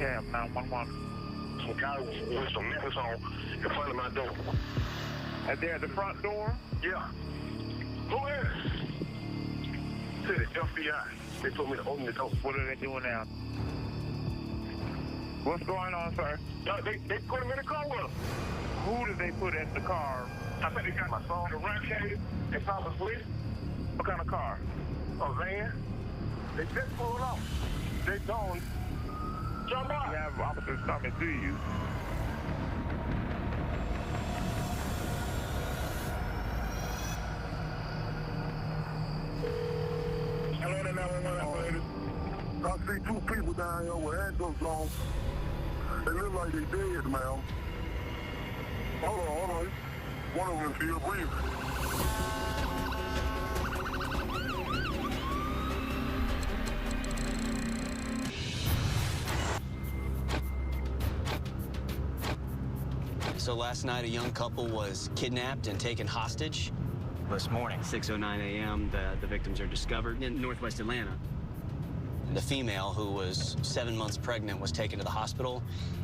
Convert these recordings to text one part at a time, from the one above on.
Yeah, 911. Some guy with some necklace on in front of my door. And they're at the front door? Yeah. Go ahead. Said the FBI. They told me to open the door. What are they doing now? What's going on, sir? They put him in the car with them. Who did they put in the car? I think they got my son, the rat cage. They probably What kind of car? a van. They just pulled off. They don't. Jump out. You have officers coming to you. Hello, the 911 operator. I see two people down here with handcuffs on. They look like they dead, man. Hold on. One of them is still breathing. So last night, a young couple was kidnapped and taken hostage. This morning, 6:09 a.m., the victims are discovered in northwest Atlanta. The female, who was 7 months pregnant, was taken to the hospital,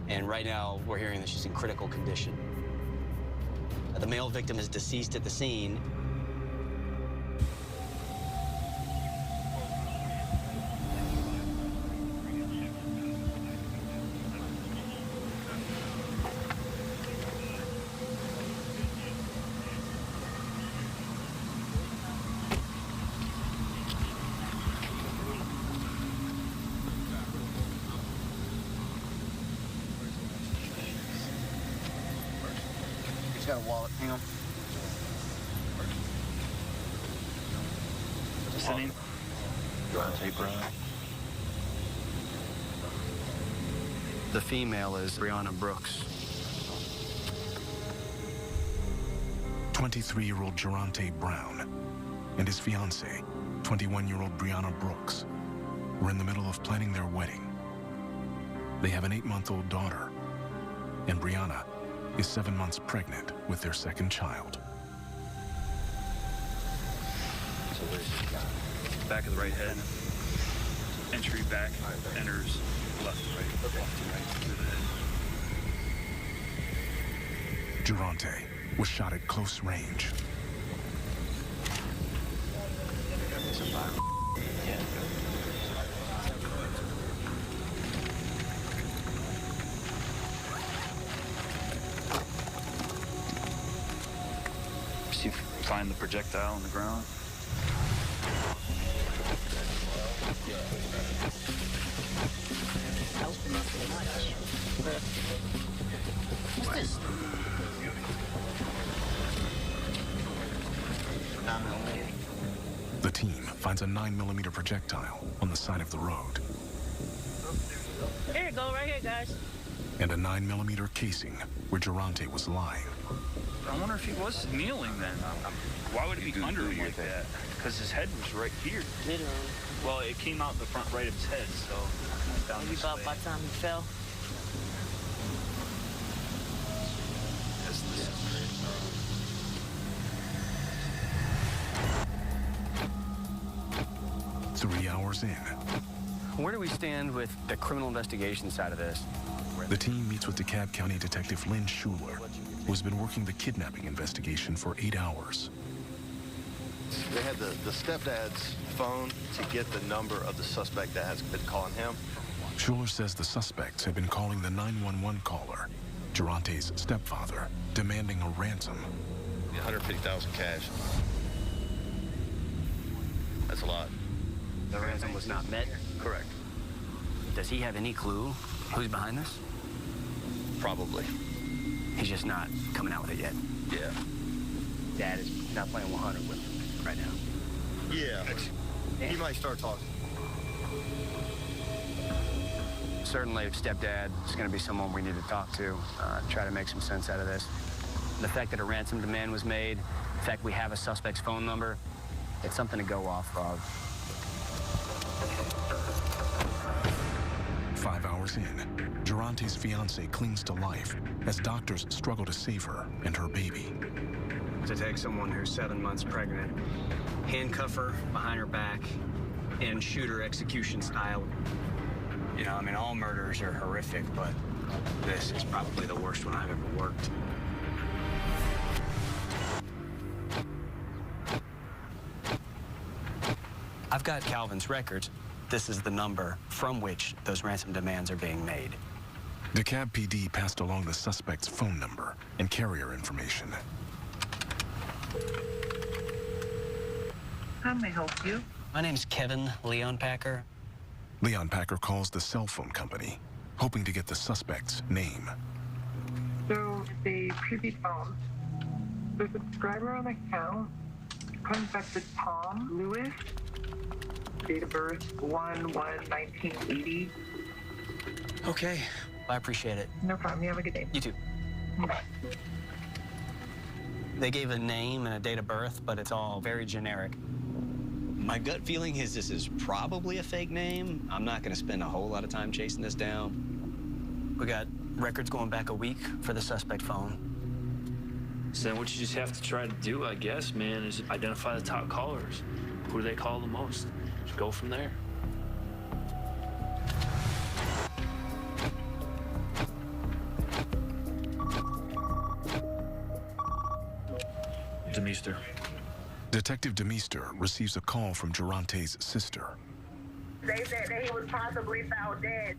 and right now we're hearing that she's in critical condition. The male victim is deceased at the scene. He's got a wallet. Hang on. What's the name? The female is Brianna Brooks. 23-year-old Geronte Brown and his fiancée, 21-year-old Brianna Brooks, were in the middle of planning their wedding. They have an 8-month-old daughter, and Brianna is 7 months pregnant with their second child. So where's this guy? Back of the right head. Entry back, enters left to right, left to right through the head. Geronte was shot at close range. See if you can find the projectile on the ground. What's this? The team finds a 9mm projectile on the side of the road. Here you go, right here, guys. And a 9mm casing where Geronte was lying. I wonder if he was kneeling then. Why would he be under him like that? Because his head was right here. Literally. Well, it came out the front right of his head, so down Maybe this about way. by the time he fell. That's this. 3 hours in, Where do we stand with the criminal investigation side of this? the team meets with DeKalb County Detective Lynn Schuler, who has been working the kidnapping investigation for 8 hours. They had the stepdad's phone to get the number of the suspect that has been calling him. Schuler says the suspects have been calling the 911 caller, Geronte's stepfather, demanding a ransom. 150,000 cash. That's a lot. The ransom was not met. Correct. Does he have any clue who's behind this? Probably. He's just not coming out with it yet. Yeah. Dad is not playing 100 with him right now. Yeah. He might start talking. Certainly, stepdad is going to be someone we need to talk to, try to make some sense out of this. The fact that a ransom demand was made, the fact we have a suspect's phone number, it's something to go off of. 5 hours in, Geronte's fiancée clings to life as doctors struggle to save her and her baby. To take someone who's 7 months pregnant, handcuff her behind her back, and shoot her execution style. You know, I mean, all murders are horrific, but this is probably the worst one I've ever worked. I've got Calvin's records. This is the number from which those ransom demands are being made. DeKalb PD passed along the suspect's phone number and carrier information. How may I help you? My name's Kevin Leon Packer. Leon Packer calls the cell phone company, hoping to get the suspect's name. So it's a prepaid phone. The subscriber on the account contacted Tom Lewis, date of birth 1/1/1980. Okay, I appreciate it. No problem. You have a good day. You too. Bye. They gave a name and a date of birth, but it's all very generic. My gut feeling is this is probably a fake name. I'm not going to spend a whole lot of time chasing this down. We got records going back a week for the suspect phone. So then what you just have to try to do, I guess, man, is identify the top callers. Who do they call the most? Just go from there. Demeester. Detective Demeester receives a call from Geronte's sister. They said that he was possibly found dead.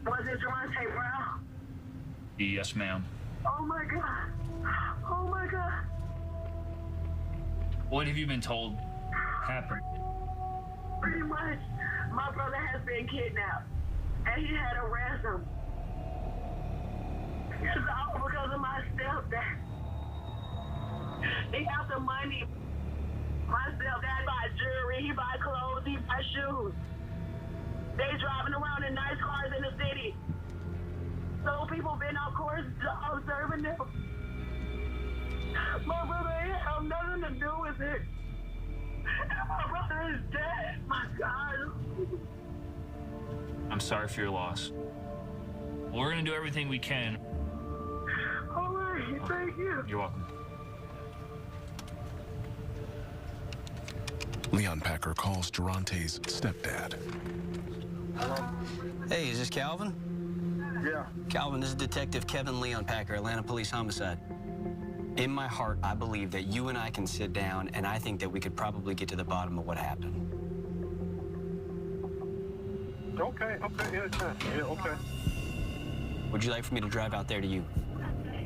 Was it Geronte Brown? Yes, ma'am. Oh my God. Oh my God. What have you been told happened? Pretty much, my brother has been kidnapped, and he had a ransom. It's all because of my stepdad. He got the money. My stepdad buy jewelry, he buy clothes, he buy shoes. They driving around in nice cars in the city. So people been on course observing them. My brother ain't have nothing to do with it. And my brother is dead. My God. I'm sorry for your loss. We're gonna do everything we can. All right, thank you. You're welcome. Leon Packer calls Geronte's stepdad. Hey, is this Calvin? Yeah. Calvin, this is Detective Kevin Leon Packer, Atlanta Police Homicide. In my heart, I believe that you and I can sit down, and I think that we could probably get to the bottom of what happened. Okay, yeah, okay. Would you like for me to drive out there to you?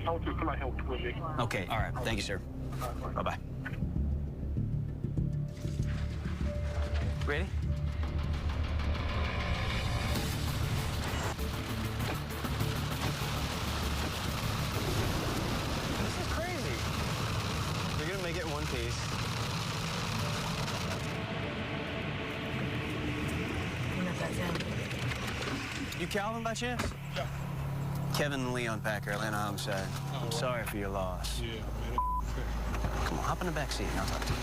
I want you to come out here with me. Okay, all right. Thank you, sir. Bye-bye. Ready? This is crazy. You're gonna make it in one piece. You Calvin by chance? Yeah. Kevin Leon Packer, Atlanta Homicide. I'm sorry for your loss. Yeah, man. Come on, hop in the back seat and I'll talk to you.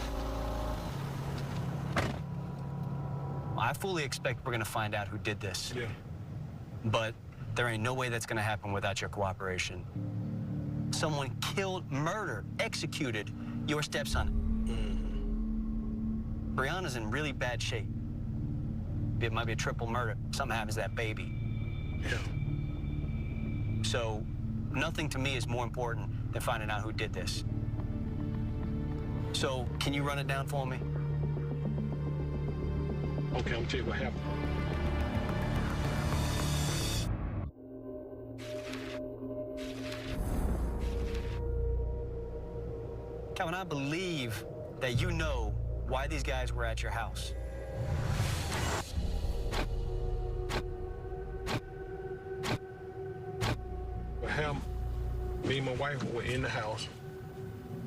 I fully expect we're gonna find out who did this. Yeah. But there ain't no way that's gonna happen without your cooperation. Someone killed, murdered, executed your stepson. Brianna's in really bad shape. It might be a triple murder. Something happens to that baby. Yeah. So nothing to me is more important than finding out who did this. So can you run it down for me? Okay, I'm gonna tell you what happened. Calvin, I believe that you know why these guys were at your house. Me and my wife were in the house.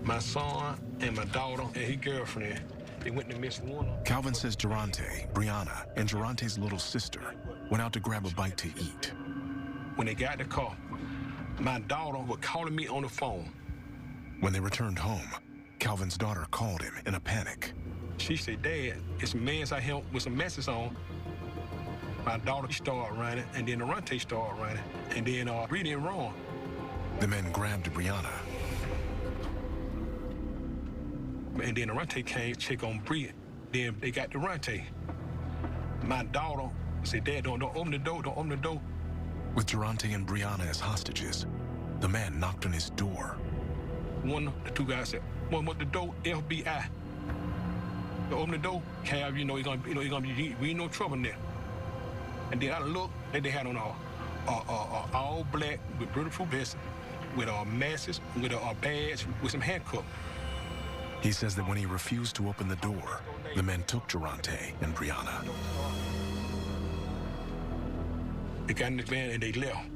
My son and my daughter and his girlfriend, they went to Miss Warner. Calvin says Geronte, Brianna, and Geronte's little sister went out to grab a bite to eat. When they got the car, my daughter was calling me on the phone. When they returned home, Calvin's daughter called him in a panic. She said, Dad, it's some men out here with some messes on. My daughter started running, and then Geronte started running, and then reading wrong. The men grabbed Brianna. And then Geronte came to check on Bree. Then they got Geronte. My daughter I said, Dad, don't open the door, don't open the door. With Durante and Brianna as hostages, the man knocked on his door. The two guys said, "One with the door, FBI." They open the door, Cav, we ain't no trouble in there. And then I looked, and they had on all black with beautiful vests, with masks, with a badge, with some handcuffs. He says that when he refused to open the door, the men took Durante and Brianna. They got in the van and they left.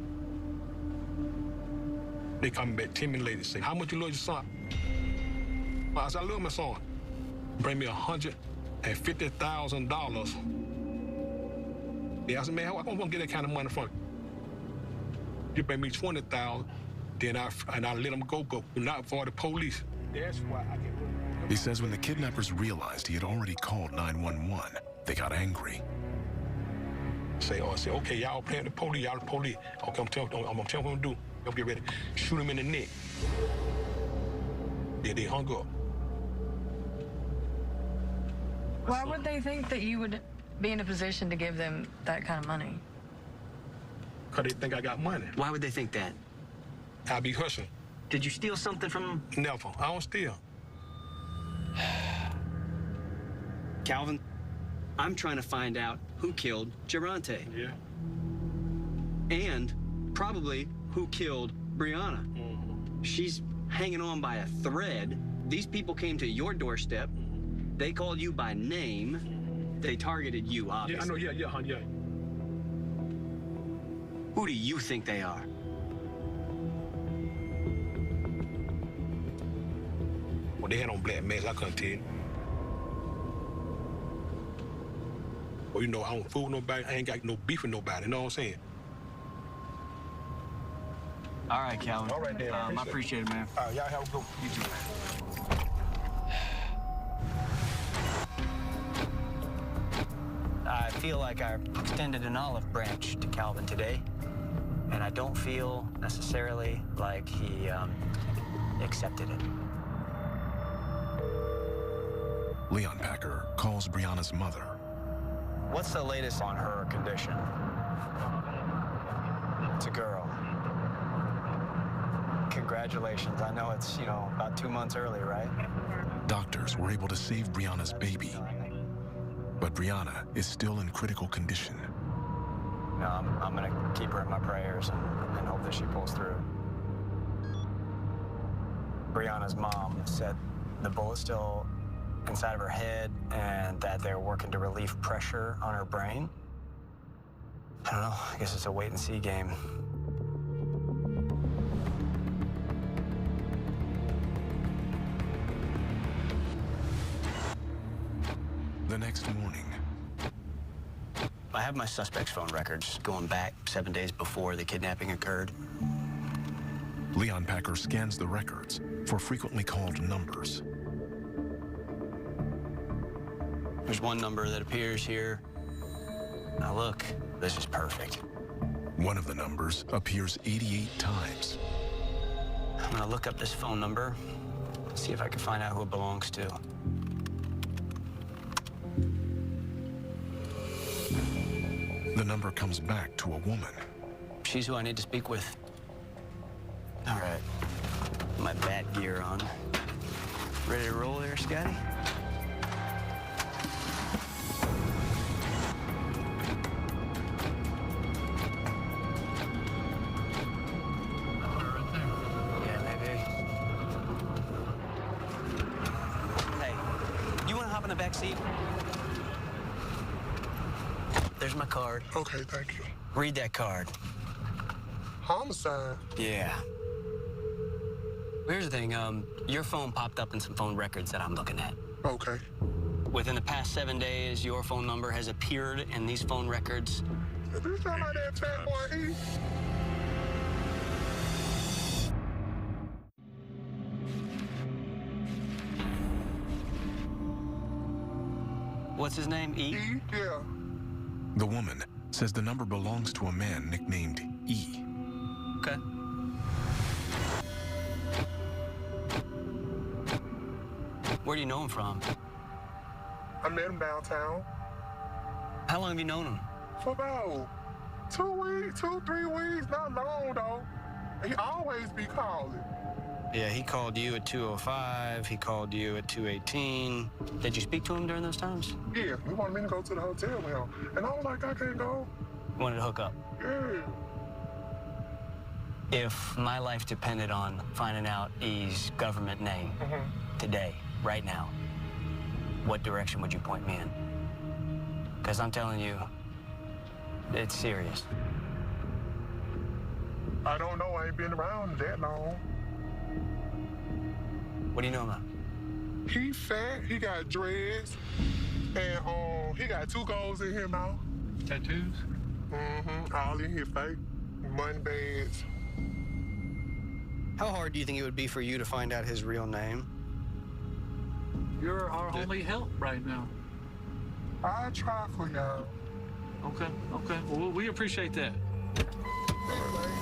They come back 10 minutes later and say, "How much you love your son?" I said, "I love my son. Bring me $150,000. Yeah, I said, "Man, I won't get that kind of money from you. You bring me $20,000, then I let them go, not for the police." That's why I get. He says when the kidnappers realized he had already called 911, they got angry. Say, okay, y'all playing the police, y'all the police. Okay, I'm telling what I'm gonna do. Y'all get ready. Shoot him in the neck. Yeah, they hung up. Why would they think that you would be in a position to give them that kind of money? Because they think I got money. Why would they think that? I be hustling. Did you steal something from them? Never. I don't steal. Calvin, I'm trying to find out who killed Durante. Yeah. And probably who killed Brianna. Mm-hmm. She's hanging on by a thread. These people came to your doorstep. They called you by name. They targeted you, obviously. Yeah, I know, yeah. Who do you think they are? Well, they had on black masks, I couldn't tell you. Well, I don't fool nobody. I ain't got no beef with nobody, you know what I'm saying? All right, Calvin. All right, Dan. I appreciate it, man. All right, y'all have a good one. You too, man. I feel like I extended an olive branch to Calvin today, and I don't feel necessarily like he accepted it. Leon Packer calls Brianna's mother. What's the latest on her condition? It's a girl. Congratulations. I know it's, about 2 months early, right? Doctors were able to save Brianna's baby, but Brianna is still in critical condition. No, I'm gonna keep her in my prayers and hope that she pulls through. Brianna's mom said the bullet's still inside of her head and that they're working to relieve pressure on her brain. I don't know, I guess it's a wait and see game. The next morning, I have my suspect's phone records going back 7 days before the kidnapping occurred. Leon Packer scans the records for frequently called numbers. There's one number that appears here. Now look, this is perfect. One of the numbers appears 88 times. I'm gonna look up this phone number, see if I can find out who it belongs to. The number comes back to a woman. She's who I need to speak with. All right, my bat gear on. Ready to roll there, Scotty? Yeah, maybe. Hey, you want to hop in the back seat? There's my card. Okay, thank you. Read that card. Homicide? Yeah. Here's the thing, your phone popped up in some phone records that I'm looking at. Okay. Within the past 7 days, your phone number has appeared in these phone records. Is this sound like that fat boy E? What's his name, E? E? Yeah. The woman says the number belongs to a man nicknamed E. Okay. Where do you know him from? I met him downtown. How long have you known him? For about 2 weeks, 3 weeks, not long though. He always be calling. Yeah, he called you at 2:05. He called you at 2:18. Did you speak to him during those times? Yeah, he wanted me to go to the hotel with him. And I was like, I can't go. You wanted to hook up? Yeah. If my life depended on finding out E's government name today, right now, what direction would you point me in? Because I'm telling you, it's serious. I don't know. I ain't been around that long. What do you know about? He fat. He got dreads. And he got 2 goals in his mouth. Tattoos? All in his face. Money bags. How hard do you think it would be for you to find out his real name? You're our only help right now. I try for y'all. Okay. Well, we appreciate that.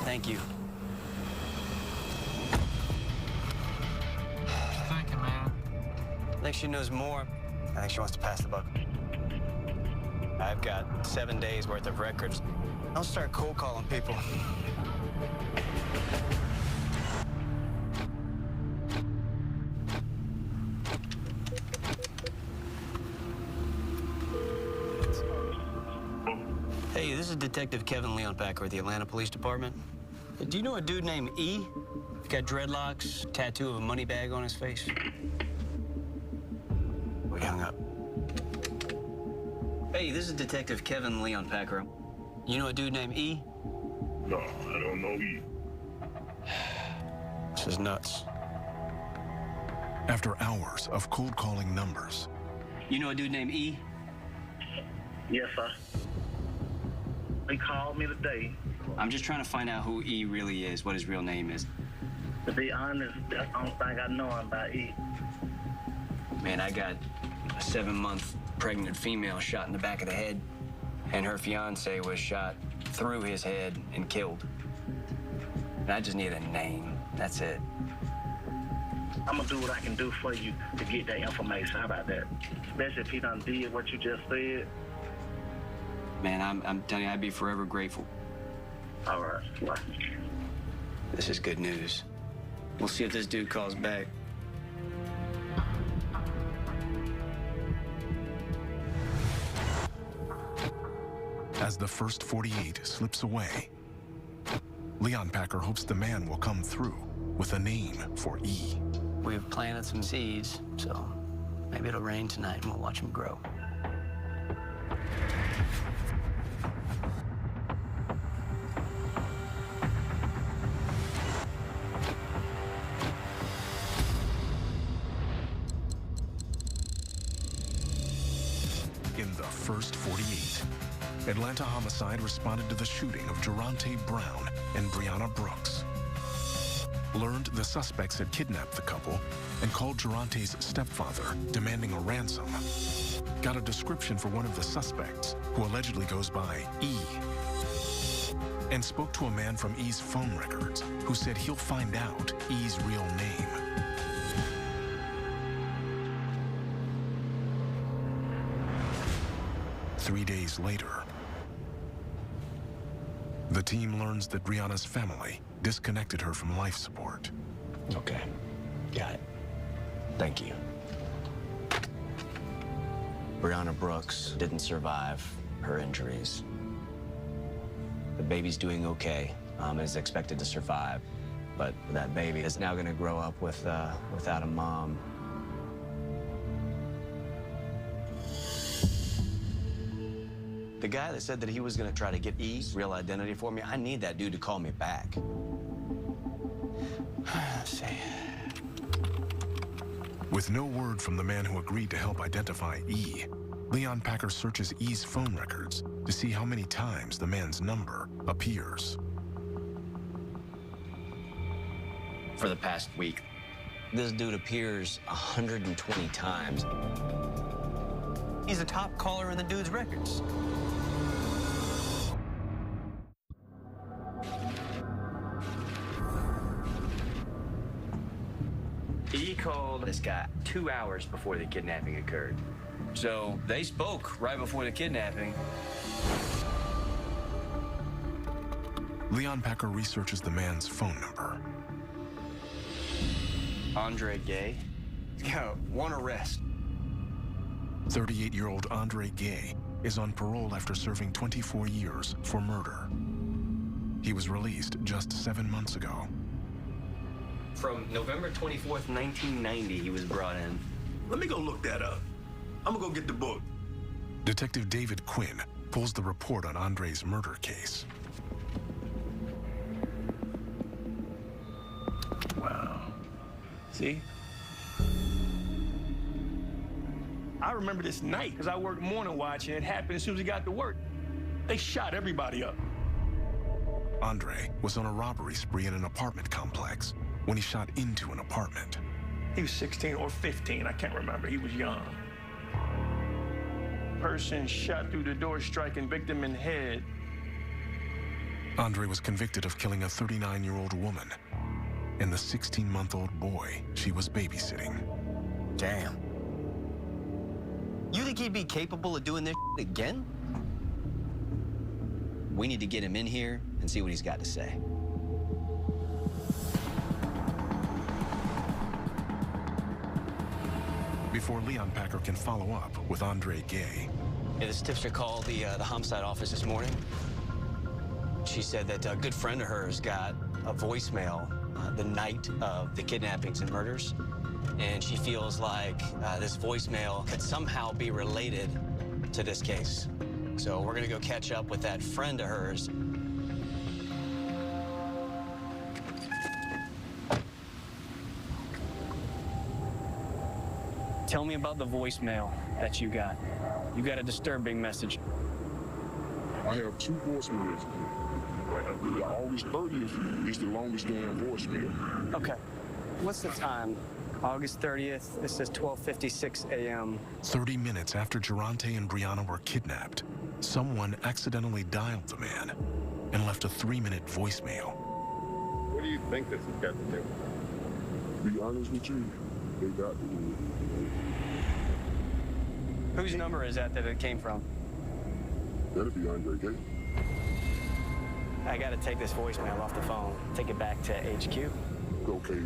Thank you. Thank you, man. I think she knows more. I think she wants to pass the buck. I've got 7 days worth of records. I'll start cold calling people. Hey, this is Detective Kevin Leonpacker with the Atlanta Police Department. Do you know a dude named E? He's got dreadlocks, tattoo of a money bag on his face. We hung up. Hey, this is Detective Kevin Leonpacker. You know a dude named E? No, I don't know E. This is nuts. After hours of cold calling numbers, You know a dude named E? Yes, sir. He called me today. I'm just trying to find out who E really is, what his real name is. To be honest, that's the only thing I know about E. Man, I got a 7-month pregnant female shot in the back of the head, and her fiance was shot through his head and killed. And I just need a name. That's it. I'm gonna do what I can do for you to get that information. How about that? Especially if he done did what you just said. Man, I'm telling you, I'd be forever grateful. All right. Well, This is good news. We'll see if this dude calls back. as the first 48 slips away, Leonpacker hopes the man will come through with a name for E. We've planted some seeds, so maybe it'll rain tonight and we'll watch them grow. In the first 48, Atlanta Homicide responded to the shooting of Geronte Brown and Brianna Brooks. Learned the suspects had kidnapped the couple and called Geronte's stepfather, demanding a ransom. Got a description for one of the suspects, who allegedly goes by E. And spoke to a man from E's phone records, who said he'll find out E's real name. Three days later, the team learns that Brianna's family disconnected her from life support. Okay, got it. Thank you. Brianna Brooks didn't survive her injuries. The baby's doing okay, is expected to survive, but that baby is now gonna grow up without a mom. The guy that said that he was gonna try to get E's real identity for me, I need that dude to call me back. Let's see. With no word from the man who agreed to help identify E, Leonpacker searches E's phone records to see how many times the man's number appears. For the past week, this dude appears 120 times. He's the top caller in the dude's records. He called this guy 2 hours before the kidnapping occurred. So they spoke right before the kidnapping. Leon Packer researches the man's phone number. Andre Gay. He's got one arrest. 38-year-old Andre Gay is on parole after serving 24 years for murder. He was released just 7 months ago. From November 24th, 1990, he was brought in. Let me go look that up. I'm gonna go get the book. Detective David Quinn pulls the report on Andre's murder case. Wow. See? I remember this night because I worked morning watch and it happened as soon as he got to work. They shot everybody up. Andre was on a robbery spree in an apartment complex when he shot into an apartment. He was 16 or 15, I can't remember. He was young. Person shot through the door, striking victim in the head. Andre was convicted of killing a 39-year-old woman and the 16-month-old boy she was babysitting. Damn. You think he'd be capable of doing this again? We need to get him in here and see what he's got to say. Before Leon Packer can follow up with Andre Gay. Yeah, this tipster called the homicide office this morning. She said that a good friend of hers got a voicemail the night of the kidnappings and murders. And she feels like this voicemail could somehow be related to this case. So we're gonna go catch up with that friend of hers. Tell me about the voicemail that you got. You got a disturbing message. I have 2 voicemails. The August 30th is the longest damn voicemail. Okay. What's the time? August 30th. This says 12:56 a.m. 30 minutes after Geronte and Brianna were kidnapped, someone accidentally dialed the man and left a 3-minute voicemail. What do you think this has got to do? To be honest with you, they got to do it. Whose number is that it came from? That'll be Andre Gay. I gotta take this voicemail off the phone, take it back to HQ. Okay.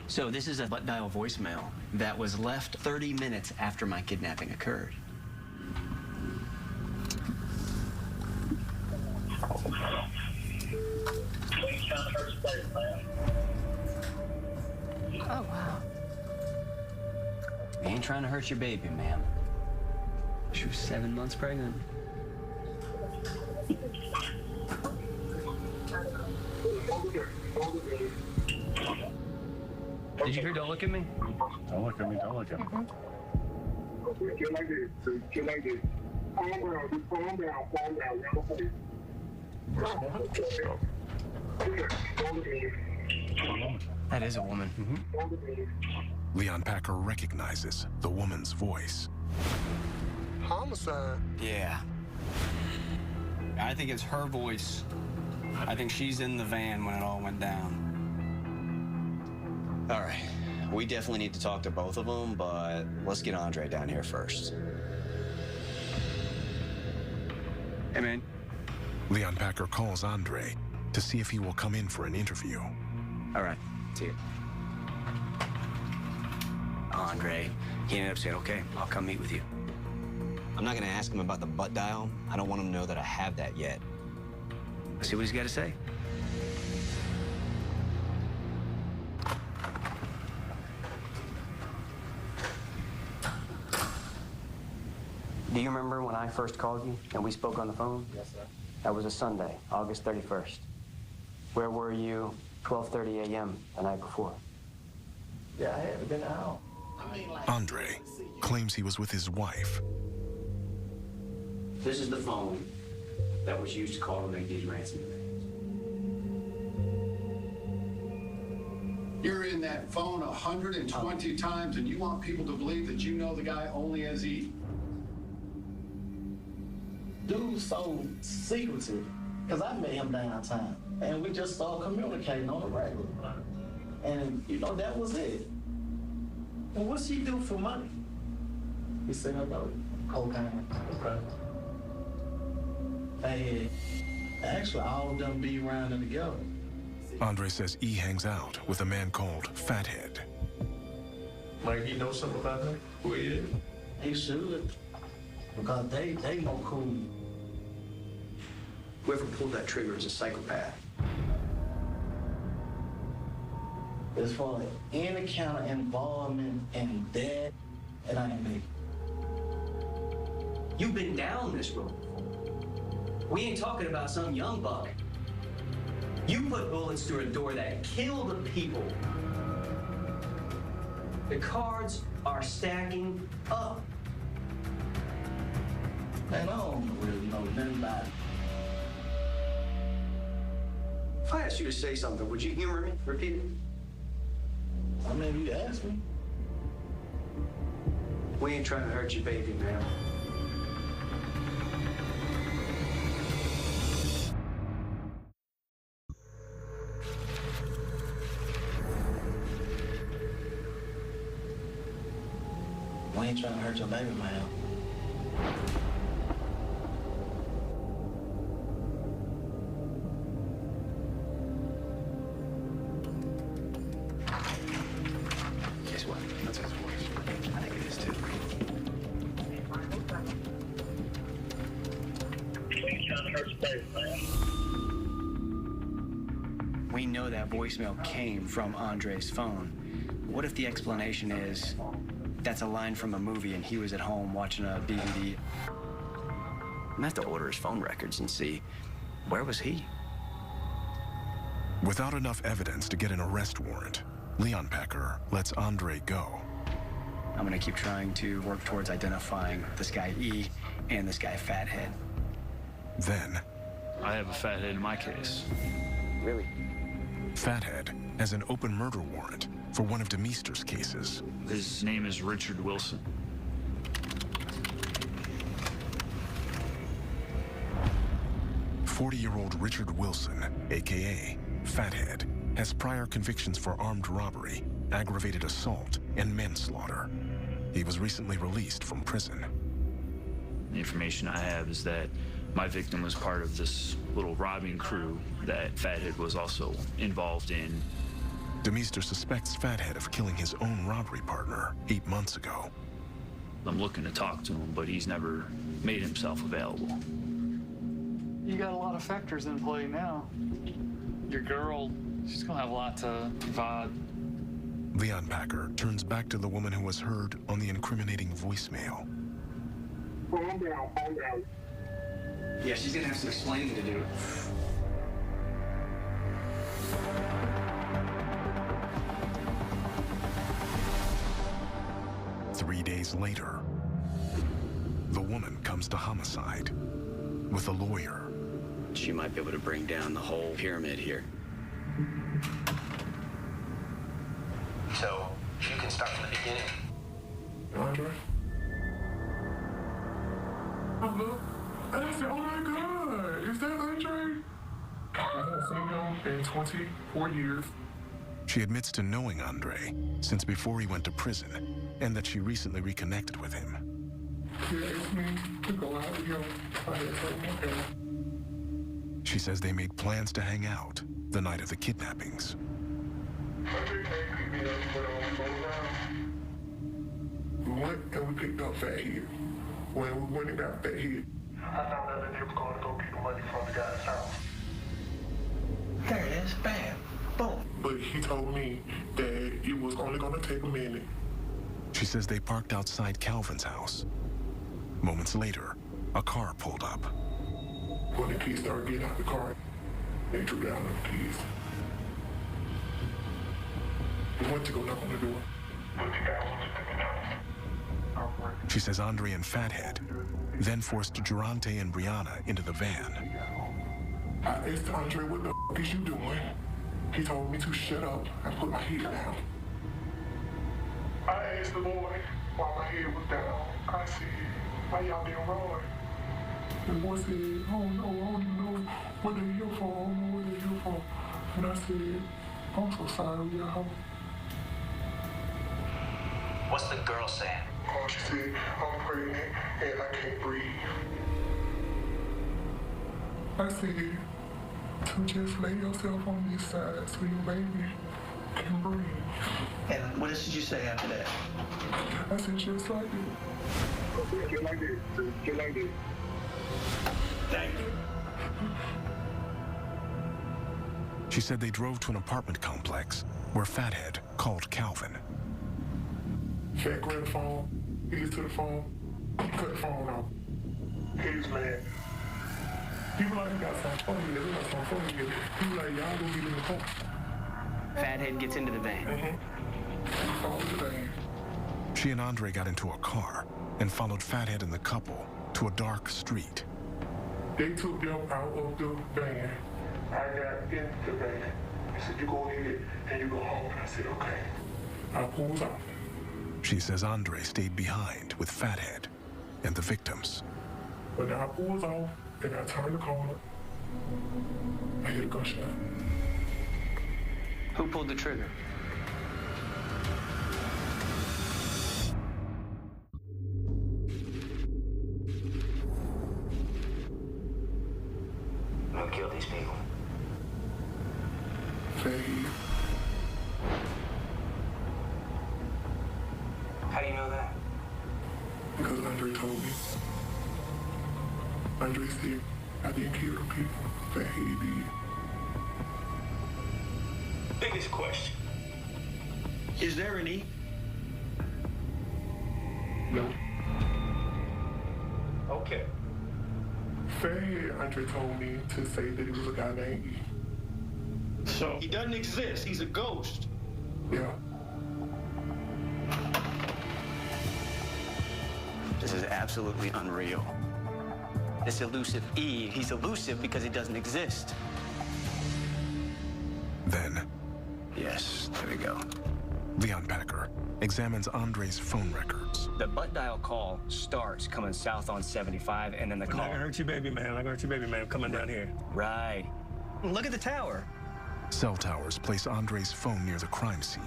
So this is a butt dial voicemail that was left 30 minutes after my kidnapping occurred. Oh, wow. We ain't trying to hurt your baby, ma'am. She was 7 months pregnant. Did you hear don't look at me? Don't look at me, don't look at me. Get like this, get like this. Calm down, just calm down, That is a woman. Leon Packer recognizes the woman's voice. Homicide? Yeah. I think it's her voice. I think she's in the van when it all went down. All right, we definitely need to talk to both of them, but let's get Andre down here first. Hey, man. Leon Packer calls Andre to see if he will come in for an interview. All right, see you. Andre, he ended up saying, okay, I'll come meet with you. I'm not gonna ask him about the butt dial. I don't want him to know that I have that yet. Let's see what he's got to say. Do you remember when I first called you and we spoke on the phone? Yes, sir. That was a Sunday, August 31st. Where were you 12:30 a.m. the night before? Yeah, I haven't been out. Andre claims he was with his wife. This is the phone that was used to call to make these ransom demands. You're in that phone 120 times, and you want people to believe that you know the guy only as he... Dude's so secretive, because I met him downtown, and we just started communicating on the regular. And, that was it. And what's she do for money? He said, hello. Cocaine. Okay. Hey, actually, all of them be around and together. Andre says E hangs out with a man called Fathead. Like, you know something about her? Who he is? He should. Because they more cool. Whoever pulled that trigger is a psychopath. As far as any kind of involvement in that, it ain't me. You've been down this road before. We ain't talking about some young buck. You put bullets through a door that killed people. The cards are stacking up. Man, I don't really know nothing about it. If I asked you to say something, would you humor me? Repeat it. I mean, you asked me. We ain't trying to hurt your baby, man. We ain't trying to hurt your baby, man. Guess what? That's his voice. I think it is too. We know that voicemail came from Andre's phone. What if the explanation is that's a line from a movie and he was at home watching a DVD? I'm gonna have to order his phone records and see, where was he? Without enough evidence to get an arrest warrant, Leon Packer lets Andre go. I'm gonna keep trying to work towards identifying this guy E and this guy Fathead. Then, I have a fathead in my case. Really? Fathead has an open murder warrant for one of DeMeester's cases. His name is Richard Wilson. "40-year-old Richard Wilson, a.k.a. Fathead, has prior convictions for armed robbery, aggravated assault, and manslaughter. He was recently released from prison. The information I have is that my victim was part of this little robbing crew that Fathead was also involved in. DeMeester suspects Fathead of killing his own robbery partner 8 months ago. I'm looking to talk to him, but he's never made himself available. You got a lot of factors in play now. Your girl, she's gonna have a lot to provide. Leon Packer turns back to the woman who was heard on the incriminating voicemail. Calm down. Yeah, she's gonna have some explaining to do. Three days later, the woman comes to homicide with a lawyer. She might be able to bring down the whole pyramid here. So, you can start from the beginning. Andre? I said, oh my God, is that Andre? I haven't seen him in 24 years. She admits to knowing Andre since before he went to prison, and that she recently reconnected with him. He asked me to go out with him. I had told him, okay. She says they made plans to hang out the night of the kidnappings. Andre came to pick me up, but we went and we picked up Fathead. When we went and got Fathead, I found out that they were going to go get the money from the guy's house. There it is, bam, boom. But he told me that it was only going to take a minute. She says they parked outside Calvin's house. Moments later, a car pulled up. When the kids started getting out the car, they drew down on the keys. We went to go knock on the door, but the guy wasn't in the house. She says Andre and Fathead then forced Durante and Brianna into the van. I asked Andre, what the f*** is you doing? He told me to shut up and put my head down. I asked the boy why my head was down. I said, why y'all didn't run? The boy said, oh no, I don't know what they're here for. I don't know what they're here for. And I said, I'm so sorry, y'all. What's the girl saying? Oh, she said, I'm pregnant and I can't breathe. I said, to just lay yourself on this side so your baby can breathe. And what did you say after that? I said, just like this. Just like this. Just like this. Thank you. She said they drove to an apartment complex where Fathead called Calvin. Fat grabbed the phone. He listened to the phone. He cut the phone off. He was mad. He was like, he got something funny here. He got something funny here. He was like, y'all gonna get in the car. Fathead gets into the van. He followed the van. She and Andre got into a car and followed Fathead and the couple to a dark street. They took them out of the van. I got in the van. They said, you go ahead and you go home. And I said, okay. I pulled off. She says Andre stayed behind with Fathead and the victims. But then I pulled off and I turned the corner. I hit a gunshot. Who pulled the trigger? Who killed these people? Faye. How do you know that? Because Andre told me. Andre said, I didn't kill the people that he did. Biggest question. Is there any? No. Okay. Faye, Andre told me to say that it was a guy named E. So he doesn't exist. He's a ghost. Yeah. This is absolutely unreal. This elusive E, he's elusive because he doesn't exist. Then, Yes, there we go. Leon Packer examines Andre's phone records. The butt dial call starts coming south on 75, and then the I'm call. not gonna hurt you, baby man. I'm not gonna hurt you, baby man. I'm coming down here. Right. Look at the tower. Cell towers place Andre's phone near the crime scene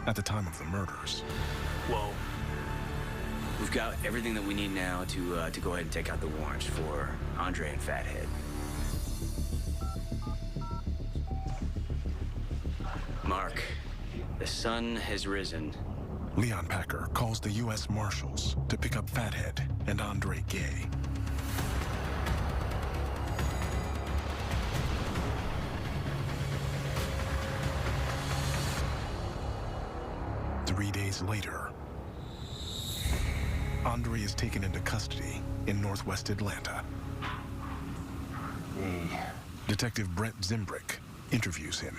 at the time of the murders. Whoa. We've got everything that we need now to go ahead and take out the warrants for Andre and Fathead. Mark, the sun has risen. Leon Packer calls the U.S. Marshals to pick up Fathead and Andre Gay. Later, Andre is taken into custody in northwest Atlanta. Detective Brett Zimbrick interviews him.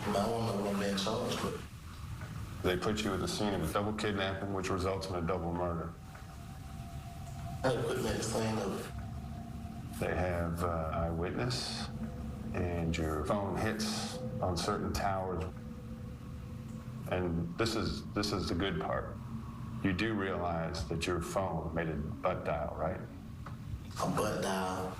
I don't know what I'm being charged with. They put you at the scene of a double kidnapping, which results in a double murder. They put me at the scene of. They have eyewitness, and your phone hits on certain towers. And this is the good part. You do realize that your phone made a butt dial, right? A butt dial.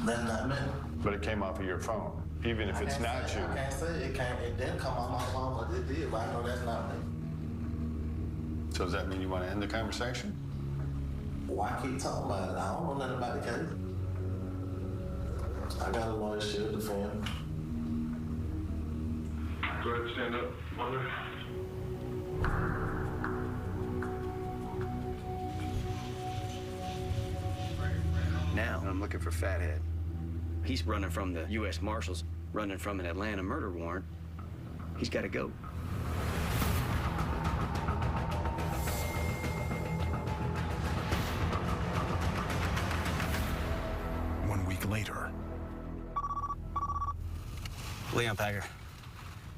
That's not me. But it came off of your phone, even if it's not you. I can't say it didn't come off my phone, but it did. But I know that's not me. So does that mean you want to end the conversation? Why keep talking about it? I don't know nothing about the case. I got a lawyer to defend. Go ahead and stand up, Andre. Now, I'm looking for Fathead. He's running from the U.S. Marshals, running from an Atlanta murder warrant. He's got to go. 1 week later, Leon Packer.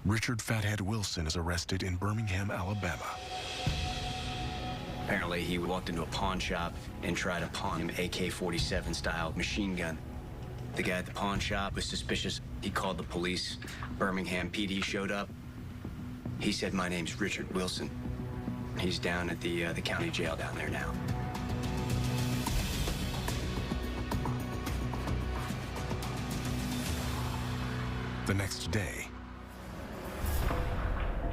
Richard Fathead Wilson is arrested in Birmingham, Alabama. Apparently, he walked into a pawn shop and tried to pawn him AK-47 style machine gun. The guy at the pawn shop was suspicious. He called the police. Birmingham PD showed up. He said, "My name's Richard Wilson." He's down at the county jail down there now. The next day,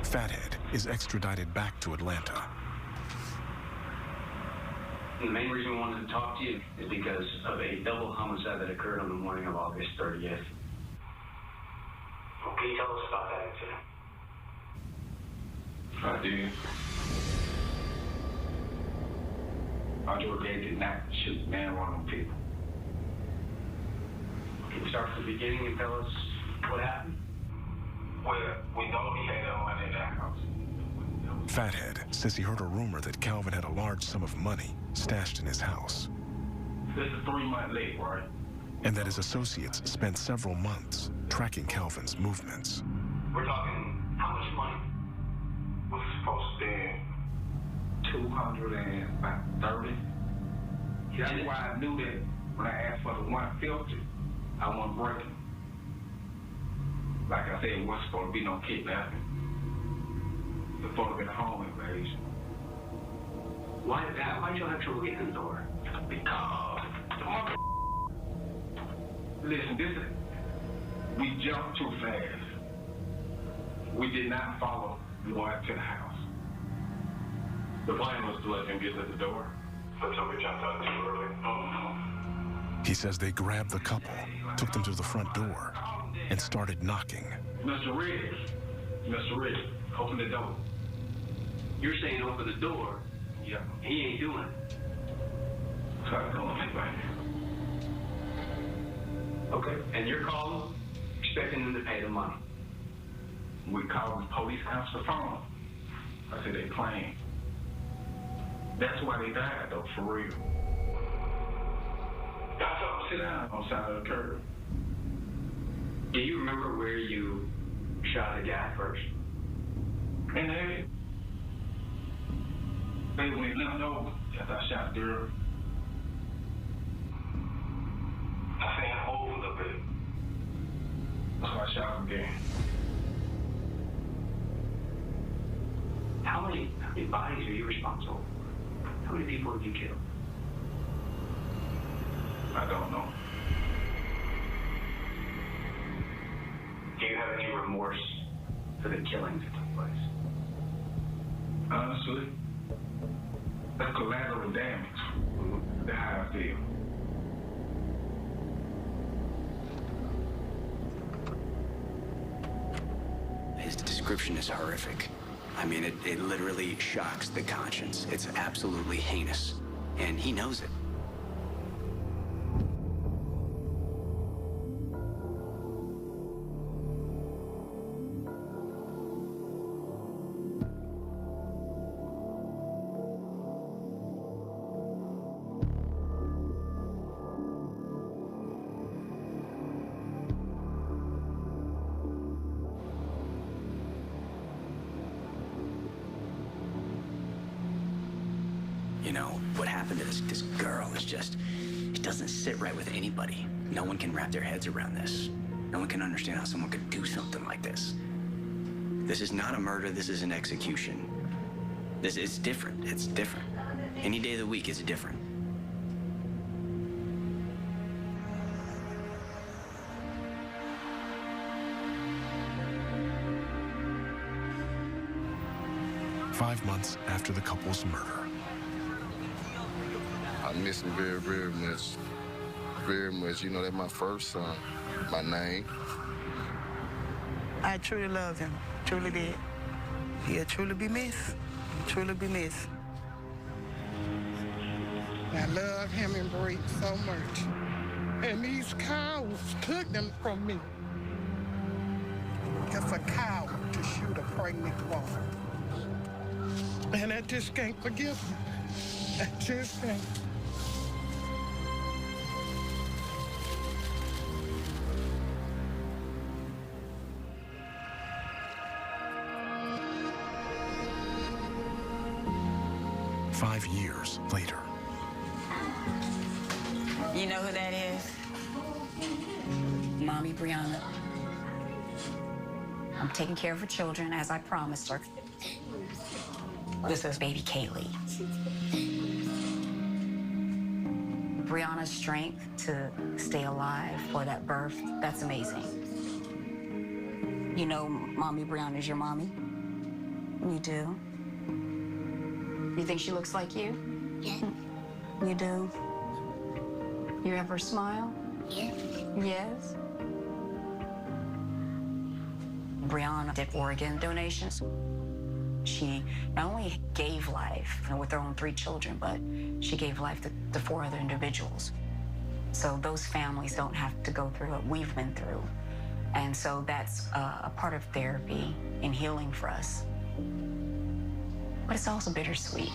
Fathead is extradited back to Atlanta. The main reason we wanted to talk to you is because of a double homicide that occurred on the morning of August 30th. Can you tell us about that incident? I did. Andre Gay did not shoot man one of them people. Can you start from the beginning and tell us what happened? Well, we know he had that money in that house. Fathead says he heard a rumor that Calvin had a large sum of money stashed in his house. This is 3 months late, right? And that his associates spent several months tracking Calvin's movements. We're talking how much money? Was supposed to spend 230. That's why I knew that when I asked for the 150, I wasn't breaking. Like I said, it wasn't supposed to be no kidnapping. It was supposed to be a home invasion. Why'd y'all have trouble getting in the door? Because the mother. Listen, we jumped too fast. We did not follow Lloyd to the house. The plan was to let him get to the door. So we jumped out too early. He says they grabbed the couple, took them to the front door, and started knocking. Mr. Riggs, open the door. You're saying open the door? Yeah. He ain't doing it. So I'm going anyway. Okay, and you're calling, expecting them to pay the money. We called the police answer the phone. I said they claim. That's why they died, though, for real. I told them sit down on the side of the curb. Do you remember where you shot the guy first? In the head. They went limped over after I shot the girl. I seen him move a little bit. That's why I shot him again. How many bodies are you responsible for? How many people have you killed? I don't know. Do you have any remorse for the killings that took place? Honestly, that's collateral damage. That's how I feel. His description is horrific. I mean, it literally shocks the conscience. It's absolutely heinous, and he knows it. You know, what happened to this girl is just, it doesn't sit right with anybody. No one can wrap their heads around this. No one can understand how someone could do something like this. This is not a murder, this is an execution. It's different, it's different. Any day of the week is different. Five months after the couple's murder. I miss him very, very much. Very much. You know, that's my first son, my name. I truly love him. Truly did. He'll truly be missed. Truly be missed. I love him and Bree so much. And these cowards took them from me. It's a coward to shoot a pregnant woman. And I just can't forgive him. I just can't. Five years later. You know who that is? Mommy Brianna. I'm taking care of her children as I promised her. This is baby Kaylee. Brianna's strength to stay alive for that birth, that's amazing. You know, Mommy Brianna is your mommy? You do? You think she looks like you? Yeah. You do? You ever smile? Yeah. Yes. Brianna did organ donations. She not only gave life with her own 3 children, but she gave life to 4 other individuals. So those families don't have to go through what we've been through. And so that's a part of therapy and healing for us. But it's also bittersweet.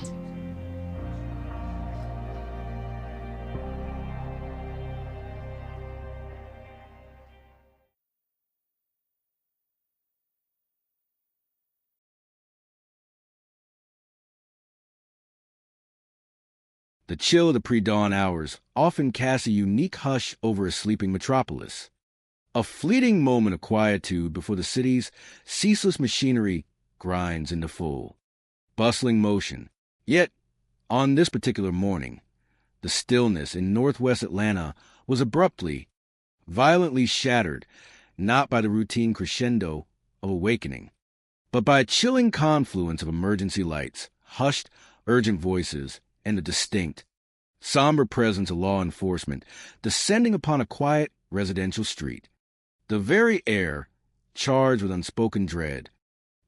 The chill of the pre-dawn hours often casts a unique hush over a sleeping metropolis. A fleeting moment of quietude before the city's ceaseless machinery grinds into full, bustling motion. Yet, on this particular morning, the stillness in northwest Atlanta was abruptly, violently shattered, not by the routine crescendo of awakening, but by a chilling confluence of emergency lights, hushed, urgent voices, and the distinct, somber presence of law enforcement descending upon a quiet residential street. The very air, charged with unspoken dread,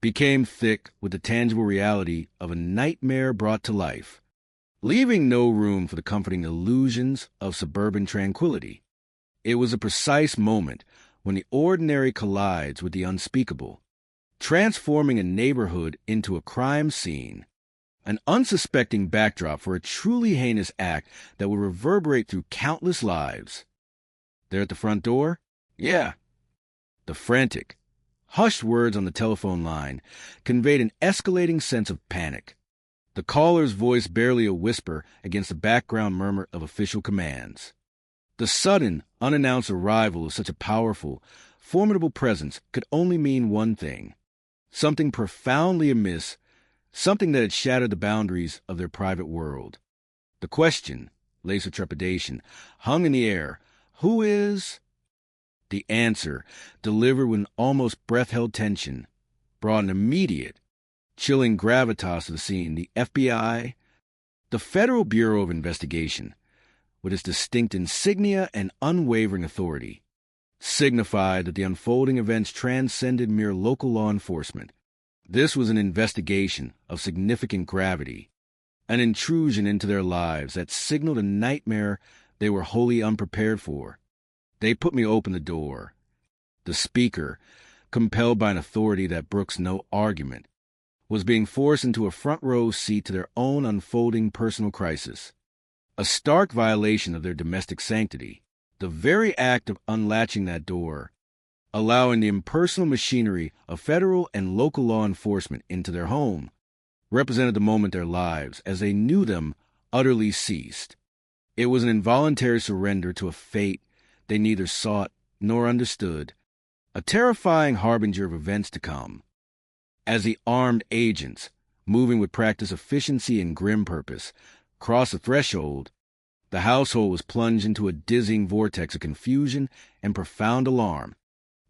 became thick with the tangible reality of a nightmare brought to life, leaving no room for the comforting illusions of suburban tranquility. It was a precise moment when the ordinary collides with the unspeakable, transforming a neighborhood into a crime scene, an unsuspecting backdrop for a truly heinous act that would reverberate through countless lives. There at the front door? Yeah. The frantic, hushed words on the telephone line conveyed an escalating sense of panic, the caller's voice barely a whisper against the background murmur of official commands. The sudden, unannounced arrival of such a powerful, formidable presence could only mean one thing: something profoundly amiss, something that had shattered the boundaries of their private world. The question, laced with trepidation, hung in the air. Who is? The answer, delivered with an almost breath-held tension, brought an immediate, chilling gravitas to the scene. The FBI, the Federal Bureau of Investigation, with its distinct insignia and unwavering authority, signified that the unfolding events transcended mere local law enforcement. This was an investigation of significant gravity, an intrusion into their lives that signaled a nightmare they were wholly unprepared for. They put me open the door. The speaker, compelled by an authority that brooks no argument, was being forced into a front-row seat to their own unfolding personal crisis, a stark violation of their domestic sanctity. The very act of unlatching that door, allowing the impersonal machinery of federal and local law enforcement into their home, represented the moment their lives, as they knew them, utterly ceased. It was an involuntary surrender to a fate they neither sought nor understood, a terrifying harbinger of events to come. As the armed agents, moving with practiced efficiency and grim purpose, crossed the threshold, the household was plunged into a dizzying vortex of confusion and profound alarm.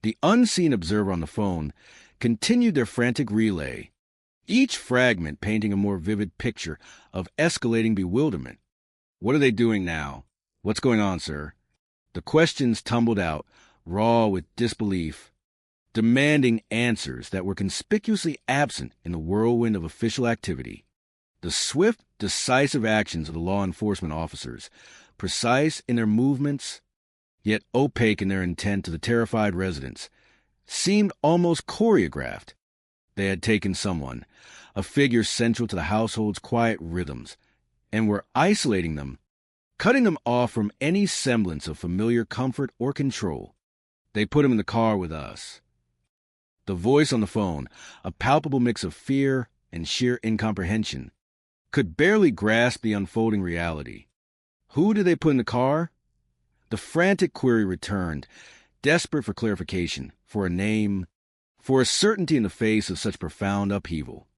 The unseen observer on the phone continued their frantic relay, each fragment painting a more vivid picture of escalating bewilderment. What are they doing now? What's going on, sir? The questions tumbled out, raw with disbelief, demanding answers that were conspicuously absent in the whirlwind of official activity. The swift, decisive actions of the law enforcement officers, precise in their movements, yet opaque in their intent to the terrified residents, seemed almost choreographed. They had taken someone, a figure central to the household's quiet rhythms, and were isolating them, cutting them off from any semblance of familiar comfort or control. They put him in the car with us. The voice on the phone, a palpable mix of fear and sheer incomprehension, could barely grasp the unfolding reality. Who did they put in the car? The frantic query returned, desperate for clarification, for a name, for a certainty in the face of such profound upheaval.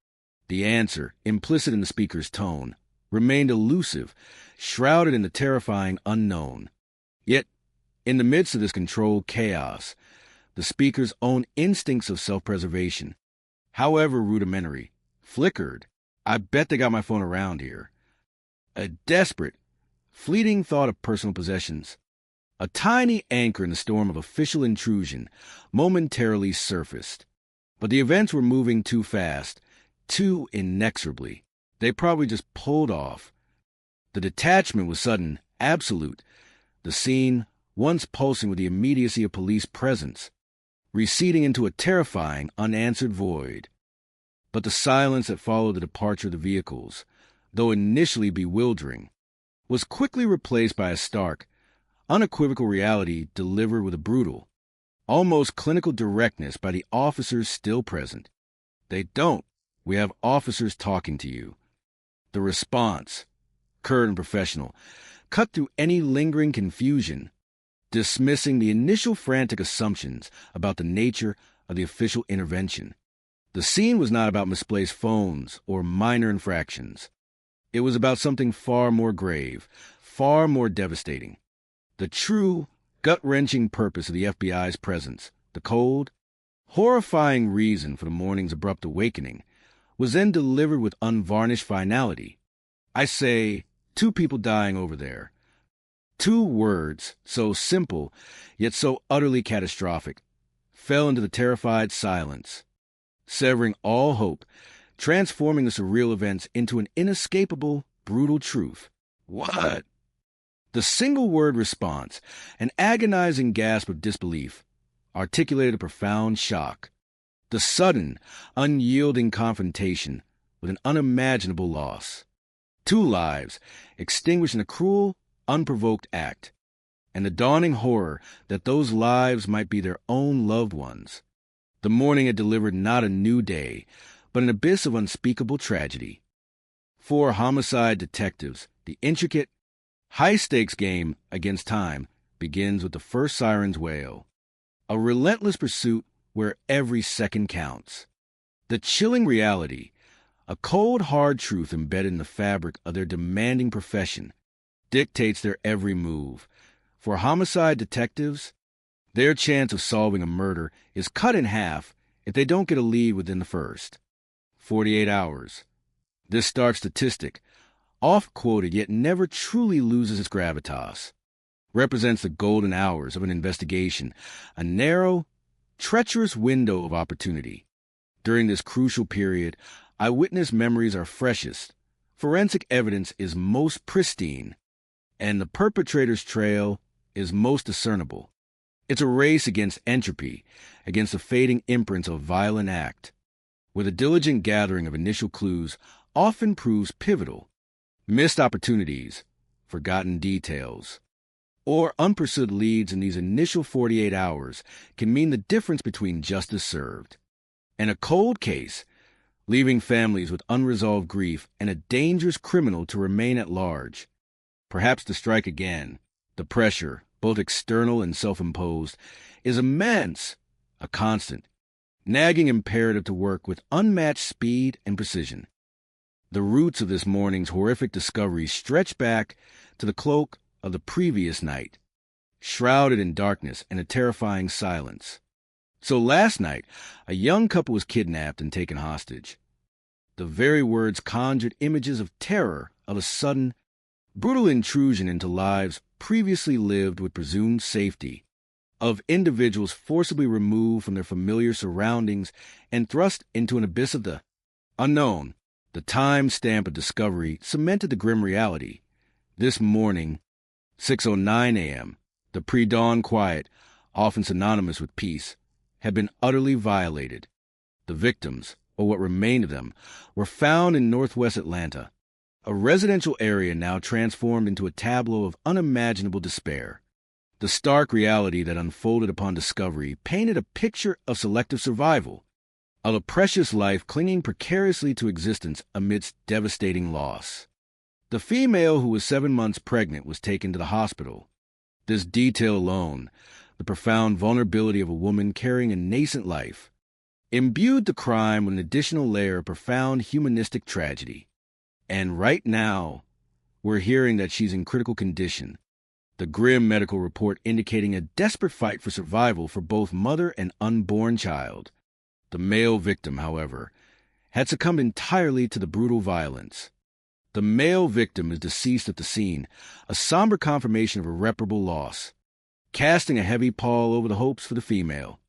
The answer, implicit in the speaker's tone, remained elusive, shrouded in the terrifying unknown. Yet, in the midst of this controlled chaos, the speaker's own instincts of self-preservation, however rudimentary, flickered. I bet they got my phone around here. A desperate, fleeting thought of personal possessions, a tiny anchor in the storm of official intrusion, momentarily surfaced. But the events were moving too fast, too inexorably. They probably just pulled off. The detachment was sudden, absolute. The scene, once pulsing with the immediacy of police presence, receding into a terrifying, unanswered void. But the silence that followed the departure of the vehicles, though initially bewildering, was quickly replaced by a stark, unequivocal reality delivered with a brutal, almost clinical directness by the officers still present. They don't. We have officers talking to you. The response, curt and professional, cut through any lingering confusion, dismissing the initial frantic assumptions about the nature of the official intervention. The scene was not about misplaced phones or minor infractions. It was about something far more grave, far more devastating. The true, gut-wrenching purpose of the FBI's presence, the cold, horrifying reason for the morning's abrupt awakening, was then delivered with unvarnished finality. I say, 2 people dying over there. 2 words, so simple, yet so utterly catastrophic, fell into the terrified silence, severing all hope, transforming the surreal events into an inescapable, brutal truth. What? The single-word response, an agonizing gasp of disbelief, articulated a profound shock. The sudden, unyielding confrontation with an unimaginable loss. 2 lives extinguished in a cruel, unprovoked act, and the dawning horror that those lives might be their own loved ones. The morning had delivered not a new day, but an abyss of unspeakable tragedy. 4 homicide detectives, the intricate, high-stakes game against time begins with the first siren's wail. A relentless pursuit where every second counts. The chilling reality, a cold, hard truth embedded in the fabric of their demanding profession, dictates their every move. For homicide detectives, their chance of solving a murder is cut in half if they don't get a lead within the first 48 hours. This stark statistic, oft-quoted yet never truly loses its gravitas, represents the golden hours of an investigation, a narrow, treacherous window of opportunity. During this crucial period, eyewitness memories are freshest, forensic evidence is most pristine, and the perpetrator's trail is most discernible. It's a race against entropy, against the fading imprints of a violent act, where the diligent gathering of initial clues often proves pivotal. Missed opportunities, forgotten details, or unpursued leads in these initial 48 hours can mean the difference between justice served and a cold case, leaving families with unresolved grief and a dangerous criminal to remain at large, perhaps to strike again. The pressure, both external and self-imposed, is immense, a constant, nagging imperative to work with unmatched speed and precision. The roots of this morning's horrific discovery stretch back to the cloak of the previous night, shrouded in darkness and a terrifying silence. So last night, a young couple was kidnapped and taken hostage. The very words conjured images of terror, of a sudden, brutal intrusion into lives previously lived with presumed safety, of individuals forcibly removed from their familiar surroundings and thrust into an abyss of the unknown. The time stamp of discovery cemented the grim reality. This morning, 6:09 a.m., the pre-dawn quiet, often synonymous with peace, had been utterly violated. The victims, or what remained of them, were found in northwest Atlanta, a residential area now transformed into a tableau of unimaginable despair. The stark reality that unfolded upon discovery painted a picture of selective survival, of a precious life clinging precariously to existence amidst devastating loss. The female who was 7 months pregnant was taken to the hospital. This detail alone, the profound vulnerability of a woman carrying a nascent life, imbued the crime with an additional layer of profound humanistic tragedy. And right now, we're hearing that she's in critical condition, the grim medical report indicating a desperate fight for survival for both mother and unborn child. The male victim, however, had succumbed entirely to the brutal violence. The male victim is deceased at the scene, a somber confirmation of irreparable loss, casting a heavy pall over the hopes for the female.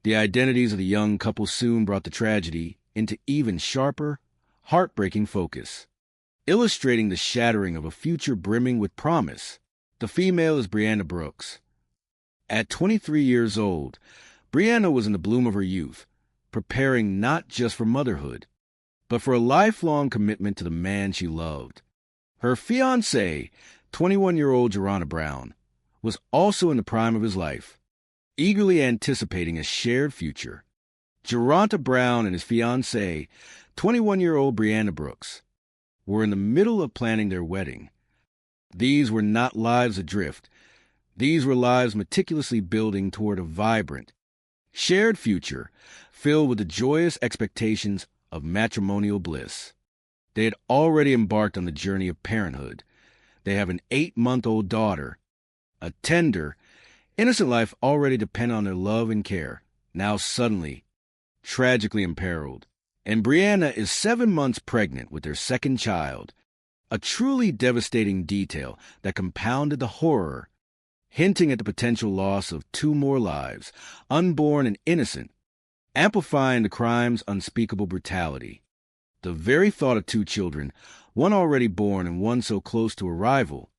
The identities of the young couple soon brought the tragedy into even sharper, heartbreaking focus. Illustrating the shattering of a future brimming with promise, the female is Brianna Brooks. At 23 years old, Brianna was in the bloom of her youth, preparing not just for motherhood, but for a lifelong commitment to the man she loved. Her fiancé, 21-year-old Geronta Brown, was also in the prime of his life, eagerly anticipating a shared future. Geronta Brown and his fiancée, 21-year-old Brianna Brooks, were in the middle of planning their wedding. These were not lives adrift. These were lives meticulously building toward a vibrant, shared future filled with the joyous expectations of matrimonial bliss. They had already embarked on the journey of parenthood. They have an 8-month-old daughter, a tender, innocent life already dependent on their love and care, now suddenly, tragically imperiled. And Brianna is 7 months pregnant with their second child, a truly devastating detail that compounded the horror, hinting at the potential loss of 2 more lives, unborn and innocent, amplifying the crime's unspeakable brutality. The very thought of 2 children, one already born and one so close to arrival,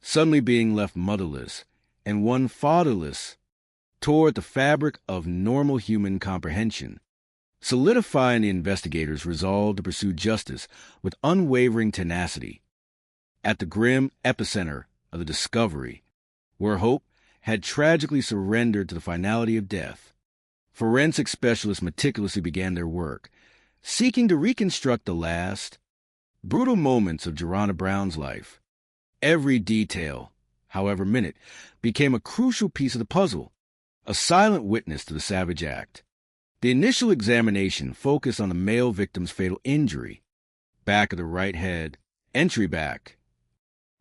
suddenly being left motherless and one fatherless, tore at the fabric of normal human comprehension, solidifying the investigators' resolve to pursue justice with unwavering tenacity. At the grim epicenter of the discovery, where hope had tragically surrendered to the finality of death, forensic specialists meticulously began their work, seeking to reconstruct the last, brutal moments of Geronta Brown's life. Every detail, however minute, became a crucial piece of the puzzle, a silent witness to the savage act. The initial examination focused on the male victim's fatal injury, back of the right head, entry back.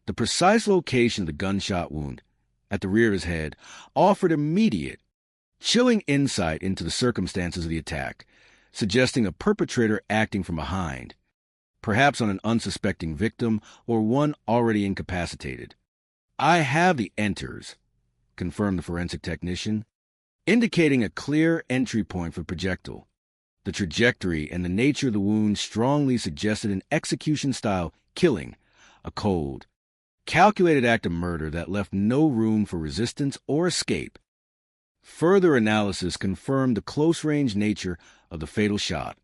The precise location of the gunshot wound, at the rear of his head, offered immediate, chilling insight into the circumstances of the attack, suggesting a perpetrator acting from behind, perhaps on an unsuspecting victim or one already incapacitated. "I have the enters," confirmed the forensic technician, indicating a clear entry point for the projectile. The trajectory and the nature of the wound strongly suggested an execution-style killing, a cold, calculated act of murder that left no room for resistance or escape. Further analysis confirmed the close-range nature of the fatal shot.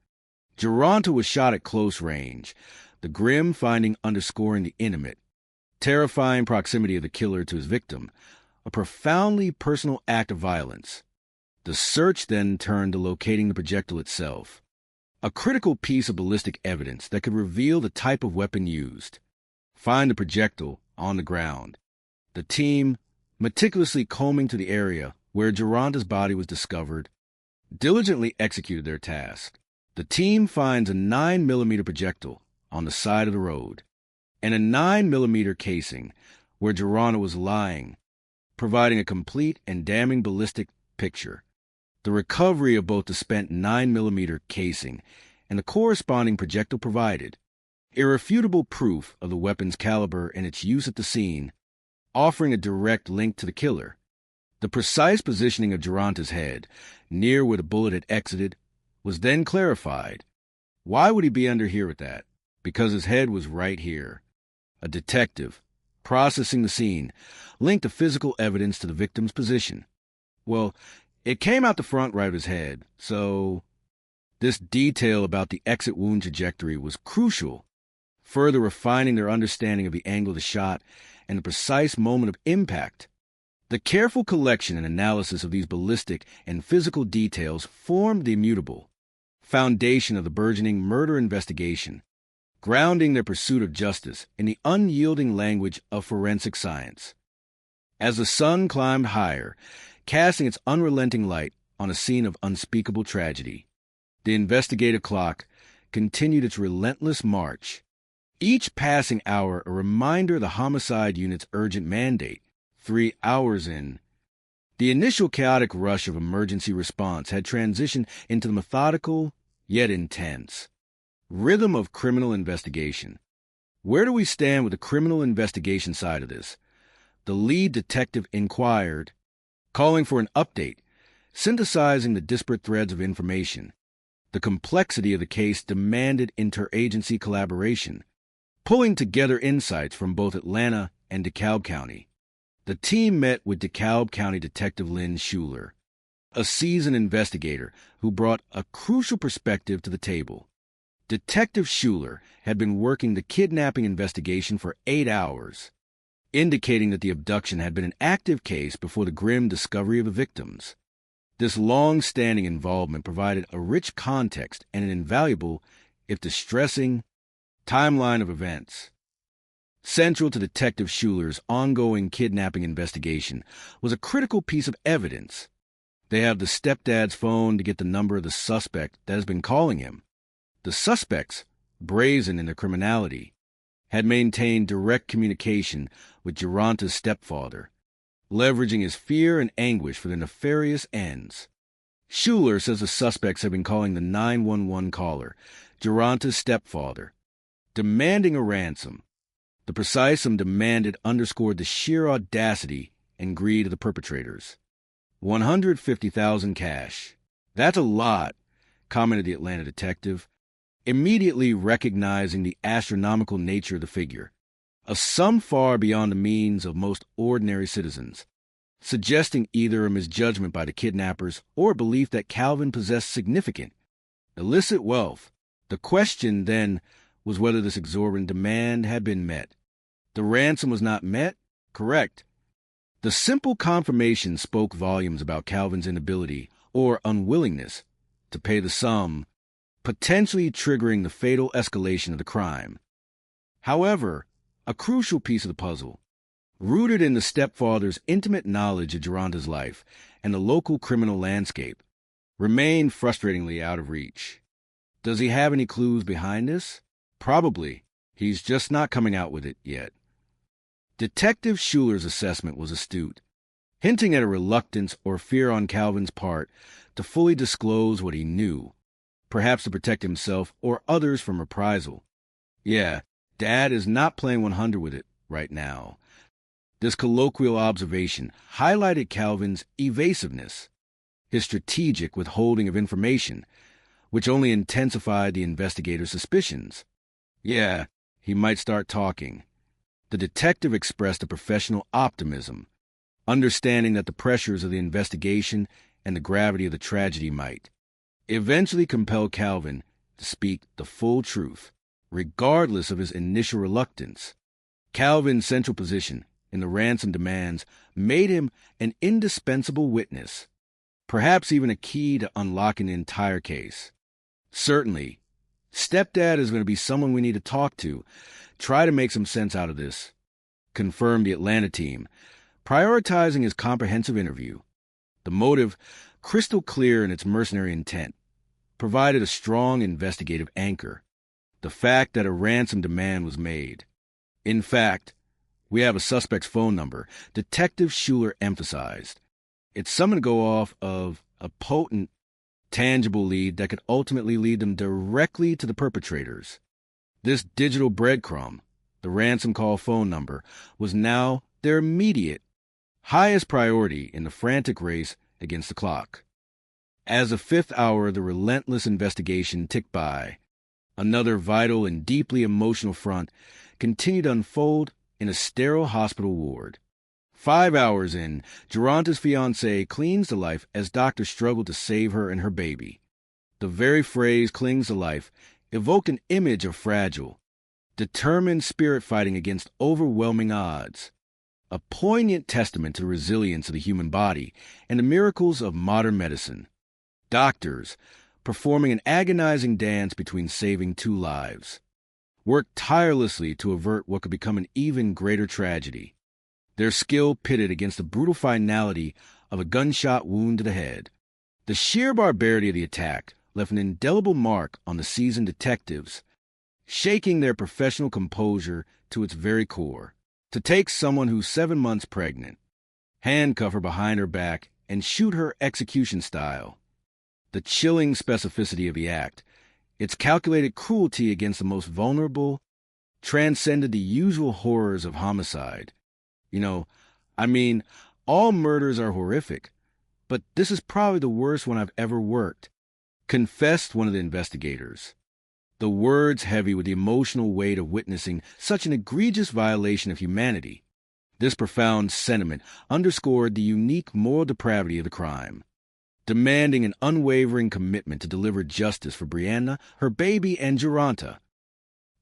Geronta was shot at close range, the grim finding underscoring the intimate, terrifying proximity of the killer to his victim, a profoundly personal act of violence. The search then turned to locating the projectile itself, a critical piece of ballistic evidence that could reveal the type of weapon used. Find the projectile on the ground. The team, meticulously combing to the area where Geronta's body was discovered, diligently executed their task. The team finds a 9mm projectile on the side of the road and a 9mm casing where Geronta was lying, providing a complete and damning ballistic picture. The recovery of both the spent 9mm casing and the corresponding projectile provided irrefutable proof of the weapon's caliber and its use at the scene, offering a direct link to the killer. The precise positioning of Geronta's head, near where the bullet had exited, was then clarified. Why would he be under here with that? Because his head was right here. A detective, processing the scene, linked the physical evidence to the victim's position. Well, it came out the front right of his head, so this detail about the exit wound trajectory was crucial, further refining their understanding of the angle of the shot and the precise moment of impact. The careful collection and analysis of these ballistic and physical details formed the immutable foundation of the burgeoning murder investigation, grounding their pursuit of justice in the unyielding language of forensic science. As the sun climbed higher, casting its unrelenting light on a scene of unspeakable tragedy, The investigative clock continued its relentless march, each passing hour a reminder of the homicide unit's urgent mandate. 3 hours in, the initial chaotic rush of emergency response had transitioned into the methodical, yet intense, rhythm of criminal investigation. Where do we stand with the criminal investigation side of this? The lead detective inquired, calling for an update, synthesizing the disparate threads of information. The complexity of the case demanded interagency collaboration, pulling together insights from both Atlanta and DeKalb County. The team met with DeKalb County Detective Lynn Schuler, a seasoned investigator who brought a crucial perspective to the table. Detective Schuler had been working the kidnapping investigation for 8 hours, indicating that the abduction had been an active case before the grim discovery of the victims. This long-standing involvement provided a rich context and an invaluable, if distressing, timeline of events. Central to Detective Schuler's ongoing kidnapping investigation was a critical piece of evidence. They have the stepdad's phone to get the number of the suspect that has been calling him. The suspects, brazen in their criminality, had maintained direct communication with Geronta's stepfather, leveraging his fear and anguish for their nefarious ends. Schuler says the suspects have been calling the 911 caller, Geronta's stepfather, demanding a ransom. The precise sum demanded underscored the sheer audacity and greed of the perpetrators. $150,000 cash. That's a lot, commented the Atlanta detective, immediately recognizing the astronomical nature of the figure, a sum far beyond the means of most ordinary citizens, suggesting either a misjudgment by the kidnappers or a belief that Calvin possessed significant, illicit wealth. The question, then, was whether this exorbitant demand had been met. The ransom was not met? Correct. The simple confirmation spoke volumes about Calvin's inability or unwillingness to pay the sum, potentially triggering the fatal escalation of the crime. However, a crucial piece of the puzzle, rooted in the stepfather's intimate knowledge of Geronta's life and the local criminal landscape, remained frustratingly out of reach. Does he have any clues behind this? Probably. He's just not coming out with it yet. Detective Schuler's assessment was astute, hinting at a reluctance or fear on Calvin's part to fully disclose what he knew, perhaps to protect himself or others from reprisal. Yeah, Dad is not playing 100 with it right now. This colloquial observation highlighted Calvin's evasiveness, his strategic withholding of information, which only intensified the investigator's suspicions. Yeah, he might start talking. The detective expressed a professional optimism, understanding that the pressures of the investigation and the gravity of the tragedy might eventually compel Calvin to speak the full truth, regardless of his initial reluctance. Calvin's central position in the ransom demands made him an indispensable witness, perhaps even a key to unlocking the entire case. Certainly, Stepdad is going to be someone we need to talk to, try to make some sense out of this, confirmed the Atlanta team, prioritizing his comprehensive interview. The motive, crystal clear in its mercenary intent, provided a strong investigative anchor, the fact that a ransom demand was made. In fact, we have a suspect's phone number, Detective Schuler emphasized. It's something to go off of a potent, tangible lead that could ultimately lead them directly to the perpetrators. This digital breadcrumb, the ransom call phone number, was now their immediate, highest priority in the frantic race against the clock. As the 5th hour of the relentless investigation ticked by, another vital and deeply emotional front continued to unfold in a sterile hospital ward. 5 hours in, Geronta's fiancé clings to life as doctors struggle to save her and her baby. The very phrase "clings to life" evoked an image of fragile, determined spirit fighting against overwhelming odds, a poignant testament to the resilience of the human body and the miracles of modern medicine. Doctors, performing an agonizing dance between saving 2 lives, worked tirelessly to avert what could become an even greater tragedy, their skill pitted against the brutal finality of a gunshot wound to the head. The sheer barbarity of the attack left an indelible mark on the seasoned detectives, shaking their professional composure to its very core. To take someone who's 7 months pregnant, handcuff her behind her back, and shoot her execution style. The chilling specificity of the act, its calculated cruelty against the most vulnerable, transcended the usual horrors of homicide. All murders are horrific, but this is probably the worst one I've ever worked, confessed one of the investigators. The words heavy with the emotional weight of witnessing such an egregious violation of humanity. This profound sentiment underscored the unique moral depravity of the crime, demanding an unwavering commitment to deliver justice for Brianna, her baby, and Geronta.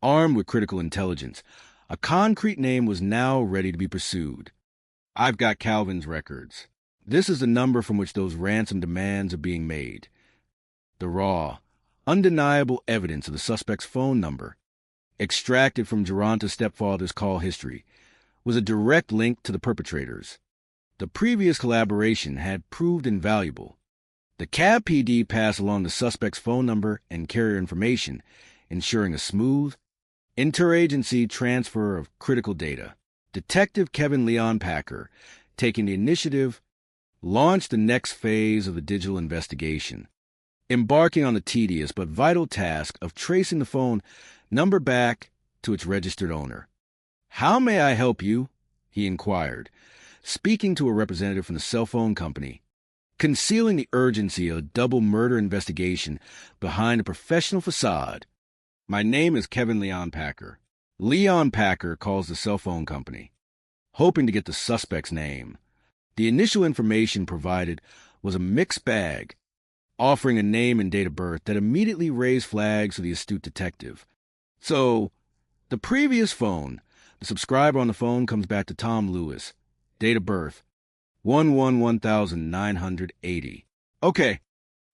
Armed with critical intelligence, a concrete name was now ready to be pursued. I've got Calvin's records. This is the number from which those ransom demands are being made. The raw, undeniable evidence of the suspect's phone number, extracted from Geronta's stepfather's call history, was a direct link to the perpetrators. The previous collaboration had proved invaluable. The cab PD passed along the suspect's phone number and carrier information, ensuring a smooth, interagency transfer of critical data. Detective Kevin Leon Packer, taking the initiative, launched the next phase of the digital investigation, embarking on the tedious but vital task of tracing the phone number back to its registered owner. "How may I help you?" he inquired, speaking to a representative from the cell phone company, concealing the urgency of a double murder investigation behind a professional facade. "My name is Kevin Leon Packer." Leon Packer calls the cell phone company, hoping to get the suspect's name. The initial information provided was a mixed bag, offering a name and date of birth that immediately raised flags for the astute detective. So, the previous phone, the subscriber on the phone comes back to Tom Lewis, date of birth, 1/1980. Okay,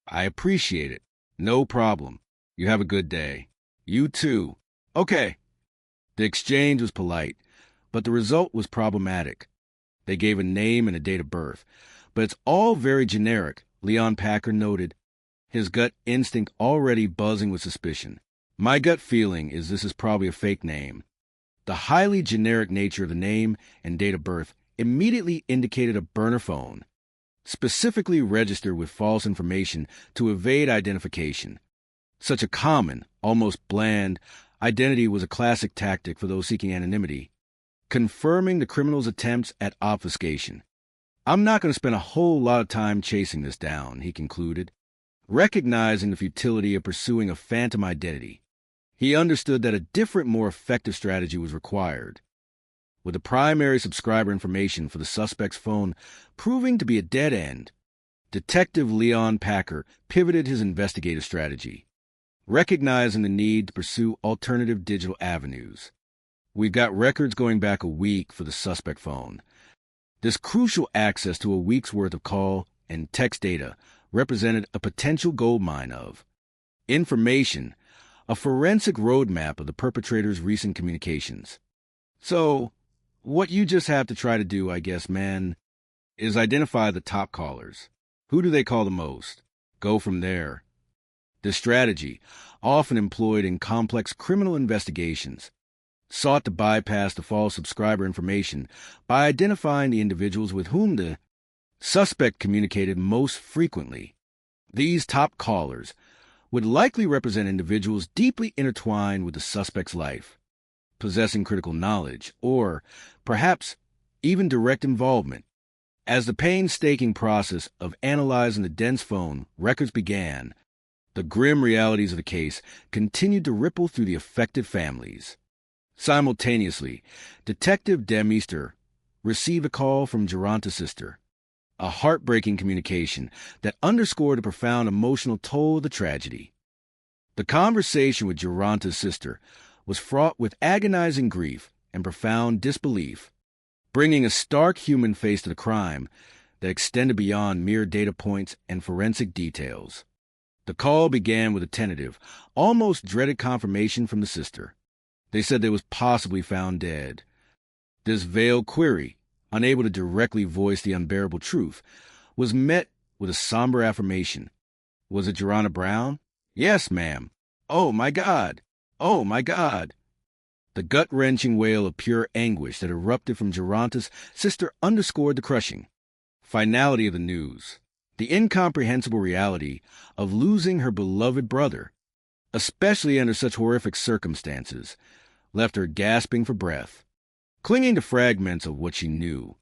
I appreciate it. No problem. You have a good day. You too. Okay. The exchange was polite, but the result was problematic. They gave a name and a date of birth, but it's all very generic, Leon Packer noted, his gut instinct already buzzing with suspicion. "My gut feeling is this is probably a fake name." The highly generic nature of the name and date of birth immediately indicated a burner phone, specifically registered with false information to evade identification. Such a common, almost bland, identity was a classic tactic for those seeking anonymity, confirming the criminal's attempts at obfuscation. "I'm not going to spend a whole lot of time chasing this down," he concluded, recognizing the futility of pursuing a phantom identity. He understood that a different, more effective strategy was required. With the primary subscriber information for the suspect's phone proving to be a dead end, Detective Leon Packer pivoted his investigative strategy, recognizing the need to pursue alternative digital avenues. "We've got records going back a week for the suspect phone. This crucial access to a week's worth of call and text data represented a potential goldmine of information, a forensic roadmap of the perpetrator's recent communications. So, what you just have to try to do, I guess, man, is identify the top callers. Who do they call the most? Go from there." This strategy, often employed in complex criminal investigations, sought to bypass the false subscriber information by identifying the individuals with whom the suspect communicated most frequently. These top callers would likely represent individuals deeply intertwined with the suspect's life, possessing critical knowledge, or perhaps even direct involvement. As the painstaking process of analyzing the dense phone records began, the grim realities of the case continued to ripple through the affected families. Simultaneously, Detective Demister received a call from Geronta's sister, a heartbreaking communication that underscored the profound emotional toll of the tragedy. The conversation with Geronta's sister was fraught with agonizing grief and profound disbelief, bringing a stark human face to the crime that extended beyond mere data points and forensic details. The call began with a tentative, almost dreaded confirmation from the sister. They said they was possibly found dead. This veiled query, unable to directly voice the unbearable truth, was met with a somber affirmation. Was it Geronta Brown? Yes, ma'am. Oh, my God. Oh, my God. The gut-wrenching wail of pure anguish that erupted from Geronta's sister underscored the crushing finality of the news, the incomprehensible reality of losing her beloved brother, especially under such horrific circumstances, left her gasping for breath, clinging to fragments of what she knew.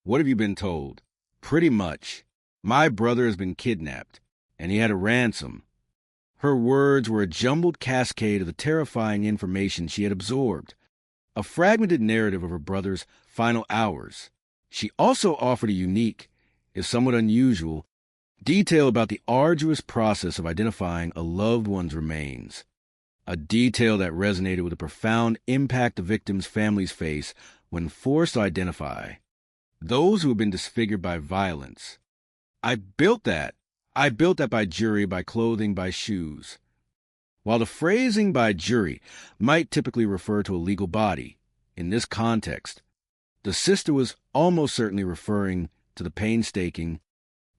What have you been told? Pretty much. My brother has been kidnapped, and he had a ransom. Her words were a jumbled cascade of the terrifying information she had absorbed, a fragmented narrative of her brother's final hours. She also offered a unique, if somewhat unusual, detail about the arduous process of identifying a loved one's remains, a detail that resonated with the profound impact the victims' families face when forced to identify those who have been disfigured by violence. I built that by jury, by clothing, by shoes. While the phrasing by jury might typically refer to a legal body, in this context, the sister was almost certainly referring to the painstaking,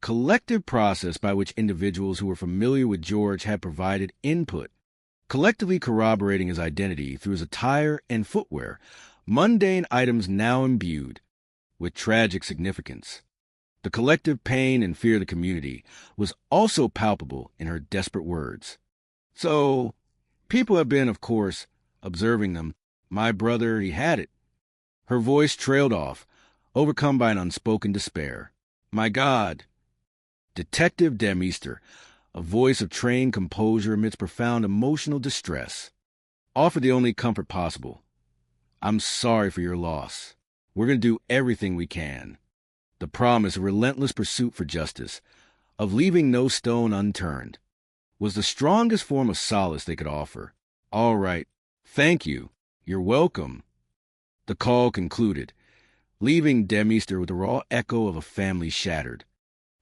collective process by which individuals who were familiar with George had provided input, collectively corroborating his identity through his attire and footwear, mundane items now imbued with tragic significance. The collective pain and fear of the community was also palpable in her desperate words. So, people have been, of course, observing them. My brother, he had it. Her voice trailed off, overcome by an unspoken despair. My God! Detective Demister, a voice of trained composure amidst profound emotional distress, offered the only comfort possible. I'm sorry for your loss. We're going to do everything we can. The promise of relentless pursuit for justice, of leaving no stone unturned, was the strongest form of solace they could offer. All right. Thank you. You're welcome. The call concluded, leaving Demister with the raw echo of a family shattered,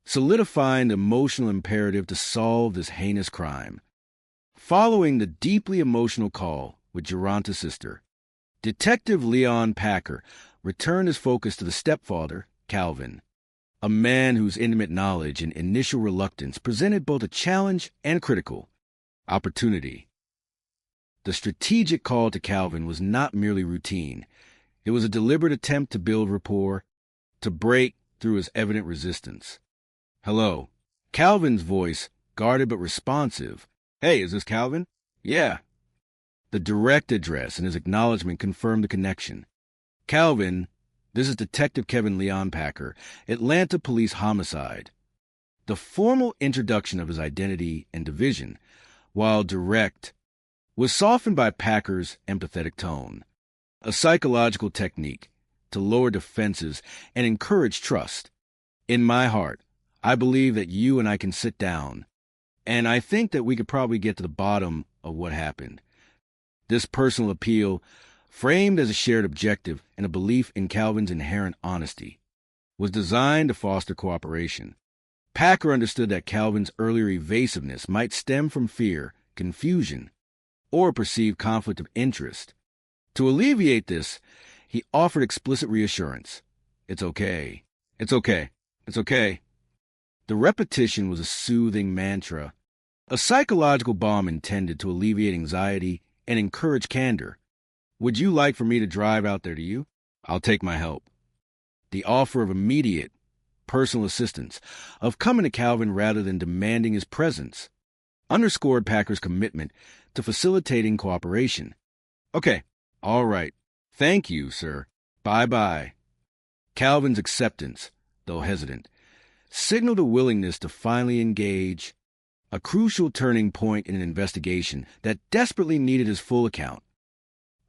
solidifying the emotional imperative to solve this heinous crime. Following the deeply emotional call with Geronta's sister, Detective Leon Packer returned his focus to the stepfather, Calvin, a man whose intimate knowledge and initial reluctance presented both a challenge and critical opportunity. The strategic call to Calvin was not merely routine. It was a deliberate attempt to build rapport, to break through his evident resistance. Hello. Calvin's voice, guarded but responsive. Hey, is this Calvin? Yeah. The direct address and his acknowledgement confirmed the connection. Calvin, this is Detective Kevin Leon Packer, Atlanta Police Homicide. The formal introduction of his identity and division, while direct, was softened by Packer's empathetic tone, a psychological technique to lower defenses and encourage trust. In my heart, I believe that you and I can sit down, and I think that we could probably get to the bottom of what happened. This personal appeal, framed as a shared objective and a belief in Calvin's inherent honesty, was designed to foster cooperation. Packer understood that Calvin's earlier evasiveness might stem from fear, confusion, or perceived conflict of interest. To alleviate this, he offered explicit reassurance. It's okay. It's okay. It's okay. The repetition was a soothing mantra, a psychological balm intended to alleviate anxiety and encourage candor. Would you like for me to drive out there to you? I'll take my help. The offer of immediate, personal assistance, of coming to Calvin rather than demanding his presence, underscored Packer's commitment to facilitating cooperation. Okay, all right. Thank you, sir. Bye-bye. Calvin's acceptance, though hesitant, signaled a willingness to finally engage, a crucial turning point in an investigation that desperately needed his full account.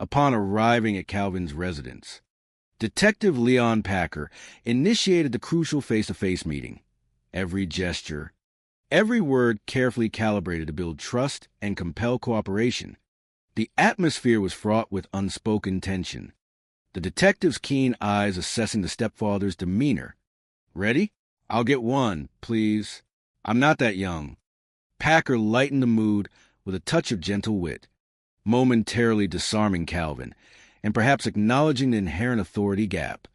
Upon arriving at Calvin's residence, Detective Leon Packer initiated the crucial face-to-face meeting. Every gesture, every word carefully calibrated to build trust and compel cooperation. The atmosphere was fraught with unspoken tension, the detective's keen eyes assessing the stepfather's demeanor. Ready? I'll get one, please. I'm not that young. Packer lightened the mood with a touch of gentle wit, momentarily disarming Calvin, and perhaps acknowledging the inherent authority gap.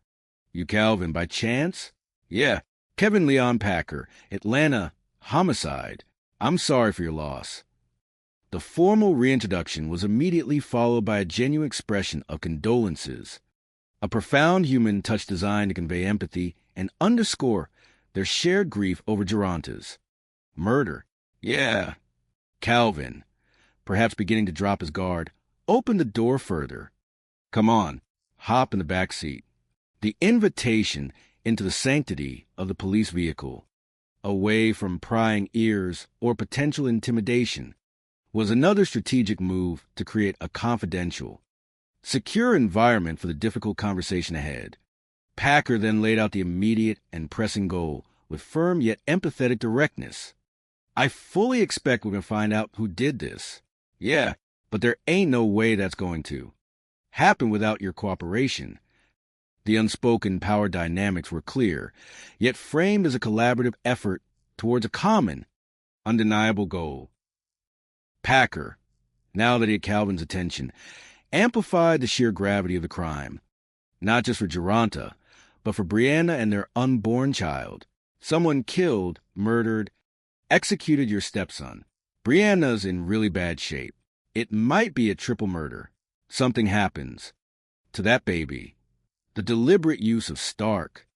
You Calvin, by chance? Yeah, Kevin Leon Packer, Atlanta Homicide. I'm sorry for your loss. The formal reintroduction was immediately followed by a genuine expression of condolences, a profound human touch designed to convey empathy and underscore their shared grief over Geronta's murder. Yeah. Calvin, perhaps beginning to drop his guard, opened the door further. Come on, hop in the back seat. The invitation into the sanctity of the police vehicle, away from prying ears or potential intimidation, was another strategic move to create a confidential, secure environment for the difficult conversation ahead. Packer then laid out the immediate and pressing goal with firm yet empathetic directness. I fully expect we're going to find out who did this. Yeah, but there ain't no way that's going to happen without your cooperation. The unspoken power dynamics were clear, yet framed as a collaborative effort towards a common, undeniable goal. Packer, now that he had Calvin's attention, amplified the sheer gravity of the crime, not just for Geronta, but for Brianna and their unborn child. Someone killed, murdered, executed your stepson. Brianna's in really bad shape. It might be a triple murder. Something happens to that baby. The deliberate use of stark,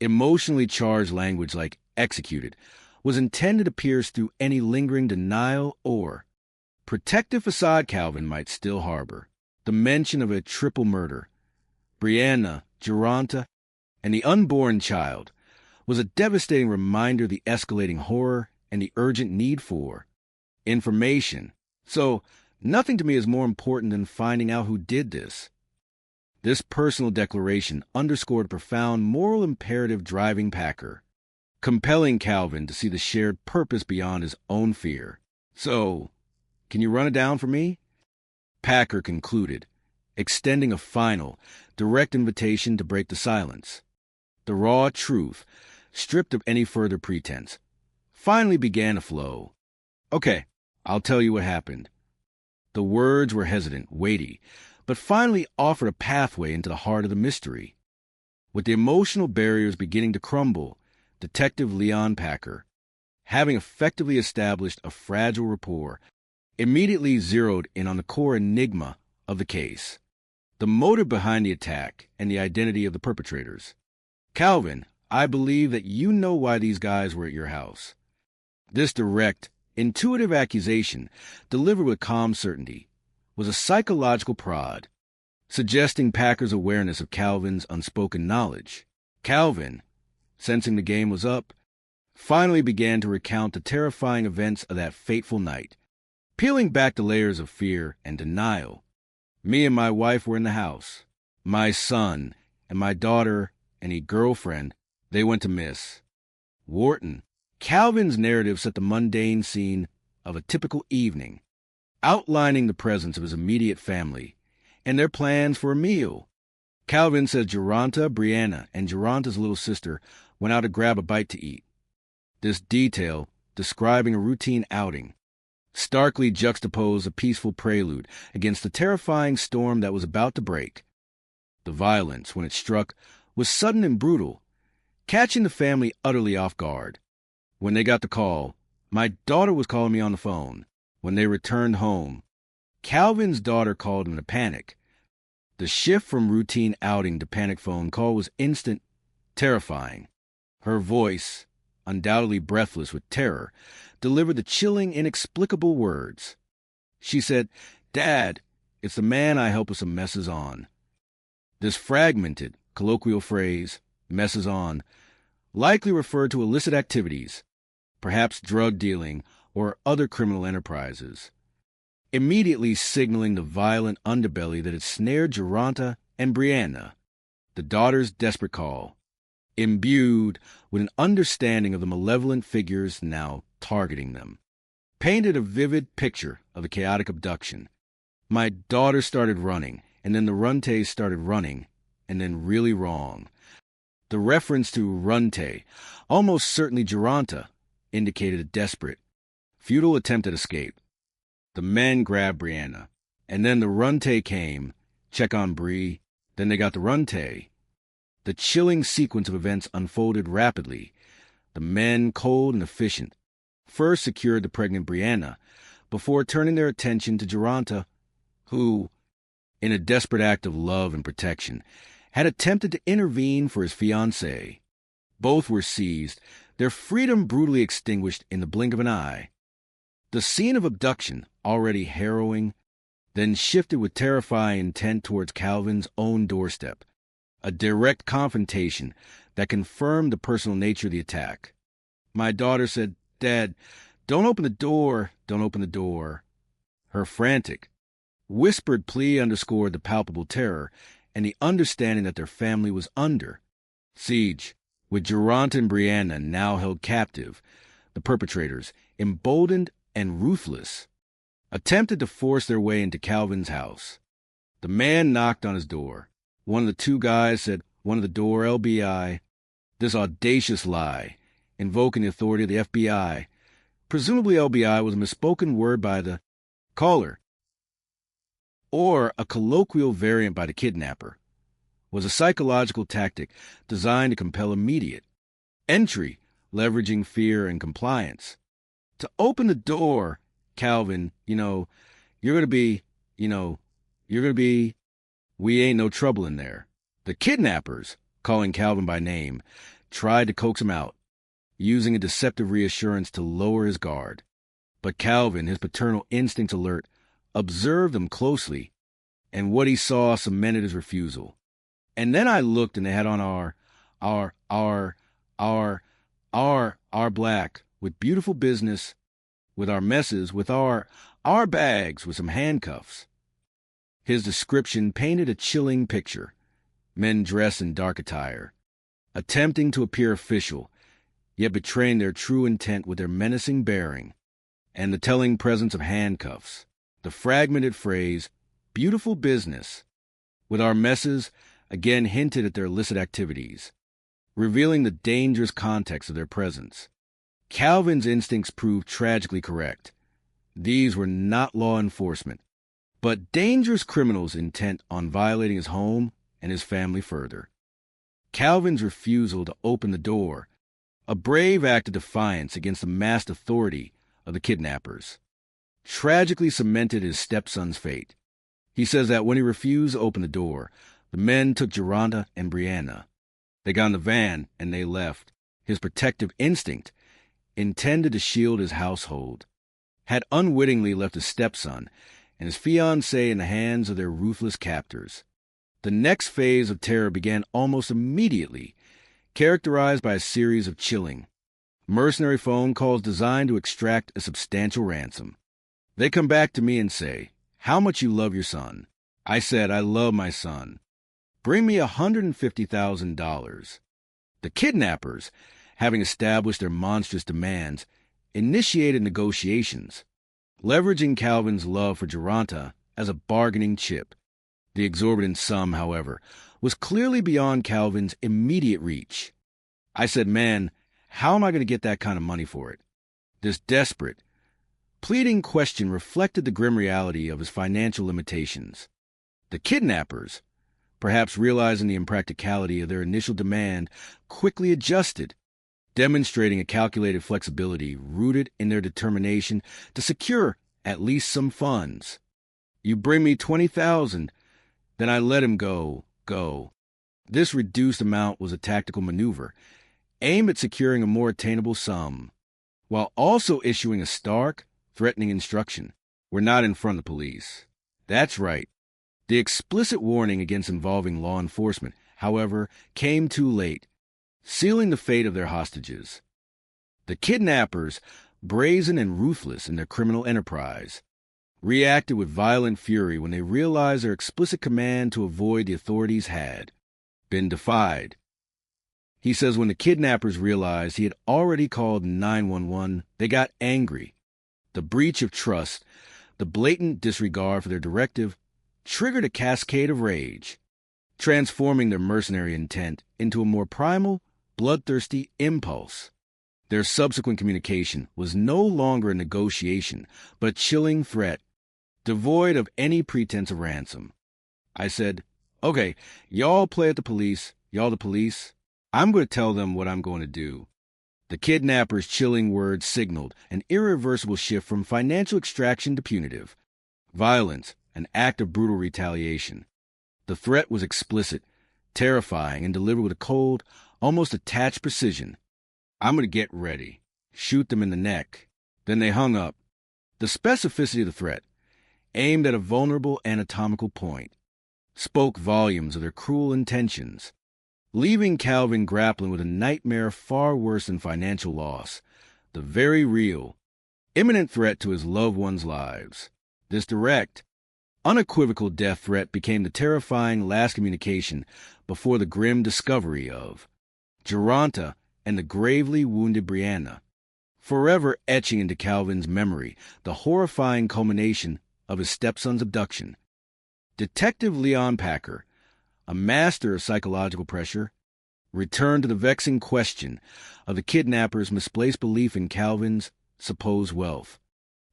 emotionally charged language like executed was intended to pierce through any lingering denial or protective facade Calvin might still harbor. The mention of a triple murder, Brianna, Geronta, and the unborn child, was a devastating reminder of the escalating horror and the urgent need for information. So, nothing to me is more important than finding out who did this. This personal declaration underscored a profound moral imperative driving Packer, compelling Calvin to see the shared purpose beyond his own fear. So, can you run it down for me? Packer concluded, extending a final, direct invitation to break the silence. The raw truth, stripped of any further pretense, finally began to flow. Okay, I'll tell you what happened. The words were hesitant, weighty, but finally offered a pathway into the heart of the mystery. With the emotional barriers beginning to crumble, Detective Leon Packer, having effectively established a fragile rapport, immediately zeroed in on the core enigma of the case, the motive behind the attack and the identity of the perpetrators. Calvin, I believe that you know why these guys were at your house. This direct, intuitive accusation, delivered with calm certainty, was a psychological prod, suggesting Packer's awareness of Calvin's unspoken knowledge. Calvin, sensing the game was up, finally began to recount the terrifying events of that fateful night, peeling back the layers of fear and denial. Me and my wife were in the house. My son and my daughter and a girlfriend, they went to Miss Wharton. Calvin's narrative set the mundane scene of a typical evening, outlining the presence of his immediate family and their plans for a meal. Calvin says Geronta, Brianna, and Geronta's little sister went out to grab a bite to eat. This detail, describing a routine outing, starkly juxtaposed a peaceful prelude against the terrifying storm that was about to break. The violence, when it struck, was sudden and brutal, catching the family utterly off guard. When they got the call, my daughter was calling me on the phone. When they returned home, Calvin's daughter called in a panic. The shift from routine outing to panic phone call was instant, terrifying. Her voice, undoubtedly breathless with terror, delivered the chilling, inexplicable words. She said, "Dad, it's the man I help with some messes on." This fragmented, colloquial phrase, messes on, likely referred to illicit activities, perhaps drug dealing or other criminal enterprises, immediately signaling the violent underbelly that had snared Geronta and Brianna. The daughter's desperate call, imbued with an understanding of the malevolent figures now targeting them, painted a vivid picture of a chaotic abduction. My daughter started running, and then the Runtes started running, and then really wrong. The reference to Runte, almost certainly Geronta, indicated a desperate, futile attempt at escape. The men grabbed Brianna, and then the Runte came, check on Bree, then they got the Runte. The chilling sequence of events unfolded rapidly. The men, cold and efficient, first secured the pregnant Brianna, before turning their attention to Geronta, who, in a desperate act of love and protection, had attempted to intervene for his fiancée. Both were seized, their freedom brutally extinguished in the blink of an eye. The scene of abduction, already harrowing, then shifted with terrifying intent towards Calvin's own doorstep, a direct confrontation that confirmed the personal nature of the attack. My daughter said, "Dad, don't open the door, don't open the door." Her frantic, whispered plea underscored the palpable terror and the understanding that their family was under siege. With Geronta and Brianna now held captive, the perpetrators, emboldened and ruthless, attempted to force their way into Calvin's house. The man knocked on his door. One of the two guys said, "One of the door, LBI." This audacious lie, invoking the authority of the FBI, presumably LBI was a misspoken word by the caller, or a colloquial variant by the kidnapper, was a psychological tactic designed to compel immediate entry, leveraging fear and compliance. To open the door, Calvin, you're going to be, we ain't no trouble in there. The kidnappers, calling Calvin by name, tried to coax him out, using a deceptive reassurance to lower his guard. But Calvin, his paternal instincts alert, observed them closely, and what he saw cemented his refusal. And then I looked, and they had on our black, with beautiful business, with our messes, with our bags, with some handcuffs. His description painted a chilling picture. Men dressed in dark attire, attempting to appear official, yet betraying their true intent with their menacing bearing, and the telling presence of handcuffs. The fragmented phrase, "beautiful business," with our messes, again hinted at their illicit activities, revealing the dangerous context of their presence. Calvin's instincts proved tragically correct. These were not law enforcement, but dangerous criminals intent on violating his home and his family further. Calvin's refusal to open the door, a brave act of defiance against the masked authority of the kidnappers, tragically cemented his stepson's fate. He says that when he refused to open the door, the men took Geronta and Brianna. They got in the van and they left. His protective instinct, intended to shield his household, had unwittingly left his stepson and his fiancée in the hands of their ruthless captors. The next phase of terror began almost immediately, characterized by a series of chilling, mercenary phone calls designed to extract a substantial ransom. They come back to me and say, "How much you love your son?" I said, "I love my son. Bring me $150,000. The kidnappers, having established their monstrous demands, initiated negotiations, leveraging Calvin's love for Geronta as a bargaining chip. The exorbitant sum, however, was clearly beyond Calvin's immediate reach. I said, "Man, how am I going to get that kind of money for it?" This desperate, pleading question reflected the grim reality of his financial limitations. The kidnappers, perhaps realizing the impracticality of their initial demand, quickly adjusted, demonstrating a calculated flexibility rooted in their determination to secure at least some funds. "You bring me $20,000, then I let him go. This reduced amount was a tactical maneuver, aimed at securing a more attainable sum, while also issuing a stark, threatening instruction: "We're not in front of the police." That's right. The explicit warning against involving law enforcement, however, came too late, sealing the fate of their hostages. The kidnappers, brazen and ruthless in their criminal enterprise, reacted with violent fury when they realized their explicit command to avoid the authorities had been defied. He says when the kidnappers realized he had already called 911, they got angry. The breach of trust, the blatant disregard for their directive, triggered a cascade of rage, transforming their mercenary intent into a more primal, bloodthirsty impulse. Their subsequent communication was no longer a negotiation, but a chilling threat, devoid of any pretense of ransom. I said, "Okay, y'all play at the police, y'all the police. I'm going to tell them what I'm going to do." The kidnapper's chilling words signaled an irreversible shift from financial extraction to punitive violence, an act of brutal retaliation. The threat was explicit, terrifying, and delivered with a cold, almost attached precision. I'm going to get ready. Shoot them in the neck. Then they hung up. The specificity of the threat, aimed at a vulnerable anatomical point, spoke volumes of their cruel intentions, leaving Calvin grappling with a nightmare far worse than financial loss, the very real, imminent threat to his loved ones' lives. This direct, unequivocal death threat became the terrifying last communication before the grim discovery of Geronta and the gravely wounded Brianna, forever etching into Calvin's memory the horrifying culmination of his stepson's abduction. Detective Leon Packer, a master of psychological pressure, returned to the vexing question of the kidnapper's misplaced belief in Calvin's supposed wealth,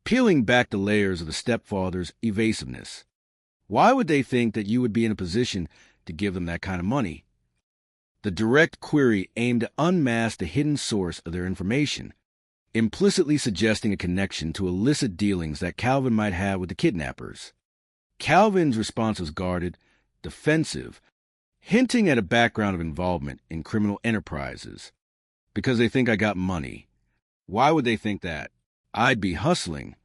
peeling back the layers of the stepfather's evasiveness. Why would they think that you would be in a position to give them that kind of money? The direct query aimed to unmask the hidden source of their information, implicitly suggesting a connection to illicit dealings that Calvin might have with the kidnappers. Calvin's response was guarded, defensive, hinting at a background of involvement in criminal enterprises. Because they think I got money. Why would they think that? I'd be hustling.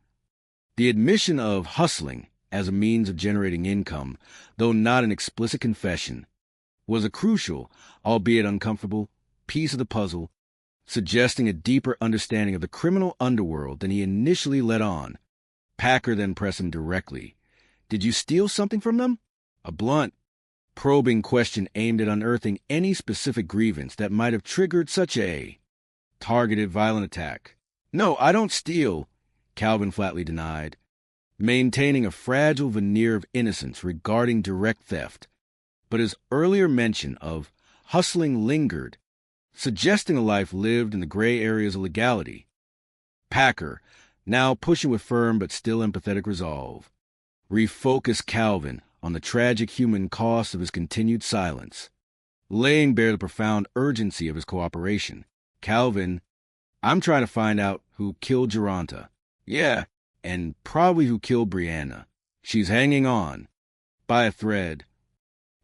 The admission of hustling as a means of generating income, though not an explicit confession, was a crucial, albeit uncomfortable, piece of the puzzle, suggesting a deeper understanding of the criminal underworld than he initially let on. Packer then pressed him directly. Did you steal something from them? A blunt, probing question aimed at unearthing any specific grievance that might have triggered such a targeted violent attack. No, I don't steal, Calvin flatly denied, maintaining a fragile veneer of innocence regarding direct theft. But his earlier mention of hustling lingered, suggesting a life lived in the gray areas of legality. Packer, now pushing with firm but still empathetic resolve, refocused Calvin on the tragic human cost of his continued silence, laying bare the profound urgency of his cooperation. Calvin, I'm trying to find out who killed Geronta. Yeah, and probably who killed Brianna. She's hanging on, by a thread.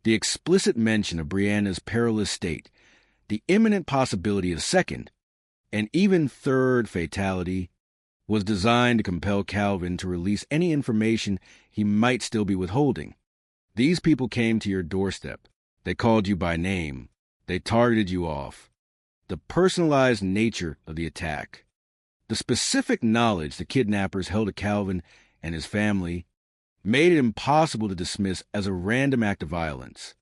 The explicit mention of Brianna's perilous state, the imminent possibility of second, and even third fatality, was designed to compel Calvin to release any information he might still be withholding. These people came to your doorstep. They called you by name. They targeted you off. The personalized nature of the attack, the specific knowledge the kidnappers held of Calvin and his family, made it impossible to dismiss as a random act of violence.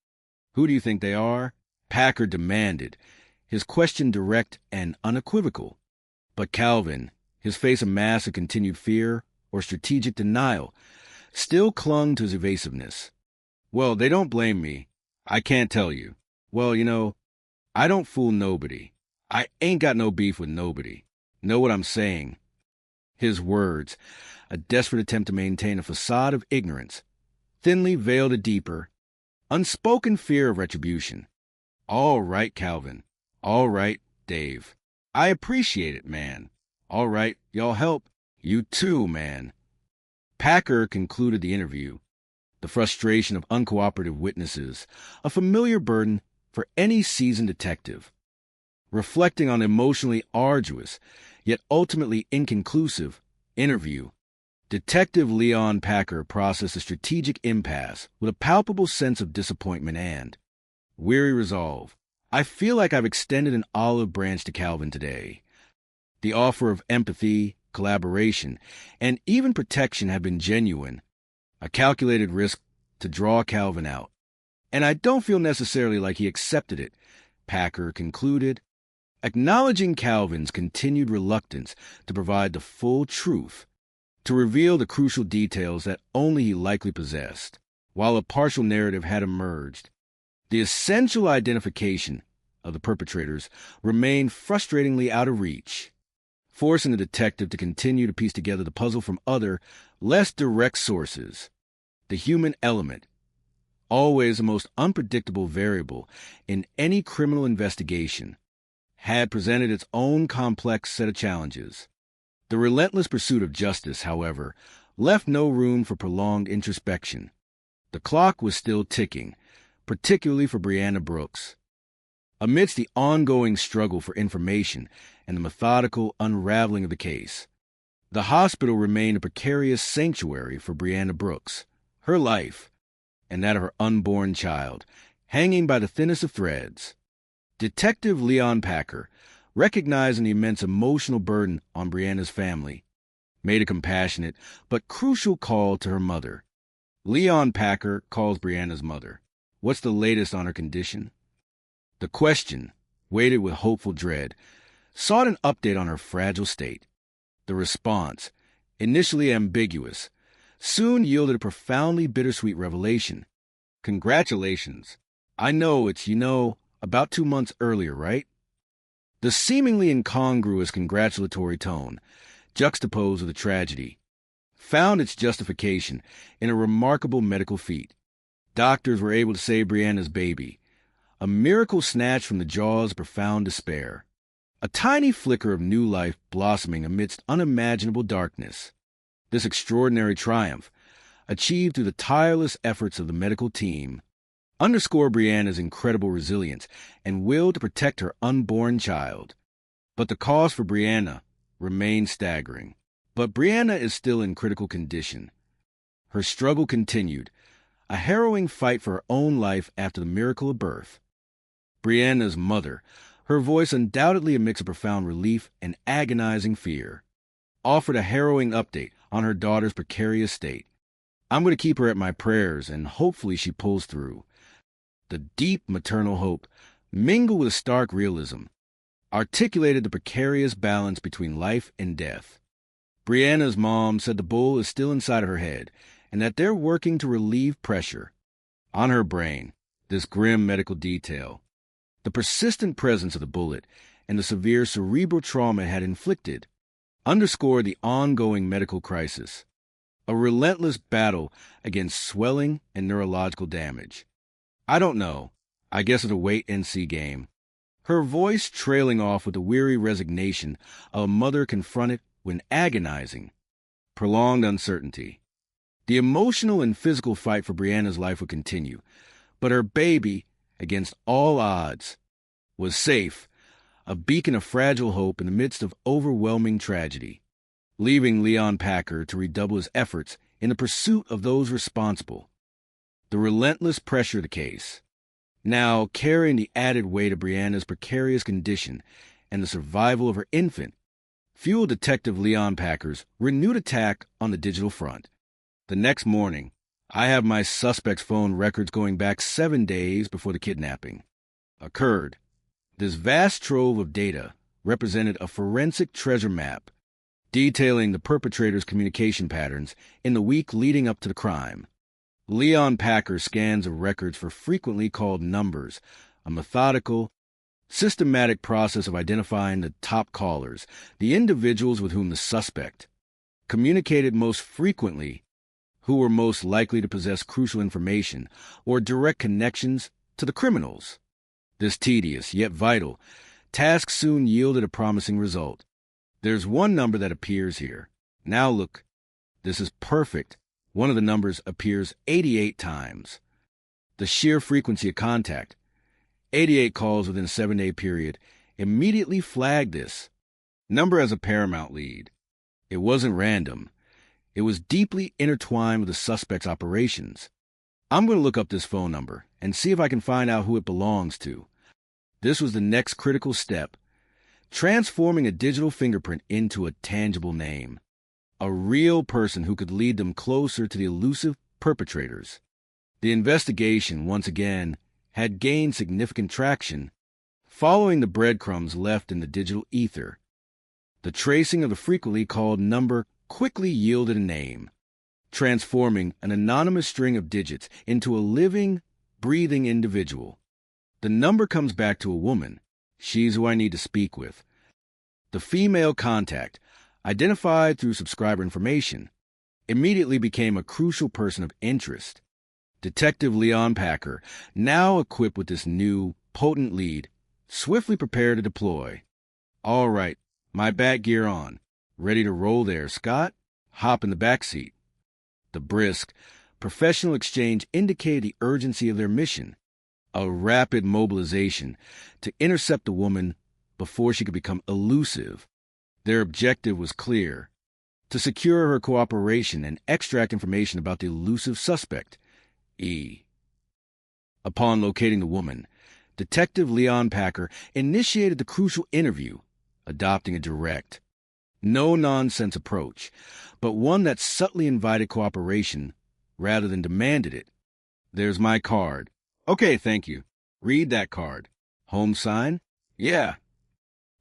Who do you think they are? Packer demanded, his question direct and unequivocal. But Calvin, his face a mask of continued fear or strategic denial, still clung to his evasiveness. Well, they don't blame me. I can't tell you. Well, I don't fool nobody. I ain't got no beef with nobody. Know what I'm saying? His words, a desperate attempt to maintain a facade of ignorance, thinly veiled a deeper, unspoken fear of retribution. All right, Calvin. All right, Dave. I appreciate it, man. All right, y'all help. You too, man. Packer concluded the interview, the frustration of uncooperative witnesses, a familiar burden for any seasoned detective. Reflecting on the emotionally arduous, yet ultimately inconclusive, interview, Detective Leon Packer processed a strategic impasse with a palpable sense of disappointment and weary resolve. I feel like I've extended an olive branch to Calvin today. The offer of empathy, collaboration, and even protection have been genuine, a calculated risk to draw Calvin out. And I don't feel necessarily like he accepted it, Packer concluded, acknowledging Calvin's continued reluctance to provide the full truth, to reveal the crucial details that only he likely possessed. While a partial narrative had emerged, the essential identification of the perpetrators remained frustratingly out of reach, forcing the detective to continue to piece together the puzzle from other, less direct sources. The human element, always the most unpredictable variable in any criminal investigation, had presented its own complex set of challenges. The relentless pursuit of justice, however, left no room for prolonged introspection. The clock was still ticking, particularly for Brianna Brooks. Amidst the ongoing struggle for information and the methodical unraveling of the case, the hospital remained a precarious sanctuary for Brianna Brooks, her life, and that of her unborn child, hanging by the thinnest of threads. Detective Leon Packer, recognizing the immense emotional burden on Brianna's family, made a compassionate but crucial call to her mother. Leon Packer calls Brianna's mother. What's the latest on her condition? The question, weighted with hopeful dread, sought an update on her fragile state. The response, initially ambiguous, soon yielded a profoundly bittersweet revelation. Congratulations. I know it's, about 2 months earlier, right? The seemingly incongruous congratulatory tone, juxtaposed with the tragedy, found its justification in a remarkable medical feat. Doctors were able to save Brianna's baby, a miracle snatched from the jaws of profound despair, a tiny flicker of new life blossoming amidst unimaginable darkness. This extraordinary triumph, achieved through the tireless efforts of the medical team, underscored Brianna's incredible resilience and will to protect her unborn child. But the cost for Brianna remained staggering. But Brianna is still in critical condition. Her struggle continued, a harrowing fight for her own life after the miracle of birth. Brianna's mother, her voice undoubtedly a mix of profound relief and agonizing fear, offered a harrowing update on her daughter's precarious state. I'm going to keep her at my prayers, and hopefully she pulls through. The deep maternal hope, mingled with stark realism, articulated the precarious balance between life and death. Brianna's mom said the bull is still inside of her head, and that they're working to relieve pressure on her brain. This grim medical detail, the persistent presence of the bullet, and the severe cerebral trauma it had inflicted, underscored the ongoing medical crisis, a relentless battle against swelling and neurological damage. I don't know. I guess it's a wait-and-see game. Her voice trailing off with the weary resignation of a mother confronted with agonizing, prolonged uncertainty. The emotional and physical fight for Brianna's life would continue, but her baby, against all odds, was safe, a beacon of fragile hope in the midst of overwhelming tragedy, leaving Leon Packer to redouble his efforts in the pursuit of those responsible. The relentless pressure of the case, now carrying the added weight of Brianna's precarious condition and the survival of her infant, fueled Detective Leon Packer's renewed attack on the digital front. The next morning, I have my suspect's phone records going back 7 days before the kidnapping occurred. This vast trove of data represented a forensic treasure map detailing the perpetrator's communication patterns in the week leading up to the crime. Leon Packer's scans of records for frequently called numbers, a methodical, systematic process of identifying the top callers, the individuals with whom the suspect communicated most frequently, who were most likely to possess crucial information or direct connections to the criminals. This tedious, yet vital, task soon yielded a promising result. There's one number that appears here. Now look, this is perfect. One of the numbers appears 88 times. The sheer frequency of contact, 88 calls within a 7-day period, immediately flagged this number as a paramount lead. It wasn't random. It was deeply intertwined with the suspect's operations. I'm going to look up this phone number and see if I can find out who it belongs to. This was the next critical step, transforming a digital fingerprint into a tangible name, a real person who could lead them closer to the elusive perpetrators. The investigation, once again, had gained significant traction, following the breadcrumbs left in the digital ether. The tracing of the frequently called number quickly yielded a name, transforming an anonymous string of digits into a living, breathing individual. The number comes back to a woman. She's who I need to speak with. The female contact, identified through subscriber information, immediately became a crucial person of interest. Detective Leon Packer, now equipped with this new, potent lead, swiftly prepared to deploy. All right, my bat gear on. Ready to roll there, Scott? Hop in the back seat. The brisk, professional exchange indicated the urgency of their mission, a rapid mobilization to intercept the woman before she could become elusive. Their objective was clear: to secure her cooperation and extract information about the elusive suspect, E. Upon locating the woman, Detective Leon Packer initiated the crucial interview, adopting a direct, no-nonsense approach, but one that subtly invited cooperation rather than demanded it. There's my card. Okay, thank you. Read that card. Home sign? Yeah.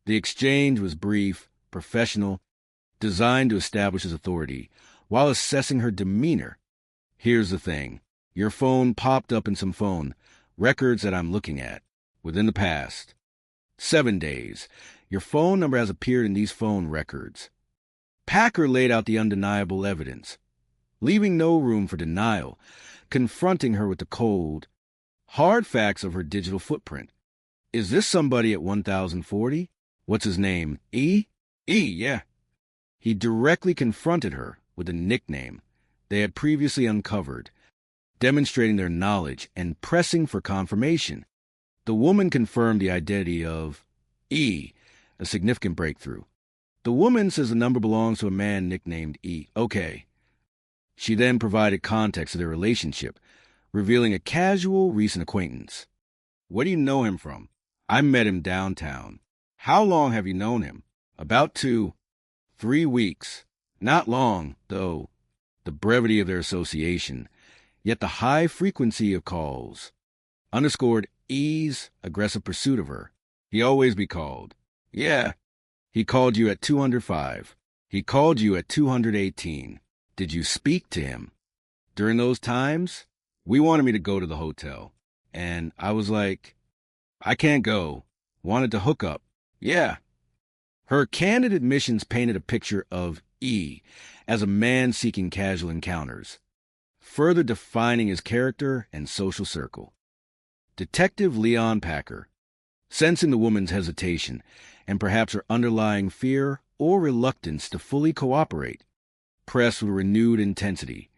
The exchange was brief, professional, designed to establish his authority, while assessing her demeanor. Here's the thing. Your phone popped up in some phone records that I'm looking at within the past 7 days. Your phone number has appeared in these phone records. Packer laid out the undeniable evidence, leaving no room for denial, confronting her with the cold, hard facts of her digital footprint. Is this somebody at 1040? What's his name? E? E, yeah. He directly confronted her with a nickname they had previously uncovered, demonstrating their knowledge and pressing for confirmation. The woman confirmed the identity of E, a significant breakthrough. The woman says the number belongs to a man nicknamed E. Okay. She then provided context of their relationship, revealing a casual, recent acquaintance. Where do you know him from? I met him downtown. How long have you known him? About 2-3 weeks. Not long, though. The brevity of their association, yet the high frequency of calls, underscored E's aggressive pursuit of her. He always be called. Yeah. He called you at 205. He called you at 218. Did you speak to him? During those times, we wanted me to go to the hotel. And I was like, I can't go. Wanted to hook up. Yeah. Her candid admissions painted a picture of E as a man seeking casual encounters, further defining his character and social circle. Detective Leon Packer, sensing the woman's hesitation and perhaps her underlying fear or reluctance to fully cooperate, pressed with renewed intensity,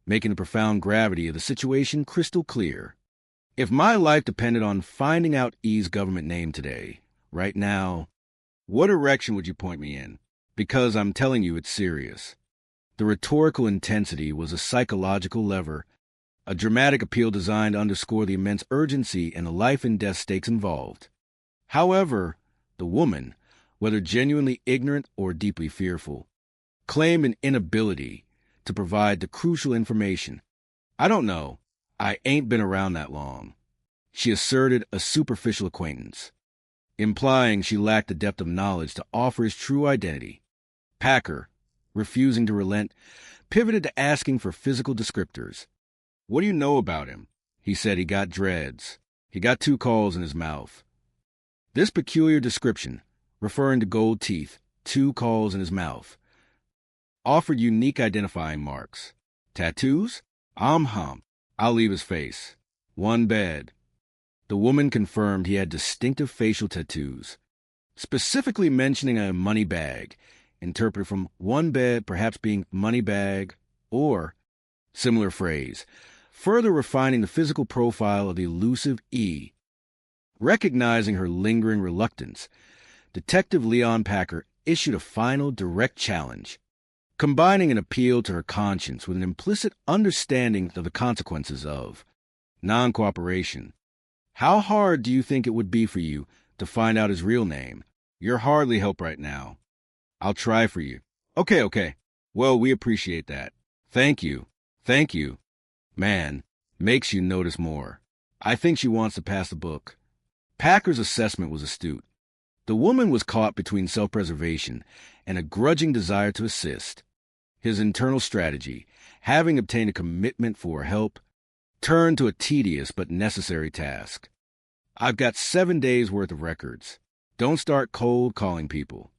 making the profound gravity of the situation crystal clear. If my life depended on finding out E's government name today, right now, what direction would you point me in? Because I'm telling you it's serious. The rhetorical intensity was a psychological lever, a dramatic appeal designed to underscore the immense urgency and the life and death stakes involved. However, the woman, whether genuinely ignorant or deeply fearful, claimed an inability to provide the crucial information. I don't know. I ain't been around that long. She asserted a superficial acquaintance, implying she lacked the depth of knowledge to offer his true identity. Packer, refusing to relent, pivoted to asking for physical descriptors. What do you know about him? He said he got dreads. He got 2 calls in his mouth. This peculiar description, referring to gold teeth, 2 calls in his mouth, offered unique identifying marks. Tattoos? I'll leave his face. 1 bed. The woman confirmed he had distinctive facial tattoos, specifically mentioning a money bag, interpreted from 1 bed perhaps being money bag, or similar phrase, further refining the physical profile of the elusive E. Recognizing her lingering reluctance, Detective Leon Packer issued a final direct challenge, combining an appeal to her conscience with an implicit understanding of the consequences of non-cooperation. How hard do you think it would be for you to find out his real name? You're hardly help right now. I'll try for you. Okay. Well, we appreciate that. Thank you. Man, makes you notice more. I think she wants to pass the book. Packer's assessment was astute. The woman was caught between self-preservation and a grudging desire to assist. His internal strategy, having obtained a commitment for help, turned to a tedious but necessary task. I've got 7 days' worth of records. Don't start cold calling people.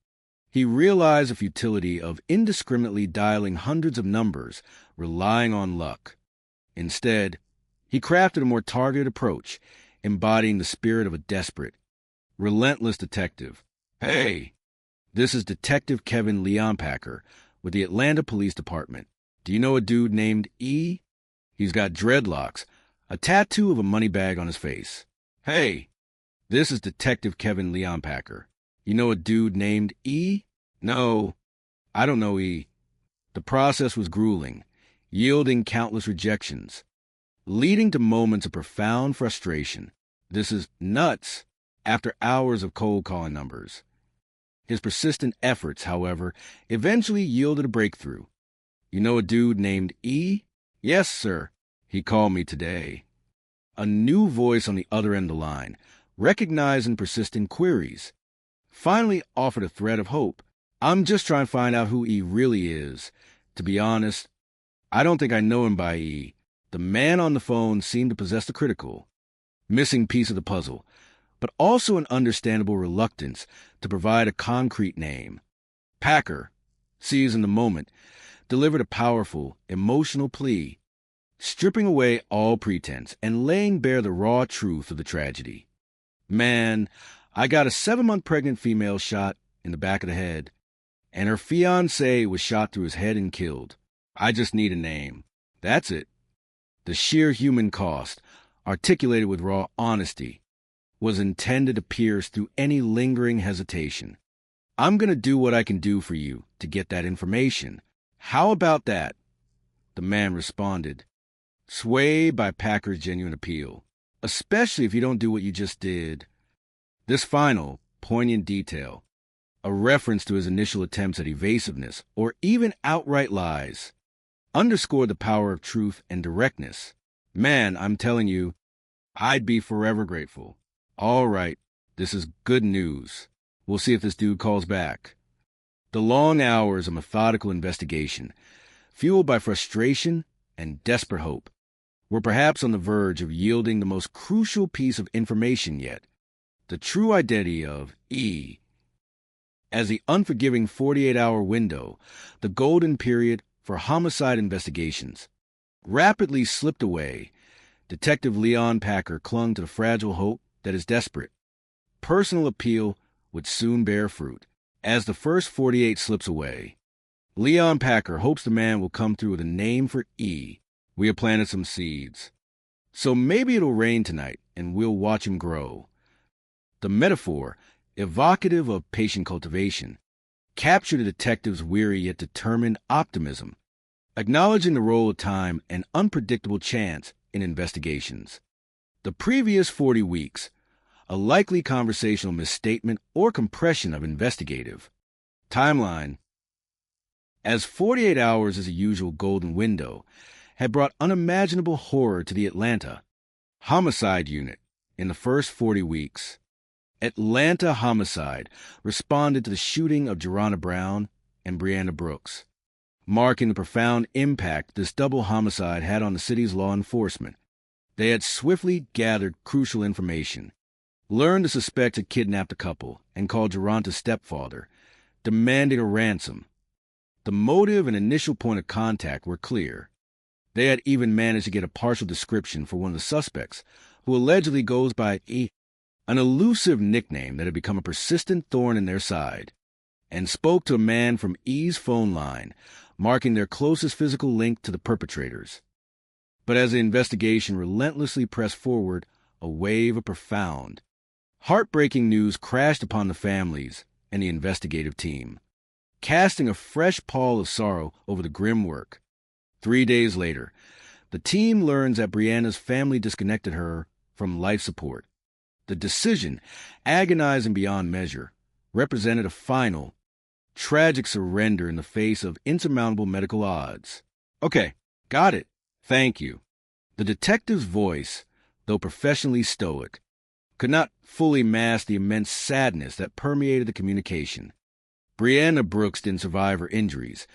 He realized the futility of indiscriminately dialing hundreds of numbers, relying on luck. Instead, he crafted a more targeted approach, embodying the spirit of a desperate, Relentless detective. Hey, this is Detective Kevin Leon Packer with the Atlanta Police Department. Do you know a dude named E? He's got dreadlocks, a tattoo of a money bag on his face. Hey, this is Detective Kevin Leon Packer. You know a dude named E? No, I don't know E. The process was grueling, yielding countless rejections, leading to moments of profound frustration. This is nuts after hours of cold calling numbers. His persistent efforts, however, eventually yielded a breakthrough. You know a dude named E? Yes, sir. He called me today. A new voice on the other end of the line, recognizing persistent queries, finally offered a thread of hope. I'm just trying to find out who E really is. To be honest, I don't think I know him by E. The man on the phone seemed to possess the critical, missing piece of the puzzle, but also an understandable reluctance to provide a concrete name. Packer, seizing the moment, delivered a powerful, emotional plea, stripping away all pretense and laying bare the raw truth of the tragedy. Man, I got a 7-month pregnant female shot in the back of the head, and her fiancé was shot through his head and killed. I just need a name. That's it. The sheer human cost, articulated with raw honesty, was intended to pierce through any lingering hesitation. I'm going to do what I can do for you to get that information. How about that? The man responded, swayed by Packer's genuine appeal, especially if you don't do what you just did. This final, poignant detail, a reference to his initial attempts at evasiveness or even outright lies, underscored the power of truth and directness. Man, I'm telling you, I'd be forever grateful. All right, this is good news. We'll see if this dude calls back. The long hours of methodical investigation, fueled by frustration and desperate hope, were perhaps on the verge of yielding the most crucial piece of information yet, the true identity of E. As the unforgiving 48-hour window, the golden period for homicide investigations, rapidly slipped away, Detective Leon Packer clung to the fragile hope that is desperate. Personal appeal would soon bear fruit. As the first 48 slips away, Leon Packer hopes the man will come through with a name for E. We have planted some seeds. So maybe it'll rain tonight, and we'll watch him grow. The metaphor, evocative of patient cultivation, captured the detective's weary yet determined optimism, acknowledging the role of time and unpredictable chance in investigations. The previous 40 weeks, a likely conversational misstatement or compression of investigative timeline, as 48 hours is a usual golden window, had brought unimaginable horror to the Atlanta homicide unit in the first 40 weeks. Atlanta Homicide responded to the shooting of Jeronna Brown and Brianna Brooks, marking the profound impact this double homicide had on the city's law enforcement. They had swiftly gathered crucial information, learned the suspect had kidnapped the couple and called Geronta's stepfather, demanding a ransom. The motive and initial point of contact were clear. They had even managed to get a partial description for one of the suspects, who allegedly goes by an elusive nickname that had become a persistent thorn in their side, and spoke to a man from E's phone line, marking their closest physical link to the perpetrators. But as the investigation relentlessly pressed forward, a wave of profound, heartbreaking news crashed upon the families and the investigative team, casting a fresh pall of sorrow over the grim work. 3 days later, the team learns that Brianna's family disconnected her from life support. The decision, agonizing beyond measure, represented a final, tragic surrender in the face of insurmountable medical odds. Okay, got it. Thank you. The detective's voice, though professionally stoic, could not fully mask the immense sadness that permeated the communication. Brianna Brooks didn't survive her injuries,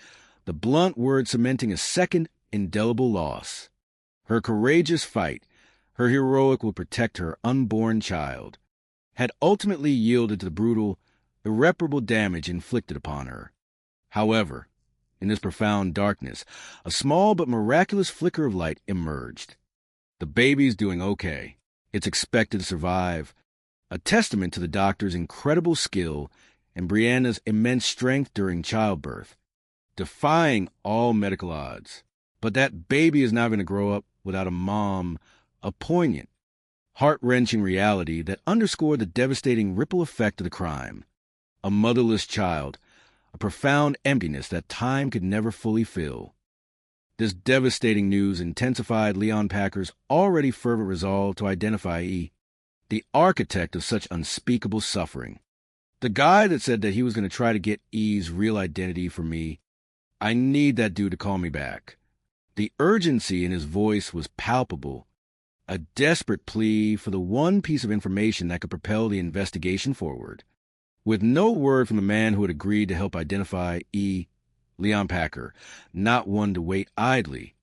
the blunt word cementing a second indelible loss. Her courageous fight, her heroic will protect her unborn child, had ultimately yielded to the brutal, irreparable damage inflicted upon her. However, in this profound darkness, a small but miraculous flicker of light emerged. The baby's doing okay. It's expected to survive. a testament to the doctor's incredible skill and Brianna's immense strength during childbirth, defying all medical odds. But that baby is not going to grow up without a mom, a poignant, heart-wrenching reality that underscored the devastating ripple effect of the crime. A motherless child, a profound emptiness that time could never fully fill. This devastating news intensified Leon Packer's already fervent resolve to identify E., the architect of such unspeakable suffering. The guy that said that he was going to try to get E's real identity for me. I need that dude to call me back. The urgency in his voice was palpable, a desperate plea for the one piece of information that could propel the investigation forward. With no word from the man who had agreed to help identify E., Leon Packer, not one to wait idly,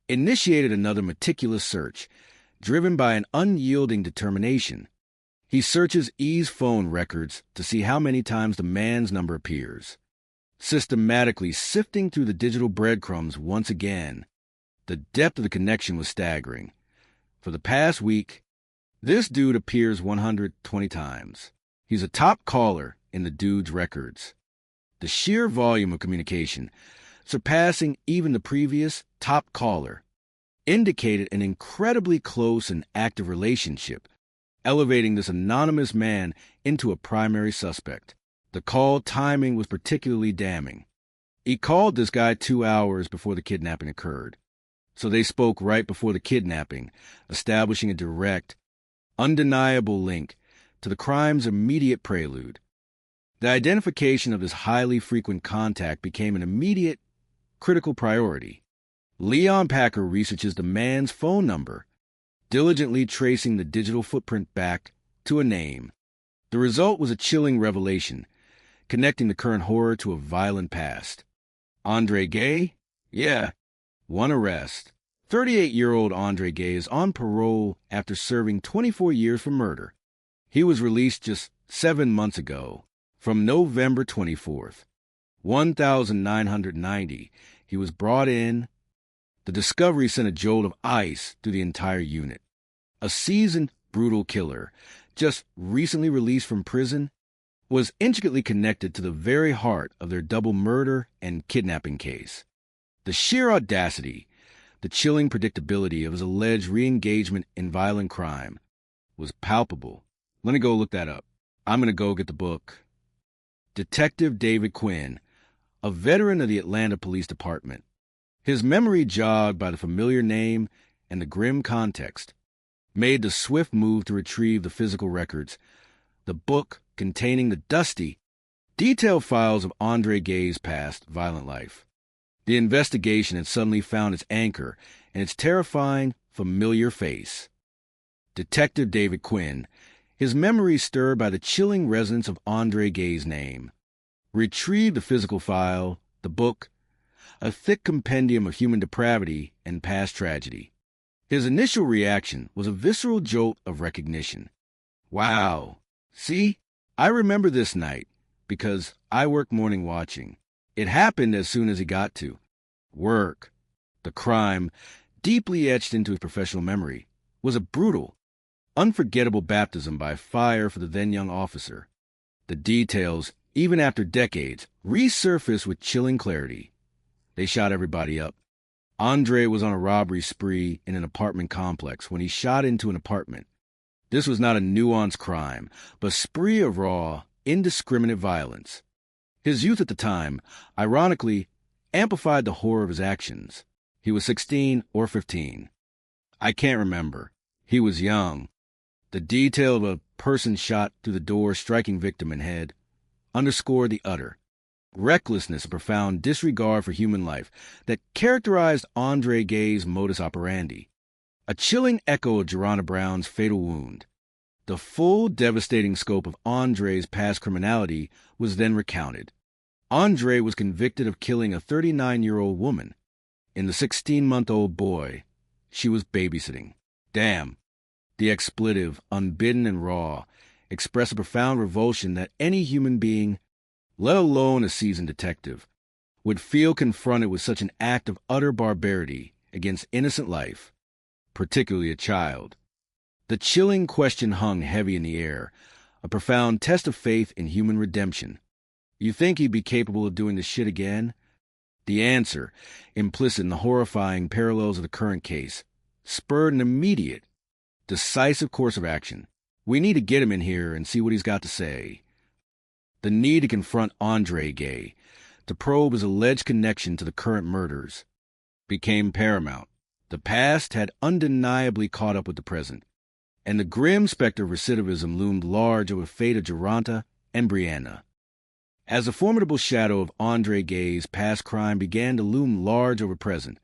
initiated another meticulous search, driven by an unyielding determination. He searches E's phone records to see how many times the man's number appears, systematically sifting through the digital breadcrumbs once again. The depth of the connection was staggering. For the past week, this dude appears 120 times. He's a top caller in the dude's records. The sheer volume of communication, surpassing even the previous top caller, indicated an incredibly close and active relationship, elevating this anonymous man into a primary suspect. The call timing was particularly damning. He called this guy 2 hours before the kidnapping occurred. So they spoke right before the kidnapping, establishing a direct, undeniable link to the crime's immediate prelude. The identification of this highly frequent contact became an immediate, critical priority. Leon Packer researches the man's phone number, diligently tracing the digital footprint back to a name. The result was a chilling revelation, connecting the current horror to a violent past. Andre Gay? Yeah, one arrest. 38-year-old Andre Gay is on parole after serving 24 years for murder. He was released just 7 months ago, from November 24th. 1990, he was brought in. The discovery sent a jolt of ice through the entire unit. A seasoned, brutal killer, just recently released from prison, was intricately connected to the very heart of their double murder and kidnapping case. The sheer audacity, the chilling predictability of his alleged re-engagement in violent crime was palpable. Let me go look that up. I'm going to go get the book. Detective David Quinn, a veteran of the Atlanta Police Department. His memory jogged by the familiar name and the grim context, made the swift move to retrieve the physical records, the book containing the dusty, detailed files of Andre Gay's past violent life. The investigation had suddenly found its anchor in its terrifying, familiar face. Detective David Quinn, his memory stirred by the chilling resonance of Andre Gay's name, retrieved the physical file, the book, a thick compendium of human depravity and past tragedy. His initial reaction was a visceral jolt of recognition. Wow. See, I remember this night because I work morning watching. It happened as soon as he got to work. The crime, deeply etched into his professional memory, was a brutal, unforgettable baptism by fire for the then-young officer. The details, even after decades, resurfaced with chilling clarity. They shot everybody up. Andre was on a robbery spree in an apartment complex when he shot into an apartment. This was not a nuanced crime, but a spree of raw, indiscriminate violence. His youth at the time, ironically, amplified the horror of his actions. He was 16 or 15. I can't remember. He was young. The detail of a person shot through the door striking victim in head underscored the utter recklessness and profound disregard for human life that characterized Andre Gay's modus operandi. A chilling echo of Jeronna Brown's fatal wound. The full devastating scope of Andre's past criminality was then recounted. Andre was convicted of killing a 39-year-old woman. In the 16-month-old boy she was babysitting. Damn. The expletive, unbidden and raw, expressed a profound revulsion that any human being, let alone a seasoned detective, would feel confronted with such an act of utter barbarity against innocent life, particularly a child. The chilling question hung heavy in the air, a profound test of faith in human redemption. You think he'd be capable of doing this shit again? The answer, implicit in the horrifying parallels of the current case, spurred an immediate, decisive course of action. We need to get him in here and see what he's got to say. The need to confront Andre Gay, to probe his alleged connection to the current murders, became paramount. The past had undeniably caught up with the present, and the grim specter of recidivism loomed large over the fate of Geronta and Brianna. As the formidable shadow of Andre Gay's past crime began to loom large over present,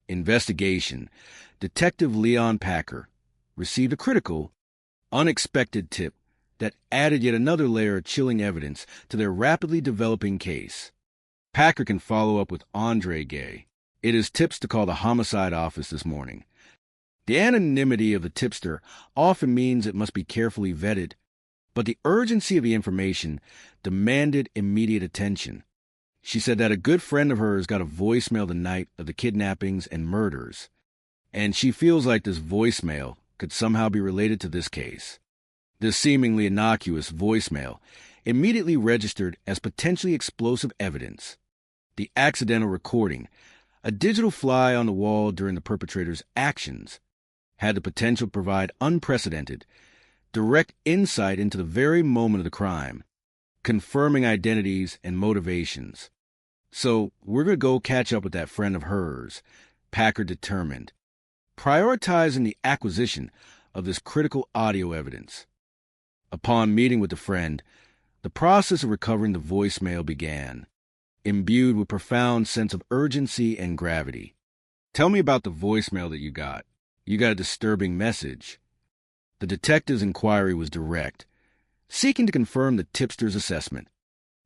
investigation, Detective Leon Packer received a critical, unexpected tip that added yet another layer of chilling evidence to their rapidly developing case. Packer can follow up with Andre Gay. It is tips to call the homicide office this morning. The anonymity of the tipster often means it must be carefully vetted, but the urgency of the information demanded immediate attention. She said that a good friend of hers got a voicemail the night of the kidnappings and murders, and she feels like this voicemail could somehow be related to this case. This seemingly innocuous voicemail immediately registered as potentially explosive evidence. The accidental recording, a digital fly on the wall during the perpetrator's actions, had the potential to provide unprecedented, direct insight into the very moment of the crime, confirming identities and motivations. So we're going to go catch up with that friend of hers, Packer determined, prioritizing the acquisition of this critical audio evidence. Upon meeting with the friend, the process of recovering the voicemail began, imbued with profound sense of urgency and gravity. Tell me about the voicemail that you got. You got a disturbing message. The detective's inquiry was direct, seeking to confirm the tipster's assessment.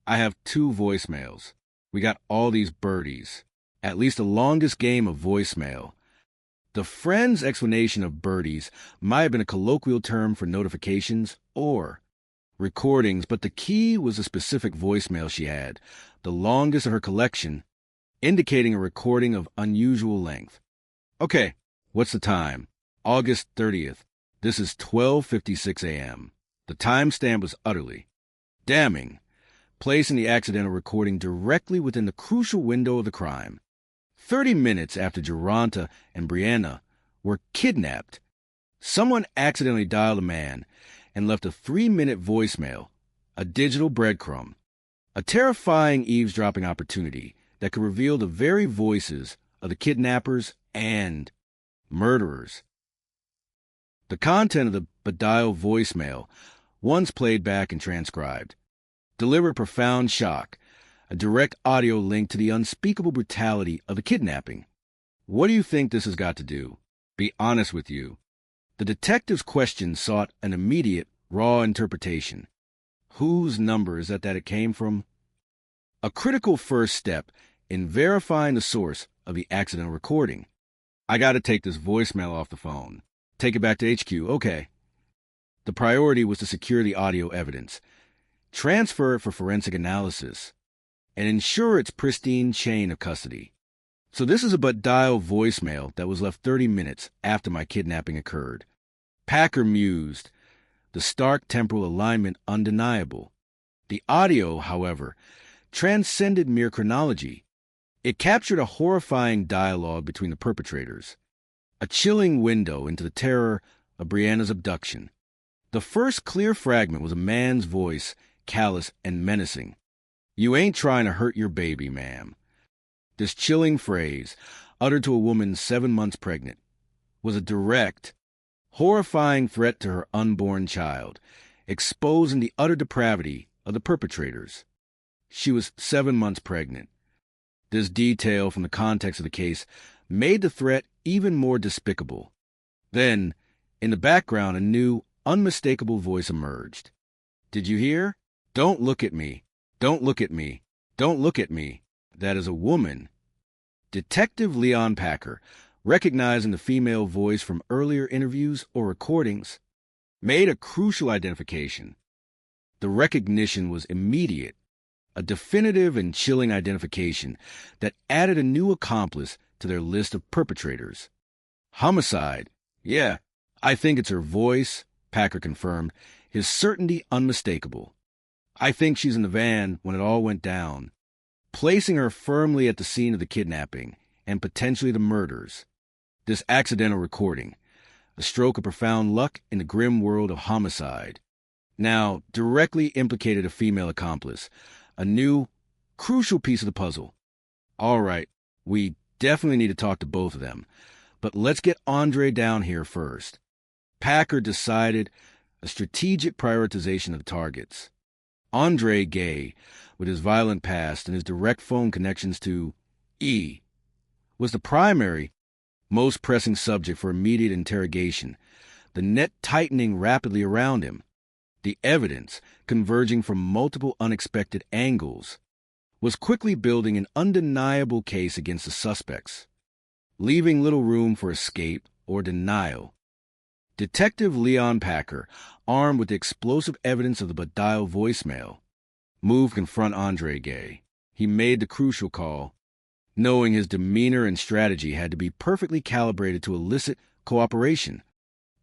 I have 2 voicemails. We got all these birdies, at least the longest game of voicemail. The friend's explanation of birdies might have been a colloquial term for notifications or recordings, but the key was a specific voicemail she had, the longest of her collection, indicating a recording of unusual length. Okay, what's the time? August 30th. This is 12:56 a.m. The timestamp was utterly damning, placing the accidental recording directly within the crucial window of the crime. 30 minutes after Geronta and Brianna were kidnapped, someone accidentally dialed a man and left a 3-minute voicemail, a digital breadcrumb, a terrifying eavesdropping opportunity that could reveal the very voices of the kidnappers and murderers. The content of the beguiled voicemail, once played back and transcribed, delivered profound shock, a direct audio link to the unspeakable brutality of the kidnapping. What do you think this has got to do? Be honest with you. The detective's question sought an immediate, raw interpretation. Whose number is that it came from? A critical first step in verifying the source of the accidental recording. I got to take this voicemail off the phone. Take it back to HQ. Okay. The priority was to secure the audio evidence, transfer it for forensic analysis, and ensure its pristine chain of custody. So this is a but dial voicemail that was left 30 minutes after my kidnapping occurred. Packer mused, the stark temporal alignment undeniable. The audio, however, transcended mere chronology. It captured a horrifying dialogue between the perpetrators, a chilling window into the terror of Brianna's abduction. The first clear fragment was a man's voice, callous and menacing. "You ain't trying to hurt your baby, ma'am." This chilling phrase, uttered to a woman 7 months pregnant, was a direct, horrifying threat to her unborn child, exposing the utter depravity of the perpetrators. She was 7 months pregnant. This detail from the context of the case made the threat even more despicable. Then, in the background, a new, unmistakable voice emerged. "Did you hear? Don't look at me. Don't look at me. Don't look at me." That is a woman. Detective Leon Packer, recognizing the female voice from earlier interviews or recordings, made a crucial identification. The recognition was immediate, a definitive and chilling identification that added a new accomplice to their list of perpetrators. Homicide. Yeah, I think it's her voice, Packer confirmed, his certainty unmistakable. I think she's in the van when it all went down, placing her firmly at the scene of the kidnapping and potentially the murders. This accidental recording, a stroke of profound luck in the grim world of homicide, now directly implicated a female accomplice, a new, crucial piece of the puzzle. All right, we definitely need to talk to both of them, but let's get Andre down here first. Packer decided a strategic prioritization of the targets. Andre Gay, with his violent past and his direct phone connections to E, was the primary, most pressing subject for immediate interrogation, the net tightening rapidly around him. The evidence, converging from multiple unexpected angles, was quickly building an undeniable case against the suspects, leaving little room for escape or denial. Detective Leon Packer, armed with the explosive evidence of the Badial voicemail, moved to confront Andre Gay. He made the crucial call, knowing his demeanor and strategy had to be perfectly calibrated to elicit cooperation,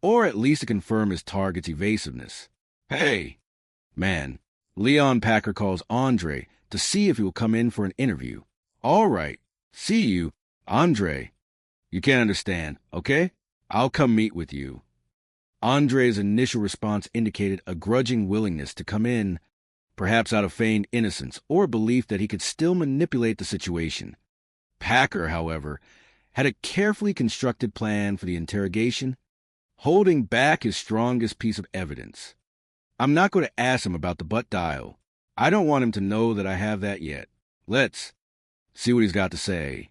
or at least to confirm his target's evasiveness. Hey, man, Leon Packer calls Andre to see if he will come in for an interview. All right, see you, Andre. You can't understand, okay? I'll come meet with you. Andre's initial response indicated a grudging willingness to come in, perhaps out of feigned innocence or belief that he could still manipulate the situation. Packer, however, had a carefully constructed plan for the interrogation, holding back his strongest piece of evidence. I'm not going to ask him about the butt dial. I don't want him to know that I have that yet. Let's see what he's got to say.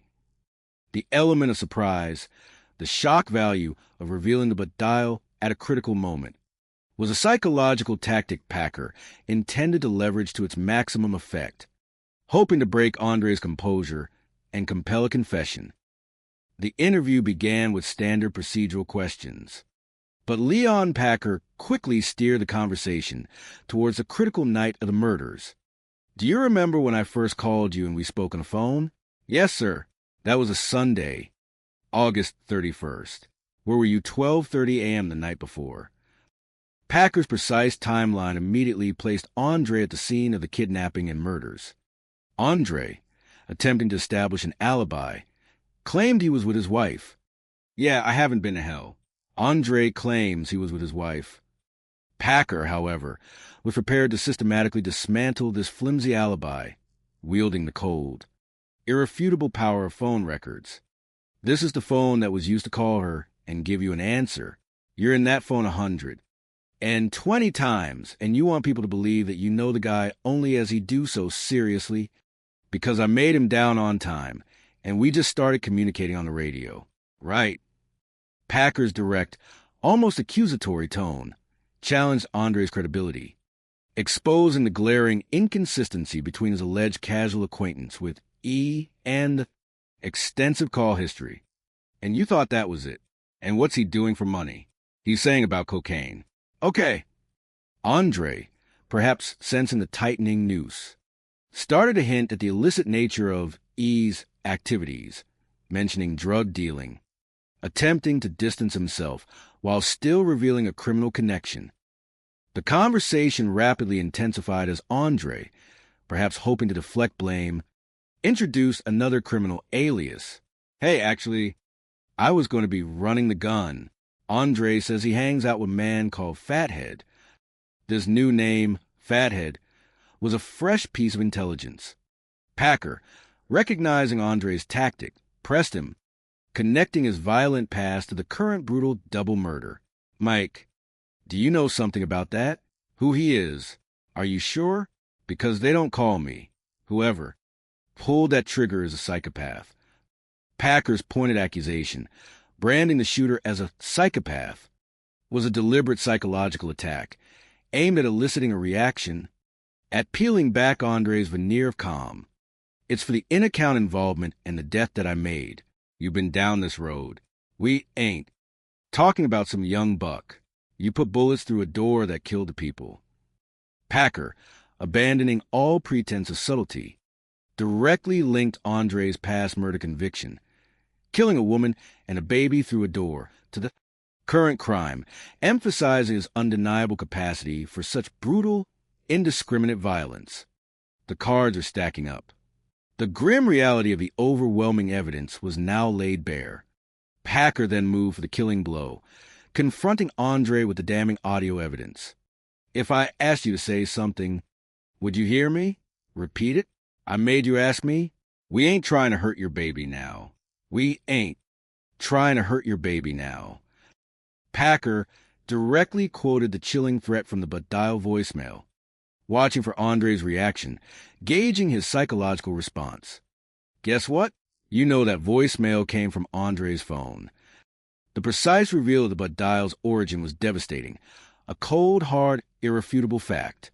The element of surprise, the shock value of revealing the butt dial at a critical moment, was a psychological tactic Packer intended to leverage to its maximum effect, hoping to break Andre's composure and compel a confession. The interview began with standard procedural questions, but Leon Packer quickly steered the conversation towards the critical night of the murders. Do you remember when I first called you and we spoke on the phone? Yes, sir. That was a Sunday, August 31st. Where were you 12:30 a.m. the night before? Packer's precise timeline immediately placed Andre at the scene of the kidnapping and murders. Andre, attempting to establish an alibi, claimed he was with his wife. Yeah, I haven't been to hell. Andre claims he was with his wife. Packer, however, was prepared to systematically dismantle this flimsy alibi, wielding the cold, irrefutable power of phone records. This is the phone that was used to call her and give you an answer. You're in that phone 100. And 20 times, and you want people to believe that you know the guy only as he do so seriously, because I made him down on time, and we just started communicating on the radio. Right. Packer's direct, almost accusatory tone challenged Andre's credibility, exposing the glaring inconsistency between his alleged casual acquaintance with E and extensive call history. And you thought that was it. And what's he doing for money? He's saying about cocaine. Okay. Andre, perhaps sensing the tightening noose, started to hint at the illicit nature of E's activities, mentioning drug dealing, attempting to distance himself while still revealing a criminal connection. The conversation rapidly intensified as Andre, perhaps hoping to deflect blame, introduced another criminal alias. Hey, actually, I was going to be running the gun. Andre says he hangs out with a man called Fathead. This new name, Fathead, was a fresh piece of intelligence. Packer, recognizing Andre's tactic, pressed him, connecting his violent past to the current brutal double murder. Mike, do you know something about that? Who he is? Are you sure? Because they don't call me. Whoever pulled that trigger is a psychopath. Packer's pointed accusation, branding the shooter as a psychopath, was a deliberate psychological attack, aimed at eliciting a reaction, at peeling back Andre's veneer of calm. It's for the in-account involvement and the death that I made. You've been down this road. We ain't talking about some young buck. You put bullets through a door that killed the people. Packer, abandoning all pretense of subtlety, directly linked Andre's past murder conviction, killing a woman and a baby through a door, to the Current Crime, emphasizing his undeniable capacity for such brutal, indiscriminate violence. The cards are stacking up. The grim reality of the overwhelming evidence was now laid bare. Packer then moved for the killing blow, confronting Andre with the damning audio evidence. If I asked you to say something, would you hear me? Repeat it? I made you ask me? We ain't trying to hurt your baby now. We ain't trying to hurt your baby now. Packer directly quoted the chilling threat from the butt dial voicemail, watching for Andre's reaction, gauging his psychological response. Guess what? You know that voicemail came from Andre's phone. The precise reveal of the butt dial's origin was devastating, a cold, hard, irrefutable fact.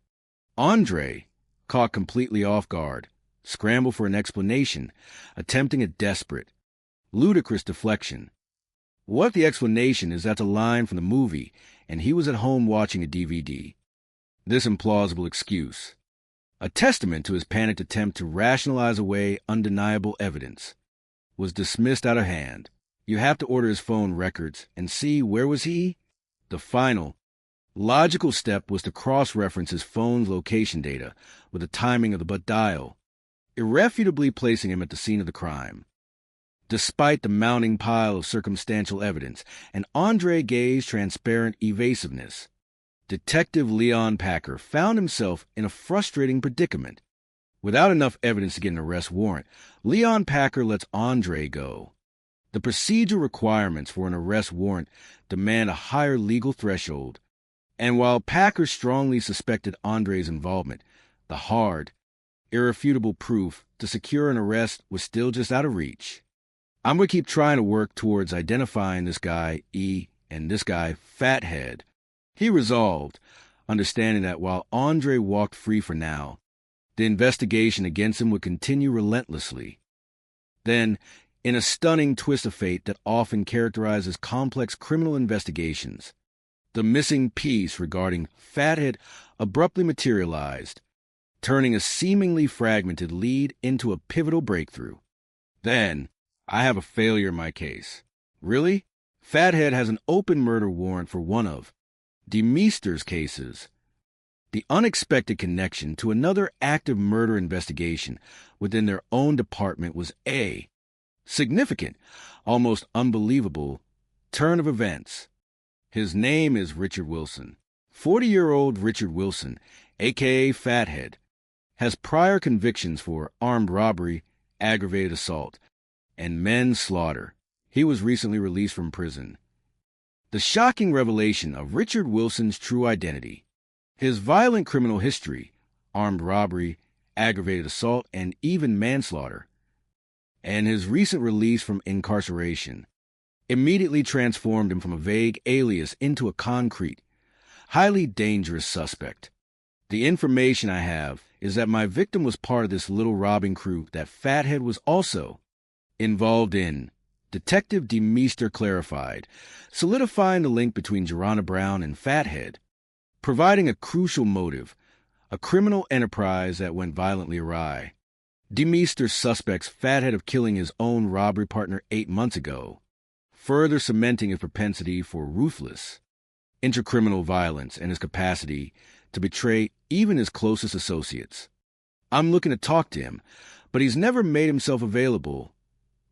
Andre, caught completely off guard, scrambled for an explanation, attempting a desperate, ludicrous deflection. What if the explanation is that's a line from the movie and he was at home watching a DVD? This implausible excuse, a testament to his panicked attempt to rationalize away undeniable evidence, was dismissed out of hand. You have to order his phone records and see where was he? The final, logical step was to cross-reference his phone's location data with the timing of the butt dial, irrefutably placing him at the scene of the crime. Despite the mounting pile of circumstantial evidence and Andre Gay's transparent evasiveness, Detective Leon Packer found himself in a frustrating predicament. Without enough evidence to get an arrest warrant, Leon Packer lets Andre go. The procedural requirements for an arrest warrant demand a higher legal threshold, and while Packer strongly suspected Andre's involvement, the hard, irrefutable proof to secure an arrest was still just out of reach. I'm going to keep trying to work towards identifying this guy, E, and this guy, Fathead. He resolved, understanding that while Andre walked free for now, the investigation against him would continue relentlessly. Then, in a stunning twist of fate that often characterizes complex criminal investigations, the missing piece regarding Fathead abruptly materialized, turning a seemingly fragmented lead into a pivotal breakthrough. Then, I have a failure in my case. Really? Fathead has an open murder warrant for one of DeMeester's cases. The unexpected connection to another active murder investigation within their own department was a significant, almost unbelievable, turn of events. His name is Richard Wilson. 40-year-old Richard Wilson, a.k.a. Fathead, has prior convictions for armed robbery, aggravated assault, and manslaughter. He was recently released from prison. The shocking revelation of Richard Wilson's true identity, his violent criminal history, armed robbery, aggravated assault, and even manslaughter, and his recent release from incarceration, immediately transformed him from a vague alias into a concrete, highly dangerous suspect. The information I have is that my victim was part of this little robbing crew that Fathead was also involved in. Detective DeMeester clarified, solidifying the link between Geronta Brown and Fathead, providing a crucial motive, a criminal enterprise that went violently awry. DeMeester suspects Fathead of killing his own robbery partner 8 months ago, further cementing his propensity for ruthless, intracriminal violence and his capacity to betray even his closest associates. I'm looking to talk to him, but he's never made himself available,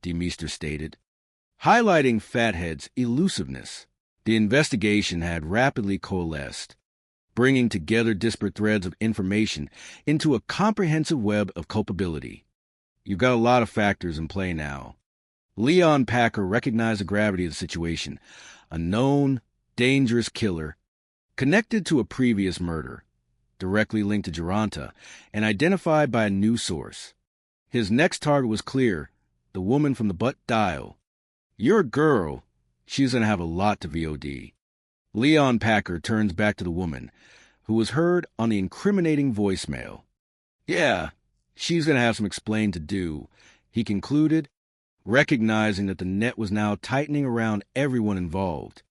DeMeester stated. Highlighting Fathead's elusiveness, the investigation had rapidly coalesced, bringing together disparate threads of information into a comprehensive web of culpability. You've got a lot of factors in play now. Leon Packer recognized the gravity of the situation, a known, dangerous killer, connected to a previous murder, directly linked to Geronta, and identified by a new source. His next target was clear, the woman from the butt dial. Your girl, she's going to have a lot to VOD. Leon Packer turns back to the woman, who was heard on the incriminating voicemail. Yeah, she's going to have some explaining to do, he concluded, recognizing that the net was now tightening around everyone involved,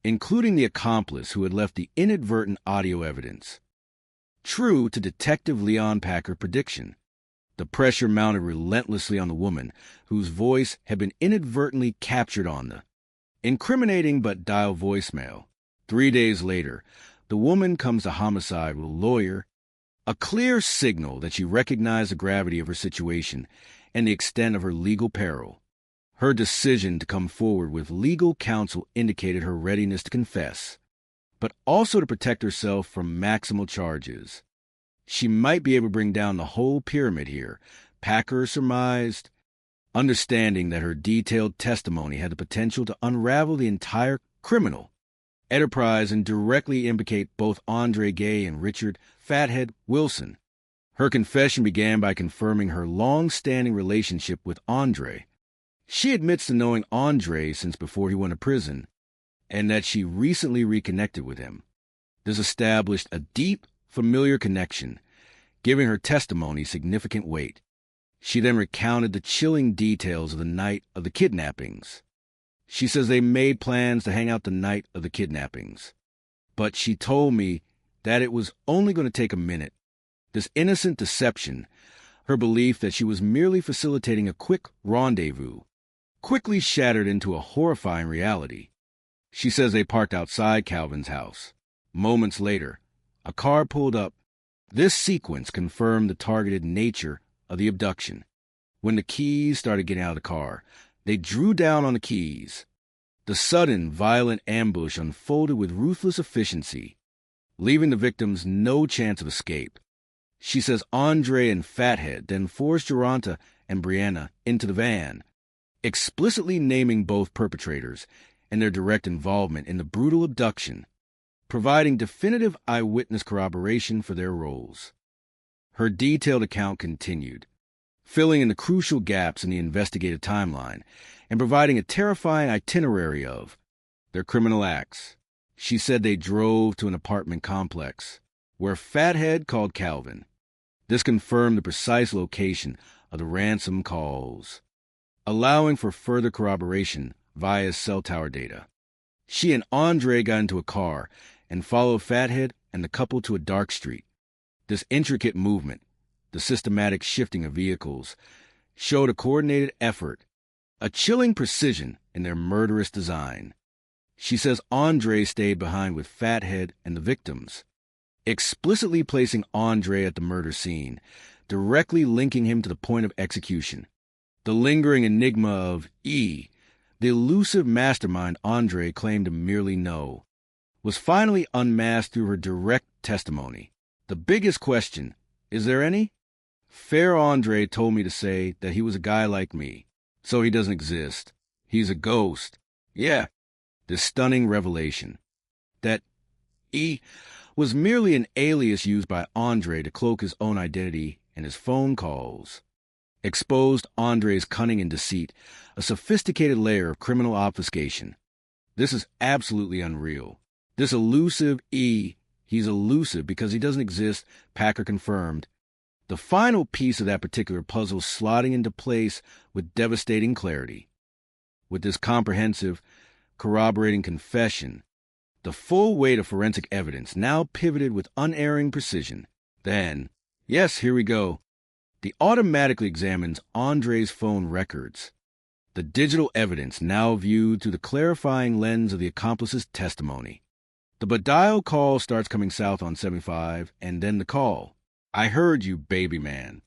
including the accomplice who had left the inadvertent audio evidence. True to Detective Leon Packer's prediction, the pressure mounted relentlessly on the woman, whose voice had been inadvertently captured on the Incriminating but dial voicemail. 3 days later, the woman comes to homicide with a lawyer, a clear signal that she recognized the gravity of her situation and the extent of her legal peril. Her decision to come forward with legal counsel indicated her readiness to confess, but also to protect herself from maximal charges. She might be able to bring down the whole pyramid here, Packer surmised, understanding that her detailed testimony had the potential to unravel the entire criminal enterprise and directly implicate both Andre Gay and Richard Fathead Wilson. Her confession began by confirming her long-standing relationship with Andre. She admits to knowing Andre since before he went to prison, and that she recently reconnected with him. This established a deep, familiar connection, giving her testimony significant weight. She then recounted the chilling details of the night of the kidnappings. She says they made plans to hang out the night of the kidnappings, but she told me that it was only going to take a minute. This innocent deception, her belief that she was merely facilitating a quick rendezvous, quickly shattered into a horrifying reality. She says they parked outside Calvin's house. Moments later, a car pulled up. This sequence confirmed the targeted nature of the abduction. When the keys started getting out of the car, they drew down on the keys. The sudden, violent ambush unfolded with ruthless efficiency, leaving the victims no chance of escape. She says Andre and Fathead then forced Geronta and Brianna into the van, explicitly naming both perpetrators and their direct involvement in the brutal abduction, providing definitive eyewitness corroboration for their roles. Her detailed account continued, filling in the crucial gaps in the investigative timeline and providing a terrifying itinerary of their criminal acts. She said they drove to an apartment complex where Fathead called Calvin. This confirmed the precise location of the ransom calls, allowing for further corroboration via cell tower data. She and Andre got into a car and followed Fathead and the couple to a dark street. This intricate movement, the systematic shifting of vehicles, showed a coordinated effort, a chilling precision in their murderous design. She says Andre stayed behind with Fathead and the victims, explicitly placing Andre at the murder scene, directly linking him to the point of execution. The lingering enigma of E, the elusive mastermind Andre claimed to merely know, was finally unmasked through her direct testimony. The biggest question, is there any? Fair Andre told me to say that he was a guy like me, so he doesn't exist. He's a ghost. Yeah, this stunning revelation. That E was merely an alias used by Andre to cloak his own identity and his phone calls, exposed Andre's cunning and deceit, a sophisticated layer of criminal obfuscation. This is absolutely unreal. This elusive E, he's elusive because he doesn't exist, Packer confirmed. The final piece of that particular puzzle slotting into place with devastating clarity. With this comprehensive, corroborating confession, the full weight of forensic evidence now pivoted with unerring precision. Then, yes, here we go. The automatically examines Andre's phone records. The digital evidence now viewed through the clarifying lens of the accomplice's testimony. The Badial call starts coming south on 75, and then the call. I heard you, baby man.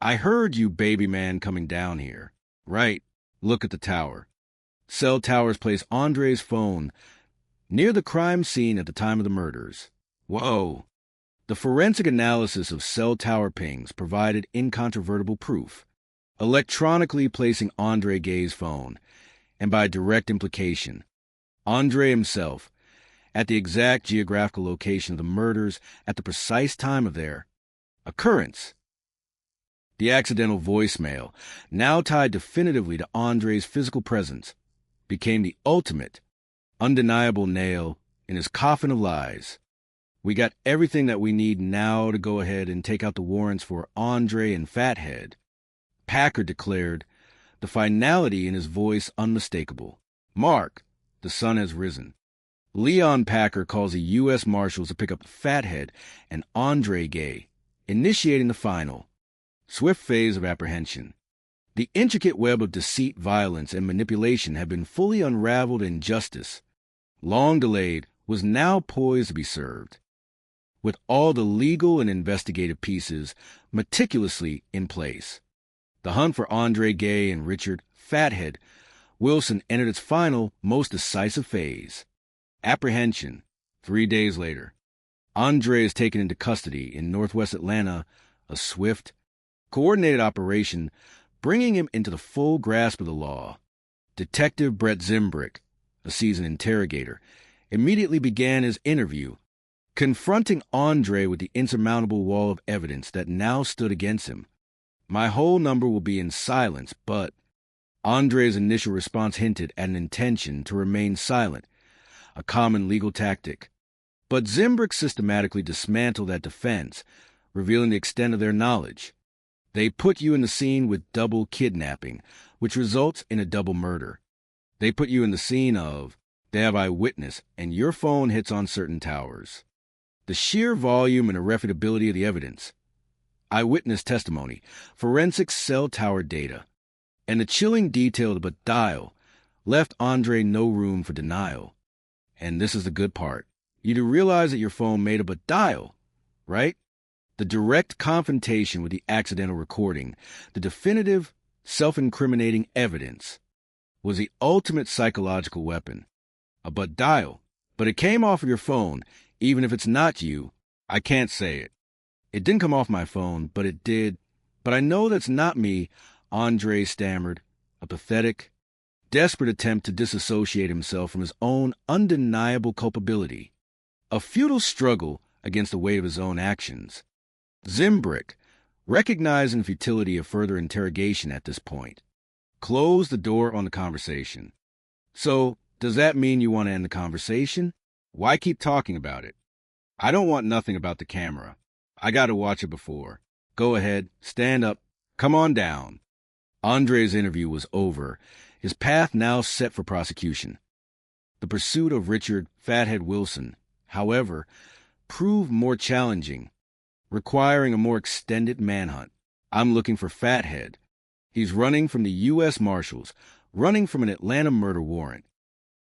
I heard you, baby man, coming down here. Right. Look at the tower. Cell towers place Andre's phone near the crime scene at the time of the murders. Whoa. The forensic analysis of cell tower pings provided incontrovertible proof, electronically placing Andre Gay's phone, and by direct implication, Andre himself, at the exact geographical location of the murders at the precise time of their occurrence. The accidental voicemail, now tied definitively to Andre's physical presence, became the ultimate, undeniable nail in his coffin of lies. We got everything that we need now to go ahead and take out the warrants for Andre and Fathead. Packer declared, the finality in his voice unmistakable. Mark, the sun has risen. Leon Packer calls the U.S. Marshals to pick up Fathead and Andre Gay, initiating the final, swift phase of apprehension. The intricate web of deceit, violence, and manipulation had been fully unraveled, and justice, long delayed, was now poised to be served, with all the legal and investigative pieces meticulously in place. The hunt for Andre Gay and Richard "Fathead" Wilson entered its final, most decisive phase. Apprehension. 3 days later, Andre is taken into custody in northwest Atlanta, a swift, coordinated operation bringing him into the full grasp of the law. Detective Brett Zimbrick, a seasoned interrogator, immediately began his interview, confronting Andre with the insurmountable wall of evidence that now stood against him. My whole number will be in silence, but Andre's initial response hinted at an intention to remain silent, a common legal tactic. But Zimbrick systematically dismantled that defense, revealing the extent of their knowledge. They put you in the scene with double kidnapping, which results in a double murder. They put you in the scene of, they have eyewitness, and your phone hits on certain towers. The sheer volume and irrefutability of the evidence, eyewitness testimony, forensic cell tower data, and the chilling detail of the dial left Andre no room for denial. And this is the good part. You do realize that your phone made up a dial, right? The direct confrontation with the accidental recording, the definitive, self-incriminating evidence, was the ultimate psychological weapon. A but dial. But it came off of your phone, even if it's not you. I can't say it. It didn't come off my phone, but it did. But I know that's not me, Andre stammered, a pathetic, desperate attempt to disassociate himself from his own undeniable culpability. A futile struggle against the weight of his own actions. Zimbrick, recognizing the futility of further interrogation at this point, closed the door on the conversation. So, does that mean you want to end the conversation? Why keep talking about it? I don't want nothing about the camera. I got to watch it before. Go ahead, stand up, come on down. Andre's interview was over, his path now set for prosecution. The pursuit of Richard "Fathead" Wilson, however, proved more challenging, requiring a more extended manhunt. I'm looking for Fathead. He's running from the U.S. Marshals, running from an Atlanta murder warrant.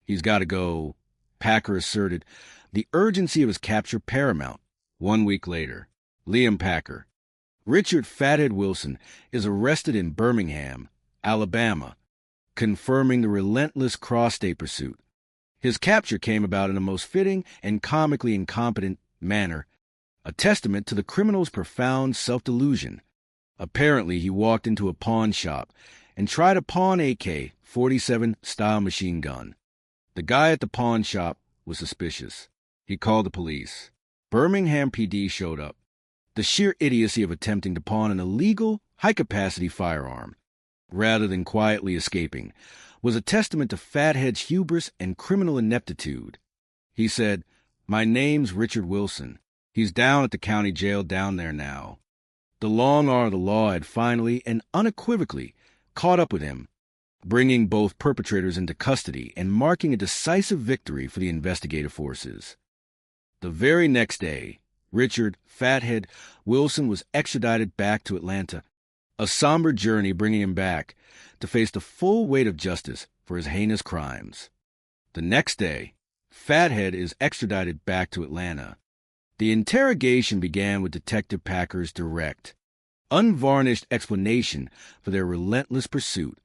He's got to go, Packer asserted, the urgency of his capture paramount. 1 week later, Liam Packer, Richard "Fathead" Wilson, is arrested in Birmingham, Alabama, confirming the relentless cross-state pursuit. His capture came about in a most fitting and comically incompetent manner, a testament to the criminal's profound self-delusion. Apparently, he walked into a pawn shop and tried a pawn AK-47 style machine gun. The guy at the pawn shop was suspicious. He called the police. Birmingham PD showed up. The sheer idiocy of attempting to pawn an illegal, high-capacity firearm, rather than quietly escaping, was a testament to Fathead's hubris and criminal ineptitude. He said, "My name's Richard Wilson. He's down at the county jail down there now." The long arm of the law had finally and unequivocally caught up with him, bringing both perpetrators into custody and marking a decisive victory for the investigative forces. The very next day, Richard "Fathead" Wilson was extradited back to Atlanta, a somber journey bringing him back to face the full weight of justice for his heinous crimes. The next day, Fathead is extradited back to Atlanta. The interrogation began with Detective Packer's direct, unvarnished explanation for their relentless pursuit.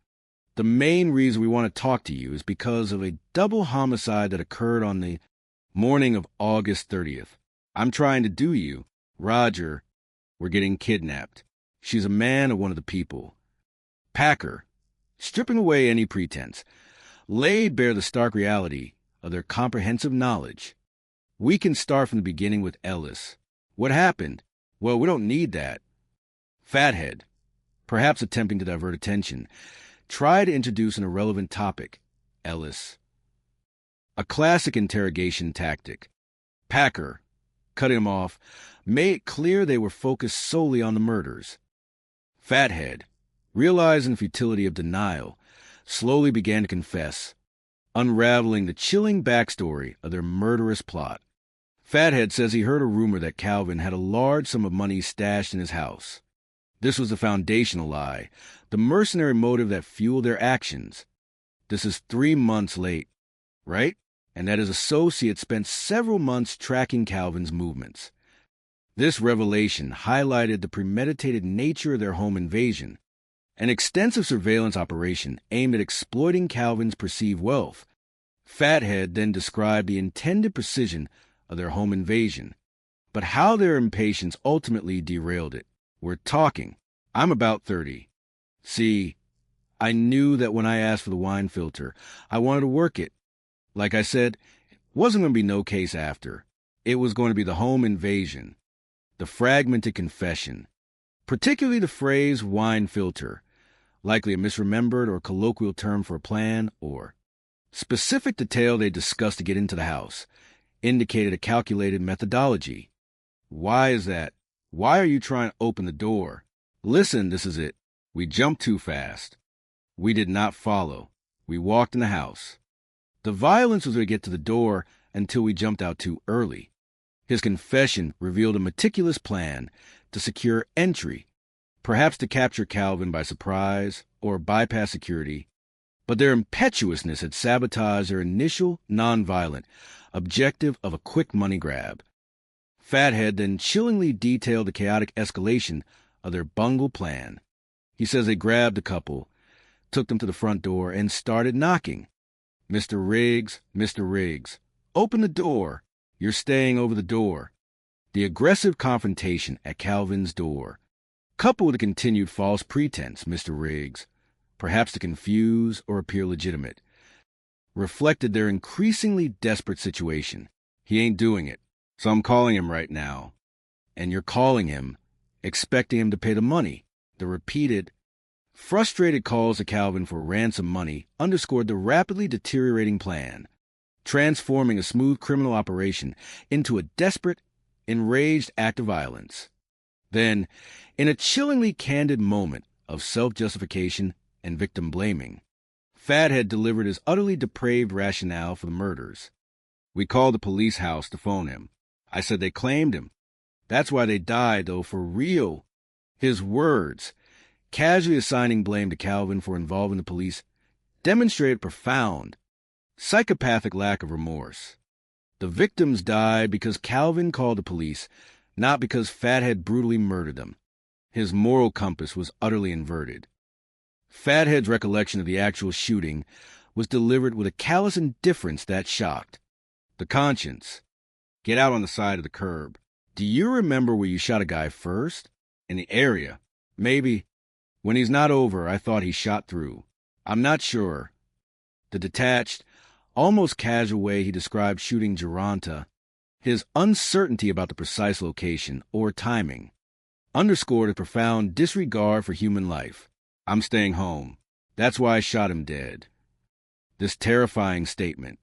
The main reason we want to talk to you is because of a double homicide that occurred on the morning of August 30th. I'm trying to do you, Roger. We're getting kidnapped. She's a man of one of the people. Packer, stripping away any pretense, laid bare the stark reality of their comprehensive knowledge. We can start from the beginning with Ellis. What happened? Well, we don't need that. Fathead, perhaps attempting to divert attention, tried to introduce an irrelevant topic. Ellis. A classic interrogation tactic. Packer, cutting him off, made it clear they were focused solely on the murders. Fathead, realizing the futility of denial, slowly began to confess, unraveling the chilling backstory of their murderous plot. Fathead says he heard a rumor that Calvin had a large sum of money stashed in his house. This was the foundational lie, the mercenary motive that fueled their actions. This is 3 months late, right? And that his associates spent several months tracking Calvin's movements. This revelation highlighted the premeditated nature of their home invasion, an extensive surveillance operation aimed at exploiting Calvin's perceived wealth. Fathead then described the intended precision of their home invasion, but how their impatience ultimately derailed it. We're talking. I'm about 30. See, I knew that when I asked for the wine filter, I wanted to work it. Like I said, it wasn't going to be no case after. It was going to be the home invasion, the fragmented confession, particularly the phrase wine filter, likely a misremembered or colloquial term for a plan, or specific detail they discussed to get into the house, indicated a calculated methodology. Why is that? Why are you trying to open the door? Listen, this is it. We jumped too fast. We did not follow. We walked in the house. The violence was to get to the door until we jumped out too early. His confession revealed a meticulous plan to secure entry, perhaps to capture Calvin by surprise or bypass security, but their impetuousness had sabotaged their initial, nonviolent objective of a quick money grab. Fathead then chillingly detailed the chaotic escalation of their bungled plan. He says they grabbed the couple, took them to the front door, and started knocking. Mr. Riggs, open the door. You're staying over the door. The aggressive confrontation at Calvin's door, coupled with a continued false pretense, Mr. Riggs, perhaps to confuse or appear legitimate, reflected their increasingly desperate situation. He ain't doing it, so I'm calling him right now. And you're calling him, expecting him to pay the money. The repeated, frustrated calls to Calvin for ransom money underscored the rapidly deteriorating plan, transforming a smooth criminal operation into a desperate, enraged act of violence. Then, in a chillingly candid moment of self-justification and victim blaming, Fathead delivered his utterly depraved rationale for the murders. We called the police house to phone him. I said they claimed him. That's why they died, though, for real. His words, casually assigning blame to Calvin for involving the police, demonstrated profound, psychopathic lack of remorse. The victims died because Calvin called the police, not because Fathead brutally murdered them. His moral compass was utterly inverted. Fathead's recollection of the actual shooting was delivered with a callous indifference that shocked. The conscience. Get out on the side of the curb. Do you remember where you shot a guy first? In the area. Maybe. When he's not over, I thought he shot through. I'm not sure. The detached, almost casual way he described shooting Geronta, his uncertainty about the precise location or timing, underscored a profound disregard for human life. I'm staying home. That's why I shot him dead. This terrifying statement,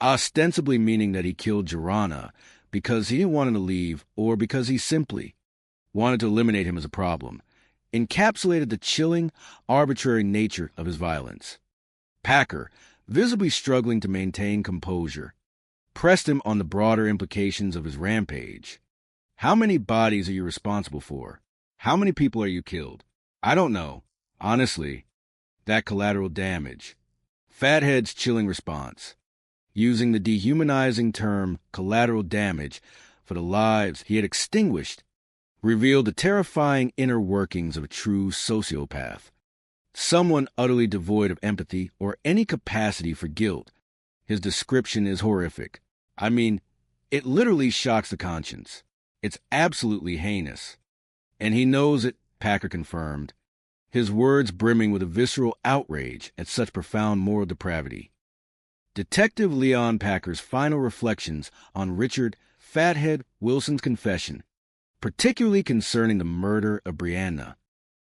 ostensibly meaning that he killed Geronta because he didn't want him to leave or because he simply wanted to eliminate him as a problem, encapsulated the chilling, arbitrary nature of his violence. Packer, visibly struggling to maintain composure, pressed him on the broader implications of his rampage. How many bodies are you responsible for? How many people are you killed? I don't know. Honestly, that collateral damage. Fathead's chilling response, using the dehumanizing term collateral damage for the lives he had extinguished, revealed the terrifying inner workings of a true sociopath. Someone utterly devoid of empathy or any capacity for guilt. His description is horrific. I mean, it literally shocks the conscience. It's absolutely heinous. And he knows it, Packer confirmed, his words brimming with a visceral outrage at such profound moral depravity. Detective Leon Packer's final reflections on Richard Fathead Wilson's confession, particularly concerning the murder of Brianna,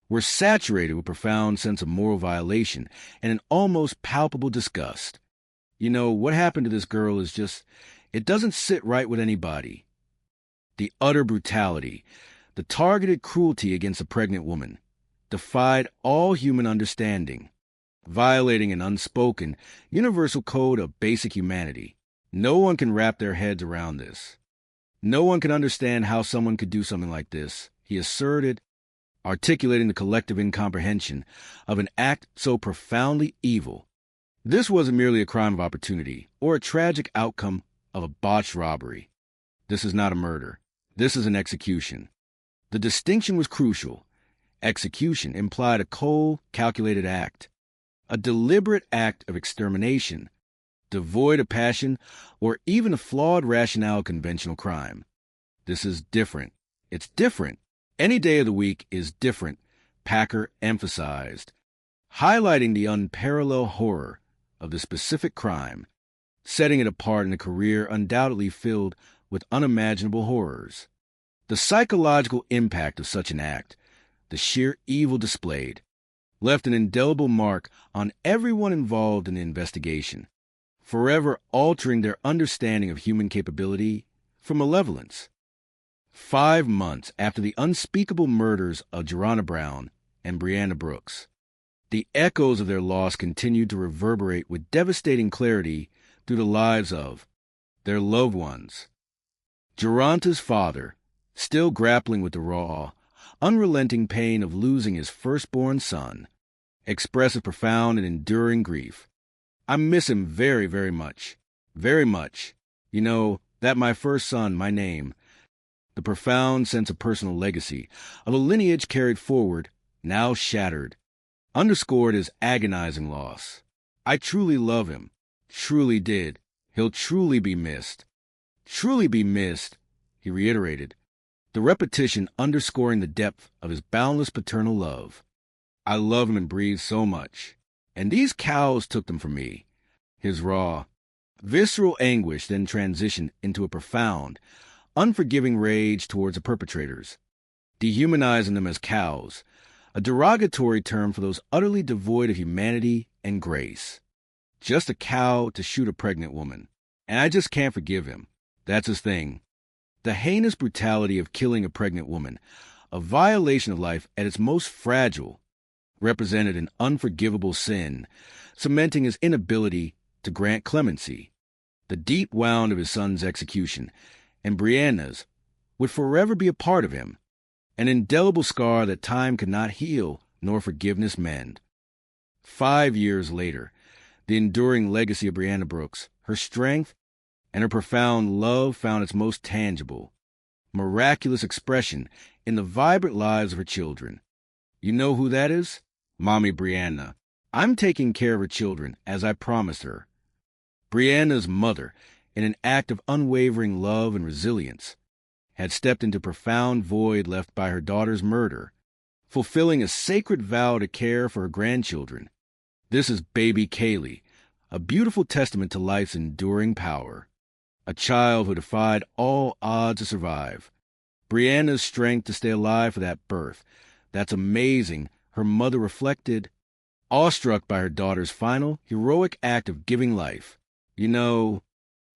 were saturated with a profound sense of moral violation and an almost palpable disgust. You know, what happened to this girl is just, it doesn't sit right with anybody. The utter brutality, the targeted cruelty against a pregnant woman, defied all human understanding, violating an unspoken, universal code of basic humanity. No one can wrap their heads around this. No one can understand how someone could do something like this, he asserted, articulating the collective incomprehension of an act so profoundly evil. This wasn't merely a crime of opportunity or a tragic outcome of a botched robbery. This is not a murder. This is an execution. The distinction was crucial. Execution implied a cold, calculated act, a deliberate act of extermination, devoid of passion or even a flawed rationale of conventional crime. This is different. It's different. Any day of the week is different, Packer emphasized, highlighting the unparalleled horror of the specific crime, setting it apart in a career undoubtedly filled with unimaginable horrors. The psychological impact of such an act, the sheer evil displayed, left an indelible mark on everyone involved in the investigation, forever altering their understanding of human capability for malevolence. 5 months after the unspeakable murders of Jorana Brown and Brianna Brooks, the echoes of their loss continued to reverberate with devastating clarity through the lives of their loved ones. Geronta's father, still grappling with the raw, unrelenting pain of losing his firstborn son, expressed a profound and enduring grief. I miss him very, very much. Very much. You know, that my first son, my name. The profound sense of personal legacy, of a lineage carried forward, now shattered, underscored his agonizing loss. I truly love him. Truly did. He'll truly be missed. Truly be missed, he reiterated, the repetition underscoring the depth of his boundless paternal love. I love him and breathe so much. And these cows took them from me. His raw, visceral anguish then transitioned into a profound, unforgiving rage towards the perpetrators, dehumanizing them as cows, a derogatory term for those utterly devoid of humanity and grace. Just a cow to shoot a pregnant woman. And I just can't forgive him. That's his thing. The heinous brutality of killing a pregnant woman, a violation of life at its most fragile, represented an unforgivable sin, cementing his inability to grant clemency. The deep wound of his son's execution, and Brianna's, would forever be a part of him, an indelible scar that time could not heal nor forgiveness mend. 5 years later, the enduring legacy of Brianna Brooks, her strength, and her profound love found its most tangible, miraculous expression in the vibrant lives of her children. You know who that is? Mommy Brianna. I'm taking care of her children, as I promised her. Brianna's mother, in an act of unwavering love and resilience, had stepped into profound void left by her daughter's murder, fulfilling a sacred vow to care for her grandchildren. This is baby Kaylee, a beautiful testament to life's enduring power. A child who defied all odds to survive. Brianna's strength to stay alive for that birth. That's amazing, her mother reflected, awestruck by her daughter's final, heroic act of giving life. You know,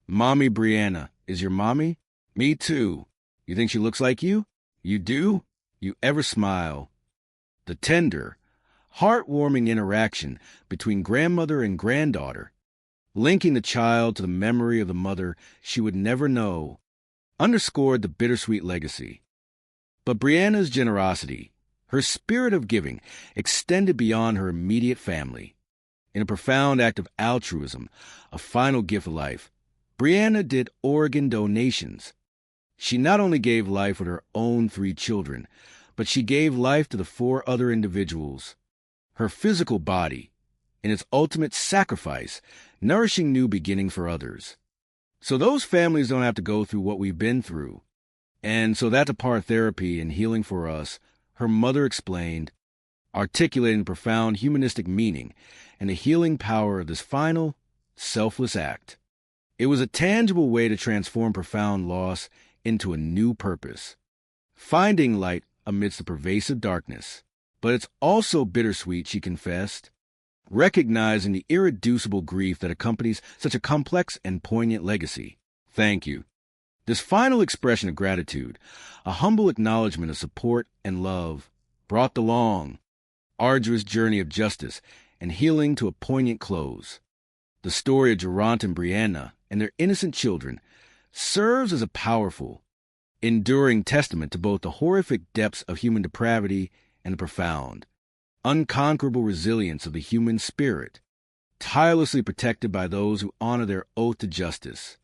Mommy Brianna is your mommy? Me too. You think she looks like you? You do? You ever smile? The tender, heartwarming interaction between grandmother and granddaughter, linking the child to the memory of the mother she would never know, underscored the bittersweet legacy. But Brianna's generosity, her spirit of giving, extended beyond her immediate family. In a profound act of altruism, a final gift of life, Brianna did organ donations. She not only gave life with her own 3 children, but she gave life to the 4 other individuals. Her physical body, in its ultimate sacrifice, nourishing new beginnings for others. So those families don't have to go through what we've been through. And so that's a part of therapy and healing for us, her mother explained, articulating the profound humanistic meaning and the healing power of this final, selfless act. It was a tangible way to transform profound loss into a new purpose, finding light amidst the pervasive darkness. But it's also bittersweet, she confessed, recognizing the irreducible grief that accompanies such a complex and poignant legacy. Thank you. This final expression of gratitude, a humble acknowledgement of support and love, brought the long, arduous journey of justice and healing to a poignant close. The story of Geronta and Brianna and their innocent children serves as a powerful, enduring testament to both the horrific depths of human depravity and the profound, unconquerable resilience of the human spirit, tirelessly protected by those who honor their oath to justice.